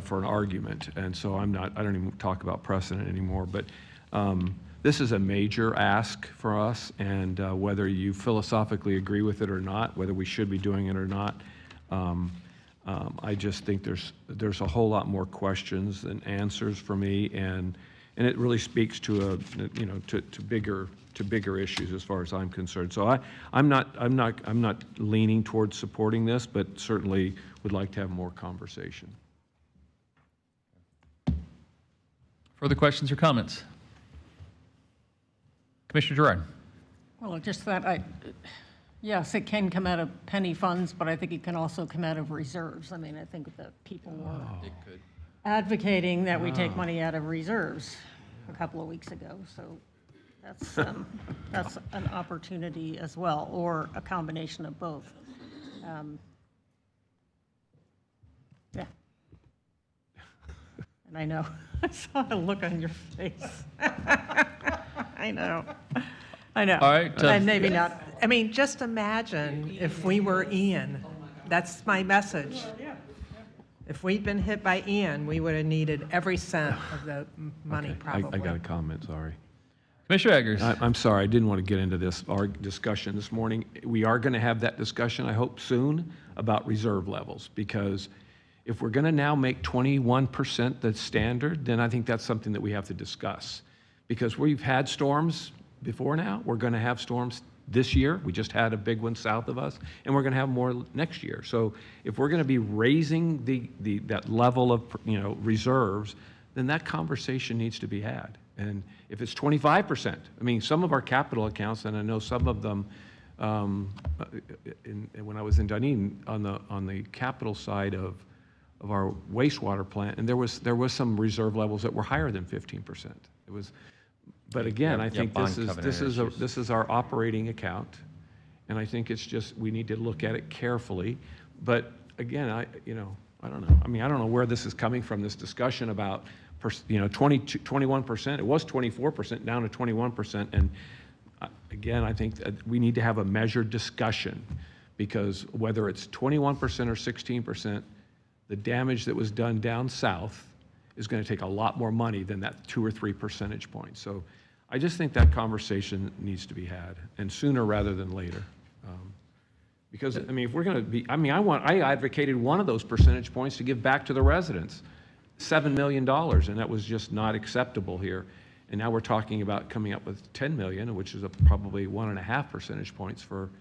for an argument. And so I don't even talk about precedent anymore. But this is a major ask for us, and whether you philosophically agree with it or not, whether we should be doing it or not, I just think there's a whole lot more questions than answers for me, and it really speaks to bigger issues as far as I'm concerned. So I'm not leaning towards supporting this, but certainly would like to have more conversation. Further questions or comments? Commissioner Gerard. Well, just that yes, it can come out of penny funds, but I think it can also come out of reserves. I mean, I think that people were advocating that we take money out of reserves a couple of weeks ago. So that's an opportunity as well, or a combination of both. Yeah. And I know, I saw the look on your face. I know. All right. And maybe not. I mean, just imagine if we were Ian. That's my message. If we'd been hit by Ian, we would have needed every cent of the money, probably. I got a comment, sorry. Commissioner Eggers. I'm sorry, I didn't want to get into this discussion this morning. We are going to have that discussion, I hope, soon about reserve levels, because if we're going to now make 21% the standard, then I think that's something that we have to discuss. Because we've had storms before now, we're going to have storms this year. We just had a big one south of us, and we're going to have more next year. So if we're going to be raising that level of reserves, then that conversation needs to be had. And if it's 25%, I mean, some of our capital accounts, and I know some of them, when I was in Dunedin, on the capital side of our wastewater plant, and there was some reserve levels that were higher than 15%. It was. But again, I think this is our operating account, and I think it's just we need to look at it carefully. But again, I don't know. I mean, I don't know where this is coming from. This discussion about 21%. It was 24% down to 21%, and again, I think that we need to have a measured discussion, because whether it's 21% or 16%, the damage that was done down south is going to take a lot more money than that 2 or 3 percentage points. So I just think that conversation needs to be had, and sooner rather than later. Because, I mean, if we're going to be, I advocated one of those percentage points to give back to the residents, $7 million, and that was just not acceptable here. And now we're talking about coming up with $10 million, which is probably 1.5 percentage points for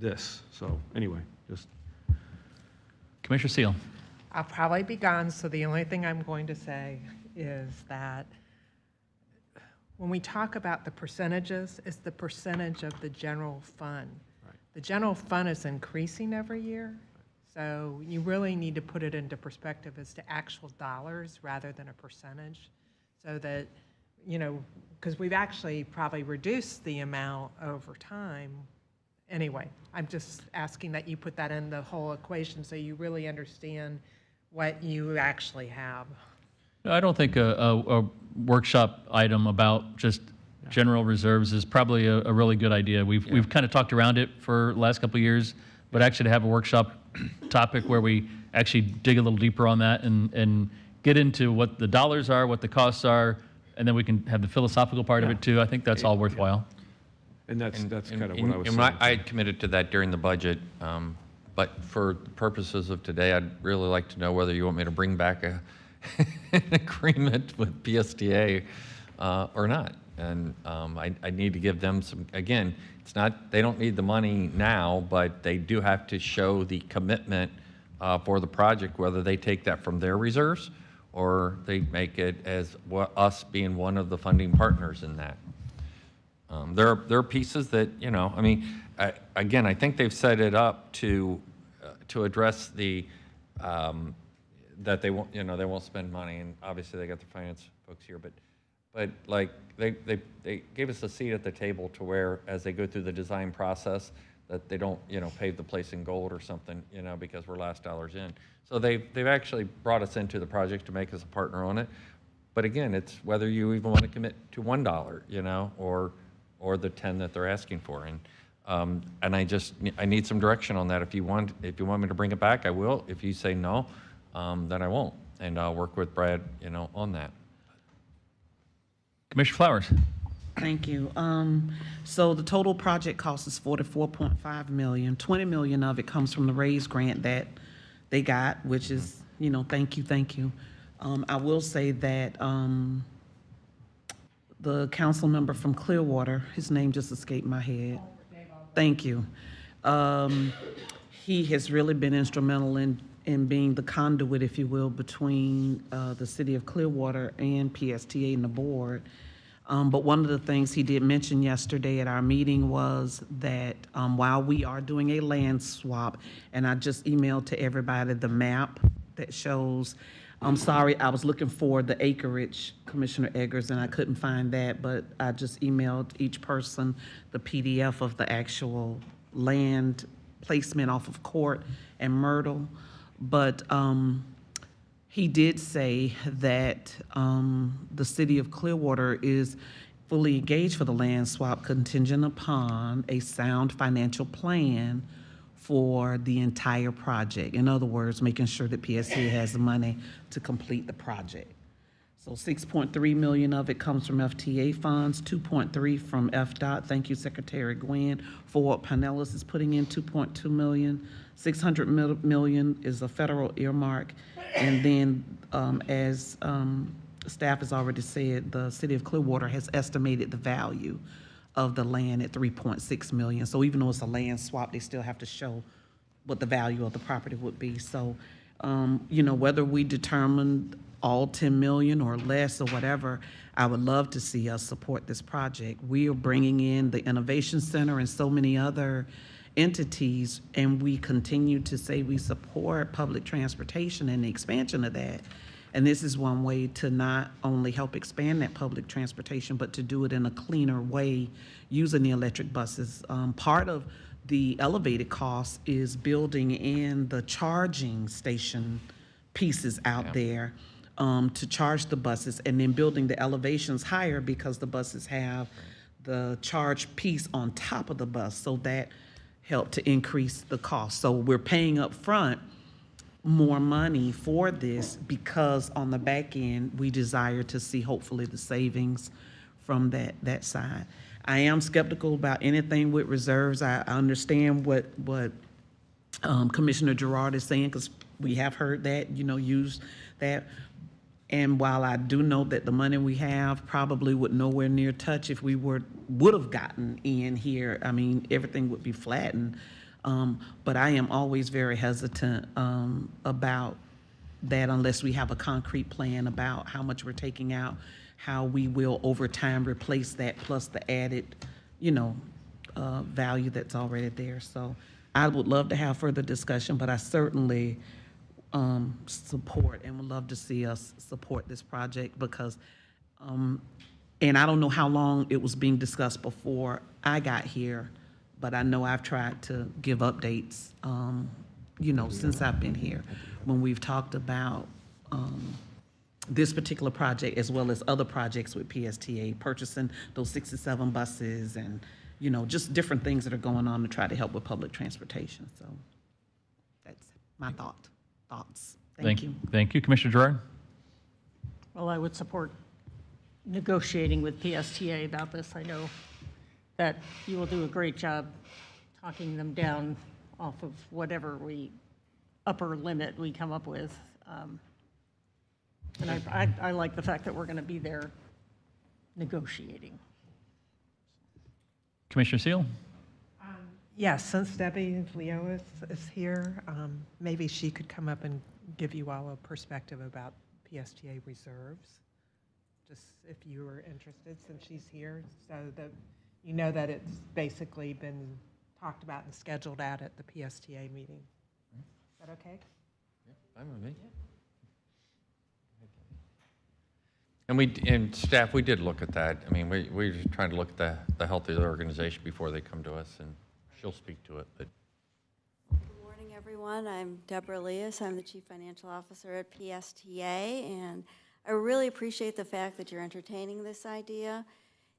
this. So anyway, just. Commissioner Seal. I'll probably be gone, so the only thing I'm going to say is that when we talk about the percentages, it's the percentage of the general fund. Right. The general fund is increasing every year, so you really need to put it into perspective as to actual dollars rather than a percentage, so that, because we've actually probably reduced the amount over time. Anyway, I'm just asking that you put that in the whole equation so you really understand what you actually have. I don't think a workshop item about just general reserves is probably a really good idea. We've kind of talked around it for the last couple of years, but actually to have a workshop topic where we actually dig a little deeper on that and get into what the dollars are, what the costs are, and then we can have the philosophical part of it too. I think that's all worthwhile. And that's kind of what I was saying. I had committed to that during the budget, but for the purposes of today, I'd really like to know whether you want me to bring back an agreement with PSTA or not. And I need to give them some, again, it's not, they don't need the money now, but they do have to show the commitment for the project, whether they take that from their reserves or they make it as us being one of the funding partners in that. There are pieces that, you know, I mean, again, I think they've set it up to address the, that they won't, you know, they won't spend money, and obviously they got the finance folks here, but like, they gave us a seat at the table to where, as they go through the design process, that they don't, you know, pave the place in gold or something, you know, because we're last dollars in. So they've actually brought us into the project to make us a partner on it. But again, it's whether you even want to commit to $1, you know, or the 10 that they're asking for. And I need some direction on that. If you want me to bring it back, I will. If you say no, then I won't. And I'll work with Brad, you know, on that. Commissioner Flowers. Thank you. So the total project cost is $44.5 million. $20 million of it comes from the RAISE grant that they got, which is, you know, thank you. I will say that the council member from Clearwater, his name just escaped my head. Thank you. He has really been instrumental in being the conduit, if you will, between the city of Clearwater and PSTA and the board. But one of the things he did mention yesterday at our meeting was that while we are doing a land swap, and I just emailed to everybody the map that shows, I'm sorry, I was looking for the acreage, Commissioner Eggers, and I couldn't find that, but I just emailed each person the PDF of the actual land placement off of Court and Myrtle. But he did say that the city of Clearwater is fully engaged for the land swap contingent upon a sound financial plan for the entire project. In other words, making sure that PSTA has the money to complete the project. So 6.3 million of it comes from FTA funds, 2.3 from FDOT. Thank you, Secretary Gwynn. Fort Pinellas is putting in 2.2 million. 600 million is a federal earmark. And then as staff has already said, the city of Clearwater has estimated the value of the land at 3.6 million. So even though it's a land swap, they still have to show what the value of the property would be. So, you know, whether we determine all 10 million or less or whatever, I would love to see us support this project. We are bringing in the Innovation Center and so many other entities, and we continue to say we support public transportation and the expansion of that. And this is one way to not only help expand that public transportation, but to do it in a cleaner way using the electric buses. Part of the elevated cost is building in the charging station pieces out there to charge the buses, and then building the elevations higher because the buses have the charge piece on top of the bus, so that help to increase the cost. So we're paying up front more money for this because on the back end, we desire to see hopefully the savings from that side. I am skeptical about anything with reserves. I understand what Commissioner Gerard is saying, because we have heard that, you know, use that. And while I do know that the money we have probably would nowhere near touch if we would have gotten in here, I mean, everything would be flattened. But I am always very hesitant about that unless we have a concrete plan about how much we're taking out, how we will over time replace that, plus the added, you know, value that's already there. So I would love to have further discussion, but I certainly support and would love to see us support this project because, and I don't know how long it was being discussed before I got here, but I know I've tried to give updates, you know, since I've been here, when we've talked about this particular project as well as other projects with PSTA, purchasing those 67 buses and, you know, just different things that are going on to try to help with public transportation. So that's my thoughts. Thank you. Thank you. Commissioner Gerard? Well, I would support negotiating with PSTA about this. I know that you will do a great job talking them down off of whatever upper limit we come up with. And I like the fact that we're going to be there negotiating. Commissioner Seal? Yes, since Debbie Leo is here, maybe she could come up and give you all a perspective about PSTA reserves, just if you were interested, since she's here, so that you know that it's basically been talked about and scheduled out at the PSTA meeting. Is that okay? Fine with me. And staff, we did look at that. I mean, we're just trying to look at the health of the organization before they come to us, and she'll speak to it. But good morning, everyone. I'm Deborah Leas. I'm the Chief Financial Officer at PSTA, and I really appreciate the fact that you're entertaining this idea.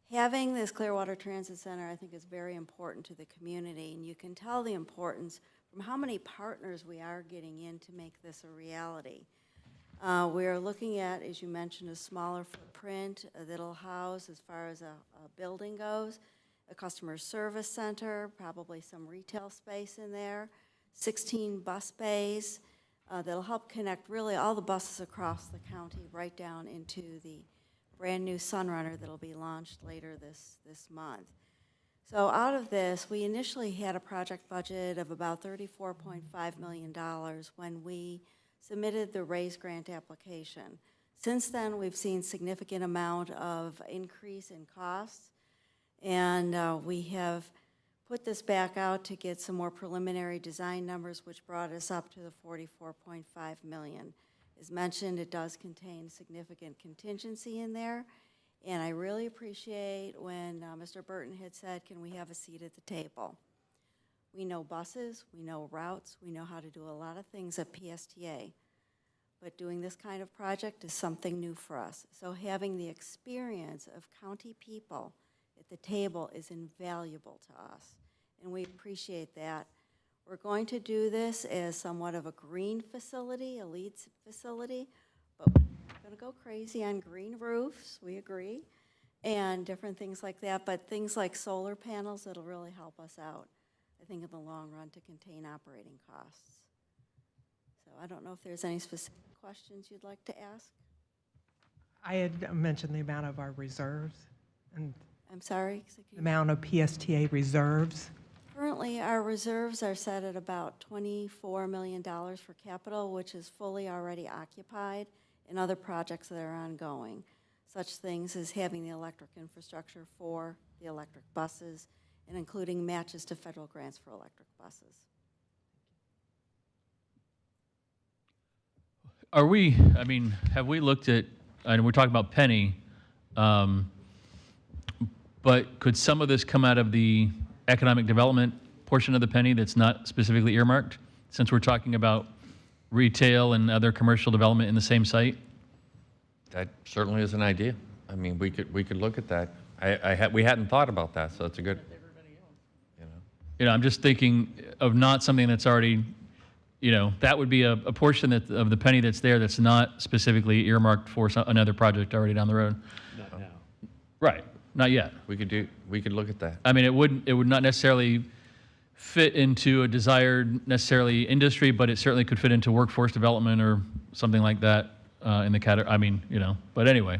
Having this Clearwater Transit Center, I think, is very important to the community, and you can tell the importance from how many partners we are getting in to make this a reality. We are looking at, as you mentioned, a smaller footprint that'll house, as far as a building goes, a customer service center, probably some retail space in there, 16 bus bays that'll help connect really all the buses across the county right down into the brand new Sunrunner that'll be launched later this month. So out of this, we initially had a project budget of about $34.5 million when we submitted the RAISE grant application. Since then, we've seen significant amount of increase in costs, and we have put this back out to get some more preliminary design numbers, which brought us up to the $44.5 million. As mentioned, it does contain significant contingency in there, and I really appreciate when Mr. Burton had said, can we have a seat at the table? We know buses, we know routes, we know how to do a lot of things at PSTA, but doing this kind of project is something new for us. So having the experience of county people at the table is invaluable to us, and we appreciate that. We're going to do this as somewhat of a green facility, a LEED facility, but we're going to go crazy on green roofs, we agree, and different things like that, but things like solar panels that'll really help us out, I think, in the long run to contain operating costs. So I don't know if there's any specific questions you'd like to ask. I had mentioned the amount of our reserves and I'm sorry? the amount of PSTA reserves. Currently, our reserves are set at about $24 million for capital, which is fully already occupied in other projects that are ongoing, such things as having the electric infrastructure for the electric buses and including matches to federal grants for electric buses. Are we, I mean, have we looked at, and we're talking about Penny, but could some of this come out of the economic development portion of the Penny that's not specifically earmarked, since we're talking about retail and other commercial development in the same site? that certainly is an idea. I mean, we could look at that. We hadn't thought about that, so it's a good, You know, I'm just thinking of not something that's already, you know, that would be a portion of the Penny that's there that's not specifically earmarked for another project already down the road. Not now. Right, not yet. We could look at that. I mean, it would not necessarily fit into a desired necessarily industry, but it certainly could fit into workforce development or something like that in the category. I mean, you know, but anyway.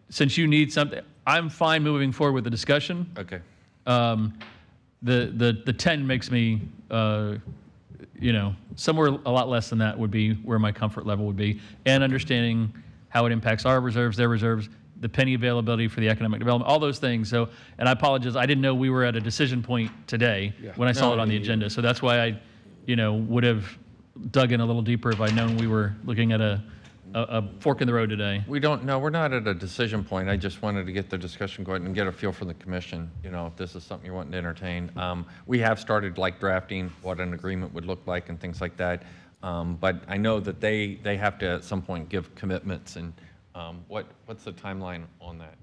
Since you need something, I'm fine moving forward with the discussion. Okay. The 10 makes me, you know, somewhere a lot less than that would be where my comfort level would be, and understanding how it impacts our reserves, their reserves, the Penny availability for the economic development, all those things. So, and I apologize, I didn't know we were at a decision point today when I saw it on the agenda. So that's why I, you know, would have dug in a little deeper if I'd known we were looking at a fork in the road today. We don't, no, we're not at a decision point. I just wanted to get the discussion going and get a feel from the commission, you know, if this is something you're wanting to entertain. We have started like drafting what an agreement would look like and things like that. But I know that they have to at some point give commitments, and what's the timeline on that?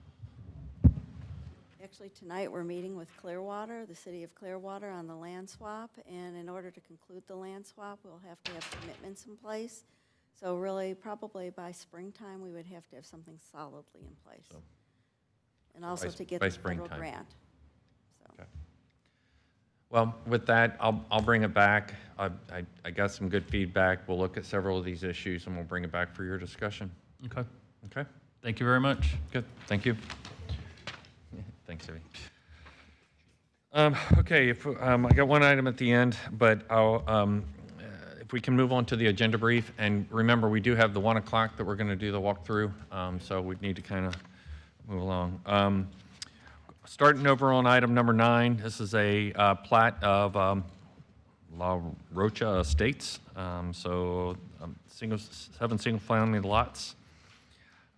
Actually, tonight we're meeting with Clearwater, the city of Clearwater, on the land swap, and in order to conclude the land swap, we'll have to have commitments in place. So really, probably by springtime, we would have to have something solidly in place. So, and also to get by the federal springtime. grant. So. Okay. Well, with that, I'll bring it back. I got some good feedback. We'll look at several of these issues and we'll bring it back for your discussion. Okay. Okay? Thank you very much. Good, thank you. Thanks, Ivy. Okay, I got one item at the end, but if we can move on to the agenda brief, and remember, we do have the 1 o'clock that we're going to do the walkthrough, so we need to kind of move along. Starting over on item number 9, this is a plat of La Rocha Estates, 7 single-family lots.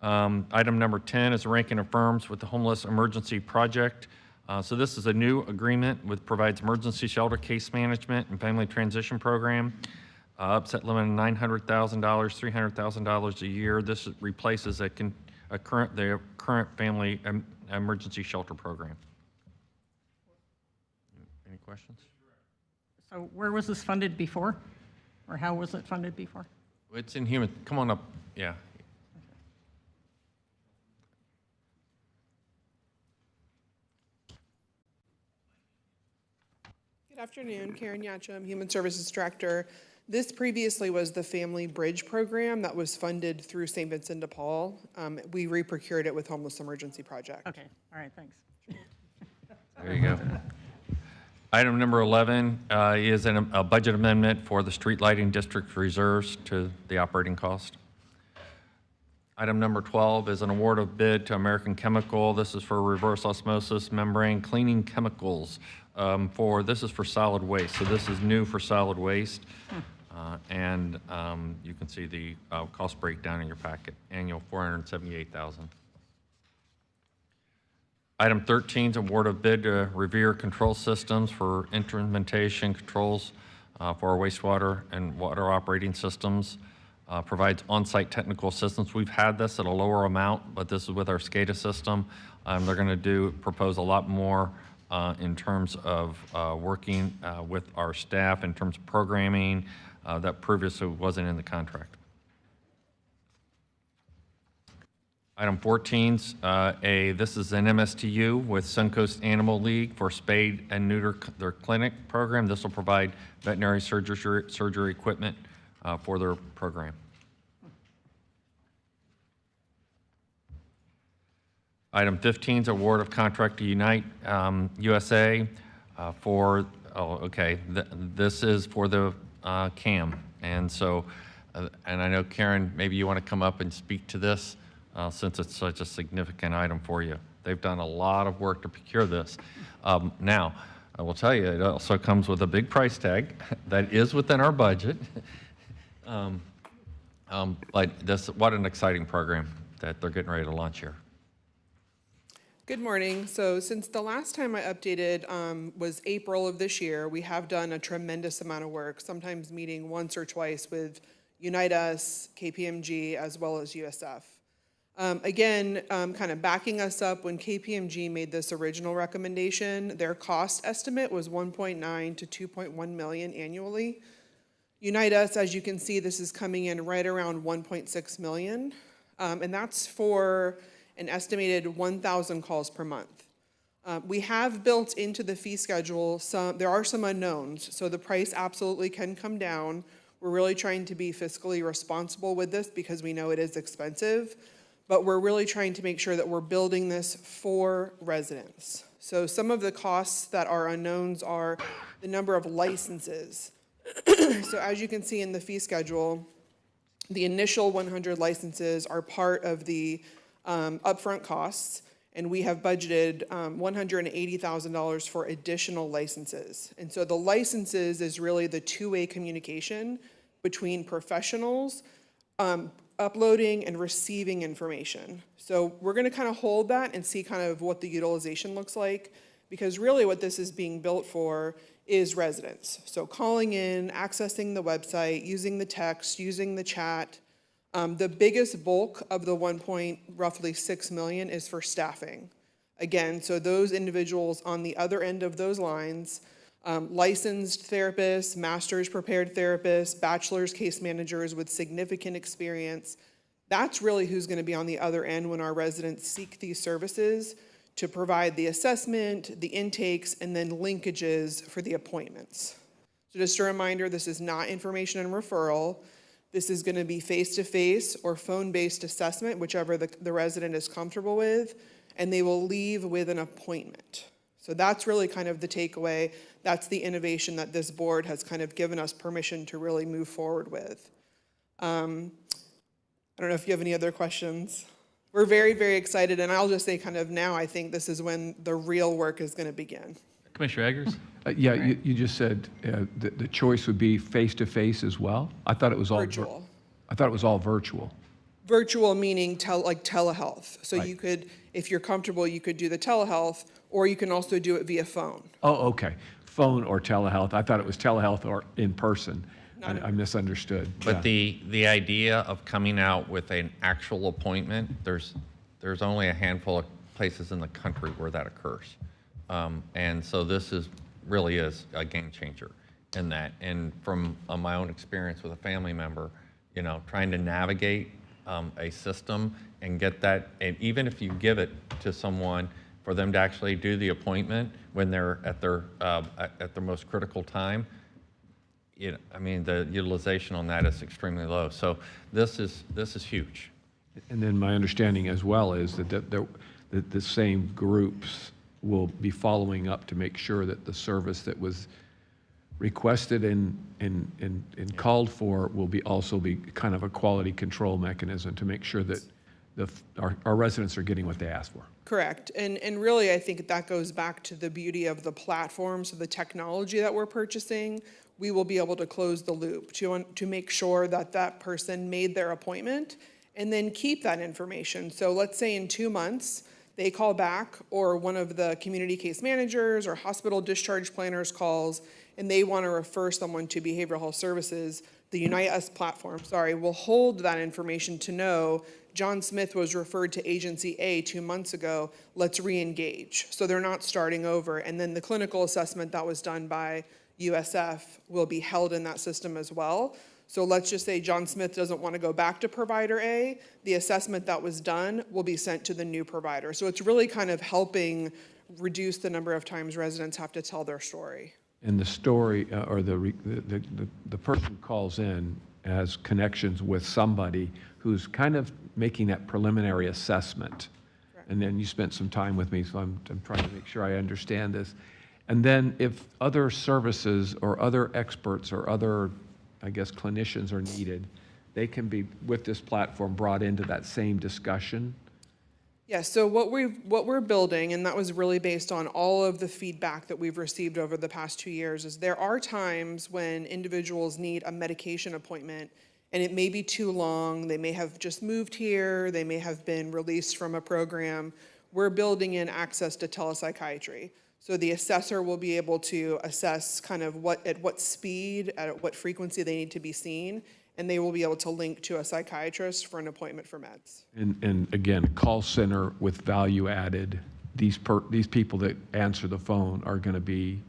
Item number 10 is ranking of firms with the Homeless Emergency Project. So this is a new agreement with provides emergency shelter, case management, and family transition program. Upset limit of $900,000, $300,000 a year. This replaces the current family emergency shelter program. Any questions? So where was this funded before? Or how was it funded before? It's in human. Come on up. Yeah. Good afternoon, Karen Yacham, Human Services Director. This previously was the Family Bridge Program that was funded through St. Vincent de Paul. We re-procured it with Homeless Emergency Project. Okay, all right, thanks. There you go. Item number 11 is a budget amendment for the street lighting district reserves to the operating cost. Item number 12 is an award of bid to American Chemical. This is for reverse osmosis membrane cleaning chemicals. This is for solid waste, so this is new for solid waste. And you can see the cost breakdown in your packet, annual $478,000. Item 13 is award of bid to Revere Control Systems for implementation controls for our wastewater and water operating systems. Provides on-site technical assistance. We've had this at a lower amount, but this is with our SCADA system. They're going to propose a lot more in terms of working with our staff in terms of programming that previously wasn't in the contract. Item 14's this is an MSTU with Suncoast Animal League for spade and neuter their clinic program. This will provide veterinary surgery equipment for their program. Item 15 is award of contract to Unite USA for, this is for the CAM. And so, and I know Karen, maybe you want to come up and speak to this since it's such a significant item for you. They've done a lot of work to procure this. Now, I will tell you, it also comes with a big price tag that is within our budget. But what an exciting program that they're getting ready to launch here. Good morning. So since the last time I updated was April of this year, we have done a tremendous amount of work, sometimes meeting once or twice with Unite Us, KPMG, as well as USF. Again, kind of backing us up, when KPMG made this original recommendation, their cost estimate was 1.9 to 2.1 million annually. Unite Us, as you can see, this is coming in right around 1.6 million, and that's for an estimated 1,000 calls per month. We have built into the fee schedule there are some unknowns, so the price absolutely can come down. We're really trying to be fiscally responsible with this because we know it is expensive, but we're really trying to make sure that we're building this for residents. So some of the costs that are unknowns are the number of licenses. So as you can see in the fee schedule, the initial 100 licenses are part of the upfront costs, and we have budgeted $180,000 for additional licenses. And so the licenses is really the two-way communication between professionals uploading and receiving information. So we're going to kind of hold that and see kind of what the utilization looks like, because really what this is being built for is residents. So calling in, accessing the website, using the text, using the chat. The biggest bulk of the roughly 6 million is for staffing. Again, so those individuals on the other end of those lines, licensed therapists, master's prepared therapists, bachelor's case managers with significant experience, that's really who's going to be on the other end when our residents seek these services to provide the assessment, the intakes, and then linkages for the appointments. So just a reminder, this is not information and referral. This is going to be face-to-face or phone-based assessment, whichever the resident is comfortable with, and they will leave with an appointment. So that's really kind of the takeaway. That's the innovation that this board has kind of given us permission to really move forward with. I don't know if you have any other questions. We're very, very excited, and I'll just say kind of now I think this is when the real work is going to begin. Commissioner Eggers? Yeah, you just said the choice would be face-to-face as well? I thought it was all Virtual. I thought it was all virtual. Virtual meaning like telehealth. So Right. you could, if you're comfortable, you could do the telehealth, or you can also do it via phone. Oh, okay. Phone or telehealth. I thought it was telehealth or in person. I misunderstood. But Yeah. the idea of coming out with an actual appointment, there's only a handful of places in the country where that occurs. And so this really is a game changer in that. And from my own experience with a family member, trying to navigate a system and get that, and even if you give it to someone for them to actually do the appointment when they're at their most critical time, the utilization on that is extremely low. So this is huge. And then my understanding as well is that the same groups will be following up to make sure that the service that was requested and called for will also be kind of a quality control mechanism to make sure that our residents are getting what they asked for. Correct. And really, I think that goes back to the beauty of the platform. So the technology that we're purchasing, we will be able to close the loop to make sure that that person made their appointment and then keep that information. So let's say in 2 months, they call back, or one of the community case managers or hospital discharge planners calls, and they want to refer someone to behavioral health services. The Unite Us platform, will hold that information to know John Smith was referred to agency A 2 months ago, let's re-engage. So they're not starting over. And then the clinical assessment that was done by USF will be held in that system as well. So let's just say John Smith doesn't want to go back to provider A, the assessment that was done will be sent to the new provider. So it's really kind of helping reduce the number of times residents have to tell their story. And the story, or the person calls in has connections with somebody who's kind of making that preliminary assessment. Correct. And then you spent some time with me, so I'm trying to make sure I understand this. And then if other services or other experts or other, I guess, clinicians are needed, they can be, with this platform, brought into that same discussion. Yeah, so what we're building, and that was really based on all of the feedback that we've received over the past 2 years, is there are times when individuals need a medication appointment and it may be too long. They may have just moved here. They may have been released from a program. We're building in access to telepsychiatry. So the assessor will be able to assess kind of at what speed, at what frequency they need to be seen, and they will be able to link to a psychiatrist for an appointment for meds. And again, call center with value added. These people that answer the phone are going to be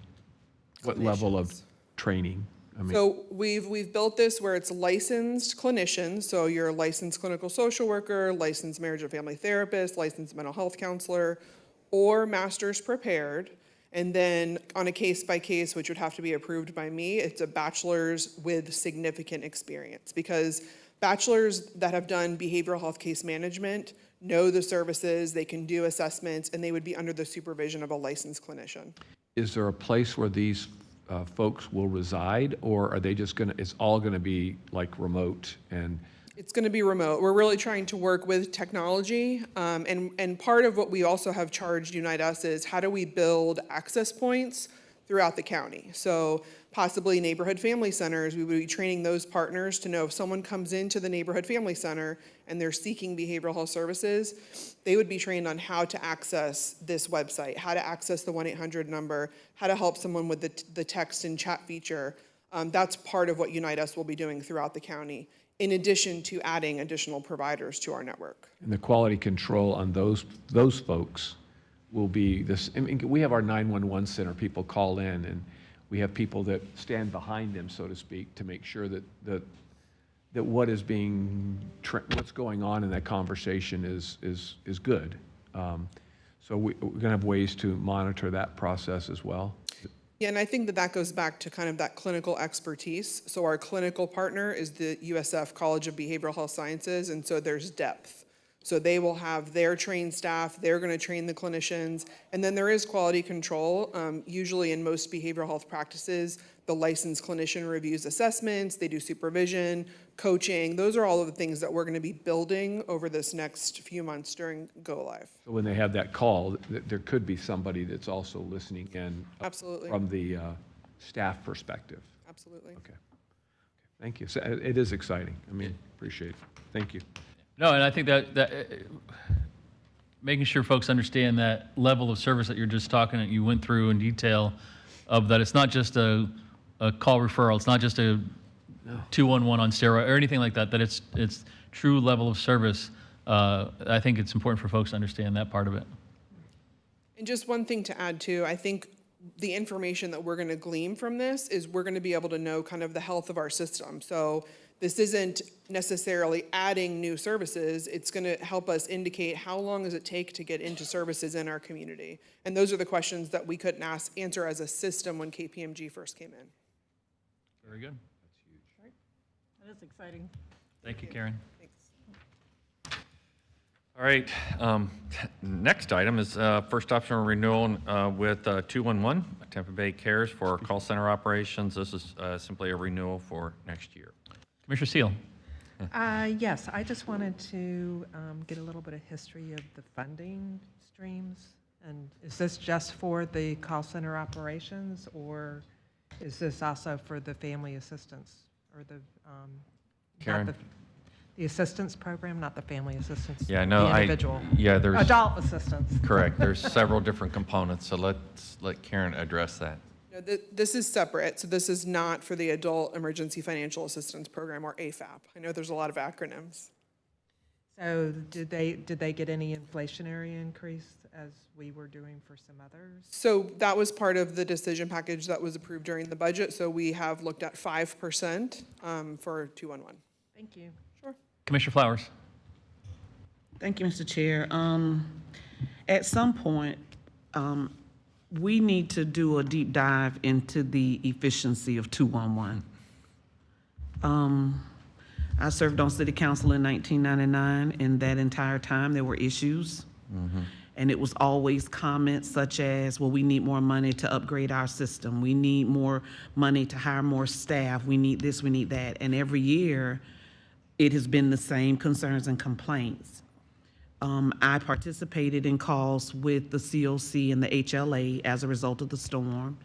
what level of training? So we've built this where it's licensed clinicians. So you're a licensed clinical social worker, licensed marriage and family therapist, licensed mental health counselor, or master's prepared. And then on a case by case, which would have to be approved by me, it's a bachelor's with significant experience, because bachelors that have done behavioral health case management know the services, they can do assessments, and they would be under the supervision of a licensed clinician. Is there a place where these folks will reside, or are they just it's all going to be like remote? And It's going to be remote. We're really trying to work with technology, and part of what we also have charged Unite Us is how do we build access points throughout the county. So possibly neighborhood family centers, we would be training those partners to know if someone comes into the neighborhood family center and they're seeking behavioral health services, they would be trained on how to access this website, how to access the 1-800 number, how to help someone with the text and chat feature. That's part of what Unite Us will be doing throughout the county, in addition to adding additional providers to our network. And the quality control on those folks will be this. I mean, we have our 911 center, people call in, and we have people that stand behind them, so to speak, to make sure that what's going on in that conversation is good. So we're going to have ways to monitor that process as well. Yeah, and I think that that goes back to kind of that clinical expertise. So our clinical partner is the USF College of Behavioral Health Sciences, and so there's depth. So they will have their trained staff, they're going to train the clinicians, and then there is quality control. Usually in most behavioral health practices, the licensed clinician reviews assessments, they do supervision, coaching. Those are all of the things that we're going to be building over this next few months during Go Live. So when they have that call, there could be somebody that's also listening in. Absolutely. From the staff perspective. Absolutely. Okay. Thank you. So it is exciting. I mean, appreciate it. Thank you. No, and I think that making sure folks understand that level of service that you're just talking, that you went through in detail, of that it's not just a call referral, it's not just a 211 on steroid or anything like that, that it's true level of service. I think it's important for folks to understand that part of it. And just one thing to add too, I think the information that we're going to glean from this is we're going to be able to know kind of the health of our system. So this isn't necessarily adding new services. It's going to help us indicate how long does it take to get into services in our community. And those are the questions that we couldn't answer as a system when KPMG first came in. Very good. That is exciting. Thank you, Karen. All right, next item is first option renewal with 211, Tampa Bay Cares for call center operations. This is simply a renewal for next year. Commissioner Seal. Yes, I just wanted to get a little bit of history of the funding streams. And is this just for the call center operations, or is this also for the family assistance or the Karen? The assistance program, not the family assistance. Yeah, no, the individual. there's adult assistance. Correct. There's several different components, so let's let Karen address that. No, this is separate. So this is not for the Adult Emergency Financial Assistance Program, or AFAP. I know there's a lot of acronyms. So did they get any inflationary increase as we were doing for some others? So that was part of the decision package that was approved during the budget. So we have looked at 5% for 211. Thank you. Sure. Commissioner Flowers. Thank you, Mr. Chair. At some point, we need to do a deep dive into the efficiency of 211. I served on city council in 1999, and that entire time there were issues. And it was always comments such as, well, we need more money to upgrade our system. We need more money to hire more staff. We need this, we need that. And every year, it has been the same concerns and complaints. I participated in calls with the COC and the HLA as a result of the storm.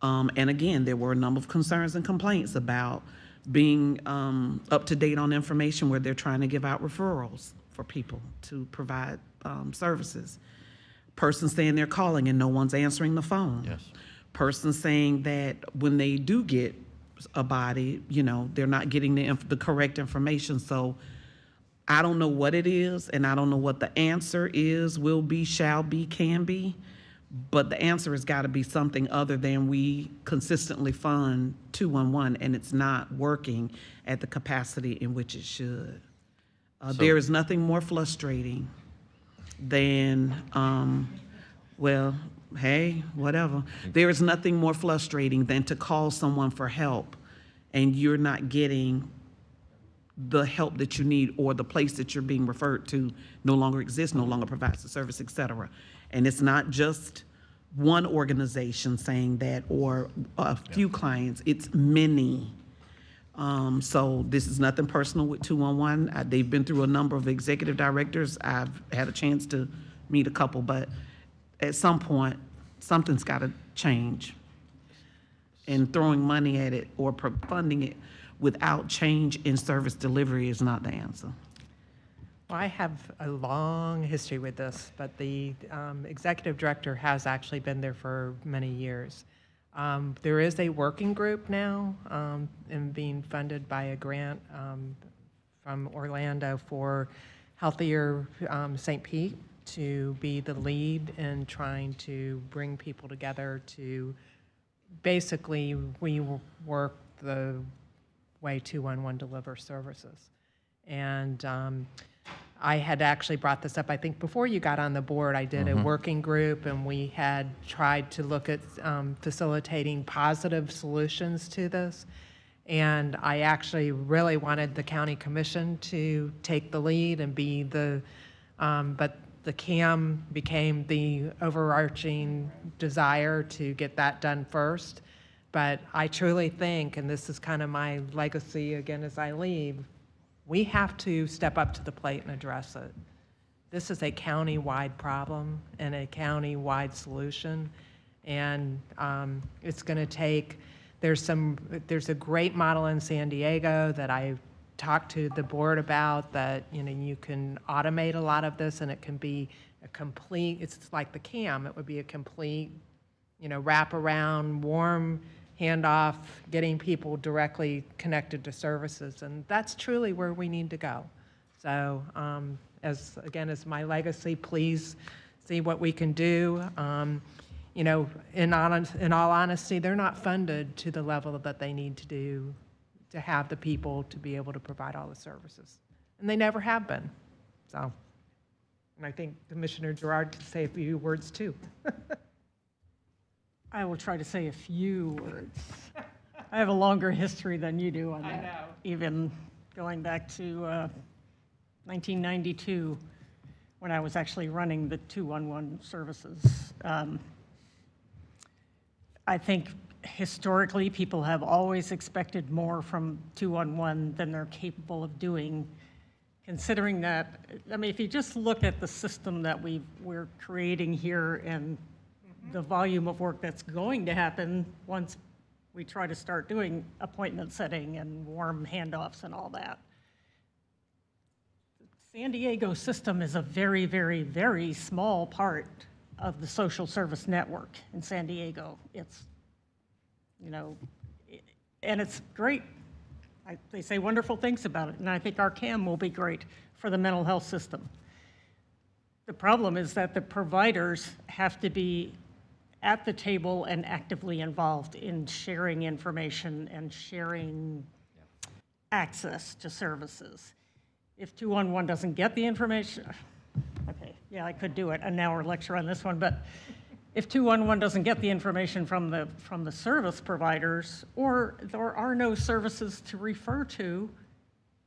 And again, there were a number of concerns and complaints about being up to date on information where they're trying to give out referrals for people to provide services. Person saying they're calling and no one's answering the phone. Yes. Person saying that when they do get a body, they're not getting the correct information. So I don't know what it is, and I don't know what the answer is, will be, shall be, can be, but the answer has got to be something other than we consistently fund 211, and it's not working at the capacity in which it should. There is nothing more frustrating than, well, hey, whatever. There is nothing more frustrating than to call someone for help and you're not getting the help that you need, or the place that you're being referred to no longer exists, no longer provides the service, et cetera. And it's not just one organization saying that or a few clients, it's many. So this is nothing personal with 211. They've been through a number of executive directors. I've had a chance to meet a couple, but at some point, something's got to change. And throwing money at it or funding it without change in service delivery is not the answer. Well, I have a long history with this, but the executive director has actually been there for many years. There is a working group now and being funded by a grant from Orlando for Healthier St. Pete to be the lead in trying to bring people together to basically rework the way 211 delivers services. And I had actually brought this up, I think before you got on the board, I did a working group, and we had tried to look at facilitating positive solutions to this. And I actually really wanted the county commission to take the lead and be but the CAM became the overarching desire to get that done first. But I truly think, and this is kind of my legacy again as I leave, we have to step up to the plate and address it. This is a county-wide problem and a county-wide solution. And it's going to take, there's a great model in San Diego that I talked to the board about that, you can automate a lot of this and it can be a complete, it's like the CAM, it would be a complete, wrap around, warm handoff, getting people directly connected to services. And that's truly where we need to go. So as my legacy, please see what we can do. In all honesty, they're not funded to the level that they need to do to have the people to be able to provide all the services. And they never have been. So, and I think Commissioner Gerard can say a few words too. I will try to say a few words. I have a longer history than you do on that. I know. Even going back to 1992, when I was actually running the 211 services. I think historically, people have always expected more from 211 than they're capable of doing. Considering that, if you just look at the system that we're creating here and the volume of work that's going to happen once we try to start doing appointment setting and warm handoffs and all that. San Diego system is a very, very, very small part of the social service network in San Diego. It's, and it's great. They say wonderful things about it, and I think our CAM will be great for the mental health system. The problem is that the providers have to be at the table and actively involved in sharing information and sharing access to services. If 211 doesn't get the information, okay, yeah, I could do an hour lecture on this one, but if 211 doesn't get the information from the service providers, or there are no services to refer to,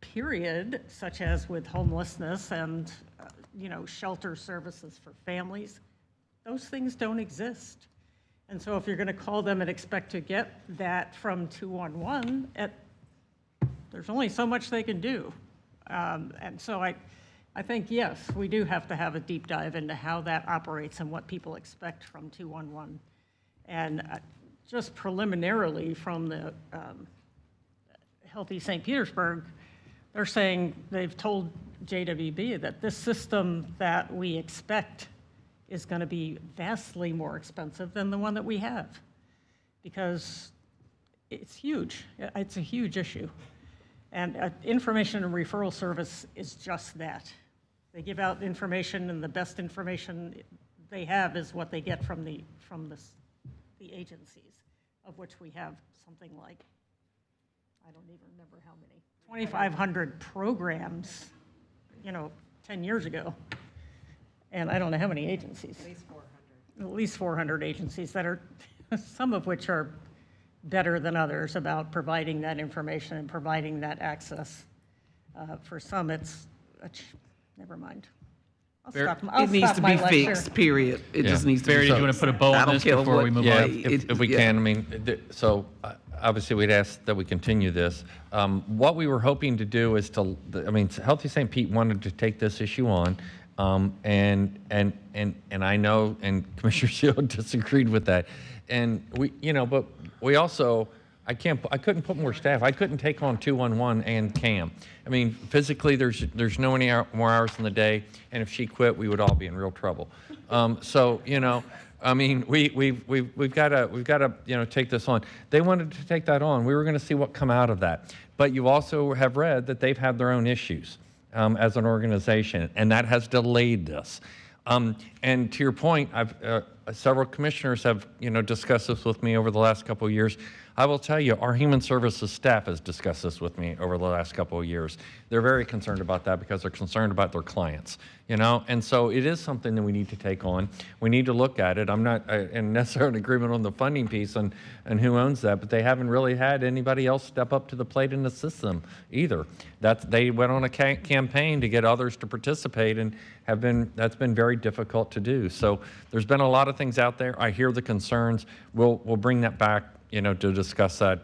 period, such as with homelessness and shelter services for families, those things don't exist. And so if you're going to call them and expect to get that from 211, there's only so much they can do. And so I think, yes, we do have to have a deep dive into how that operates and what people expect from 211. And just preliminarily from the Healthy St. Petersburg, they're saying they've told JWB that this system that we expect is going to be vastly more expensive than the one that we have, because it's huge. It's a huge issue. And information and referral service is just that. They give out information, and the best information they have is what they get from the agencies, of which we have something like, I don't even remember how many, 2,500 programs, 10 years ago. And I don't know how many agencies. At least 400. At least 400 agencies that are, some of which are better than others about providing that information and providing that access. For some, it's, never mind. It needs to be fixed, period. It just needs to be fixed. Verity, do you want to put a bow on this before we move on? If we can, obviously we'd ask that we continue this. What we were hoping to do is Healthy St. Pete wanted to take this issue on. And I know, and Commissioner Shield disagreed with that. And but we also, I couldn't put more staff. I couldn't take on 211 and CAM. Physically, there's no any more hours in the day, and if she quit, we would all be in real trouble. We've got to take this on. They wanted to take that on. We were going to see what come out of that. But you also have read that they've had their own issues as an organization, and that has delayed this. And to your point, several commissioners have, discussed this with me over the last couple of years. I will tell you, our human services staff has discussed this with me over the last couple of years. They're very concerned about that because they're concerned about their clients, and so it is something that we need to take on. We need to look at it. I'm not in necessarily agreement on the funding piece and who owns that, but they haven't really had anybody else step up to the plate in the system either. They went on a campaign to get others to participate, and that's been very difficult to do. So there's been a lot of things out there. I hear the concerns. We'll bring that back, to discuss that,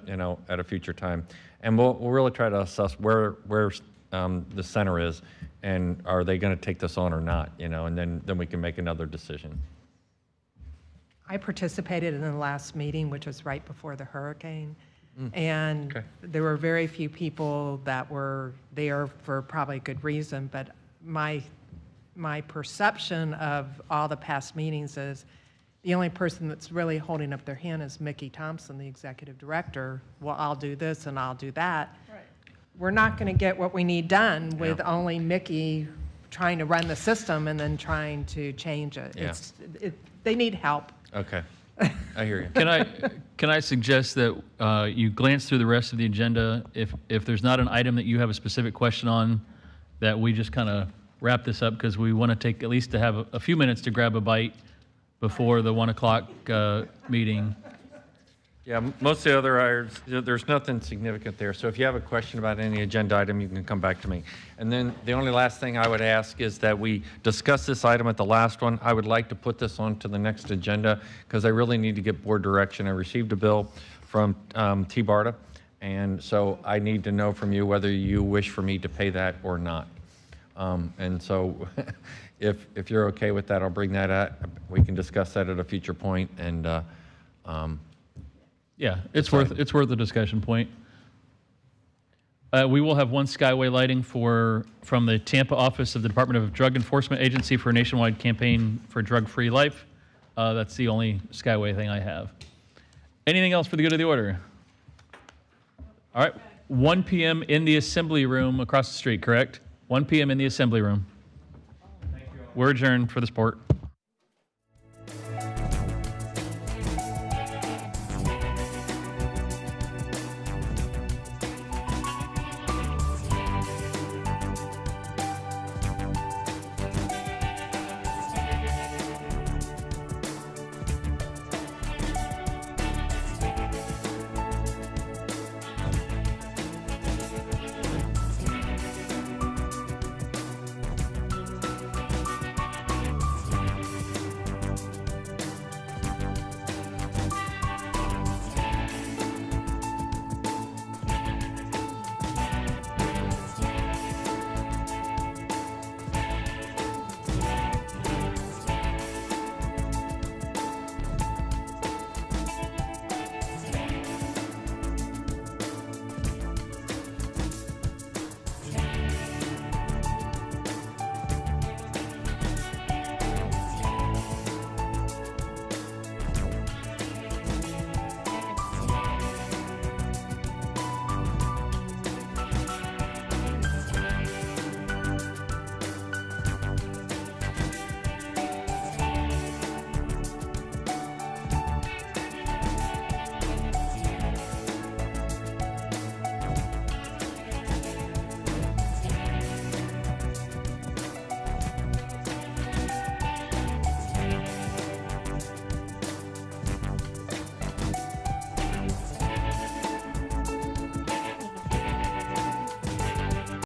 at a future time. And we'll really try to assess where the center is, and are they going to take this on or not, and then we can make another decision. I participated in the last meeting, which was right before the hurricane. And there were very few people that were there for probably good reason, but my perception of all the past meetings is the only person that's really holding up their hand is Mickey Thompson, the executive director. Well, I'll do this and I'll do that. Right. We're not going to get what we need done with only Mickey trying to run the system and then trying to change it. Yeah. They need help. Okay, I hear you. Can I suggest that you glance through the rest of the agenda? If there's not an item that you have a specific question on, that we just kind of wrap this up, because we want to take at least to have a few minutes to grab a bite before the 1 o'clock meeting. Yeah, most of the other items, there's nothing significant there. So if you have a question about any agenda item, you can come back to me. And then the only last thing I would ask is that we discuss this item at the last one. I would like to put this on to the next agenda because I really need to get board direction. I received a bill from T-BARTA, and so I need to know from you whether you wish for me to pay that or not. And so if you're okay with that, I'll bring that up. We can discuss that at a future point, and yeah, it's worth a discussion point. We will have one skyway lighting from the Tampa office of the Department of Drug Enforcement Agency for a nationwide campaign for drug-free life. That's the only skyway thing I have. Anything else for the good of the order? All right, 1 p.m. in the assembly room across the street, correct? 1 p.m. in the assembly room. We're adjourned for the sport.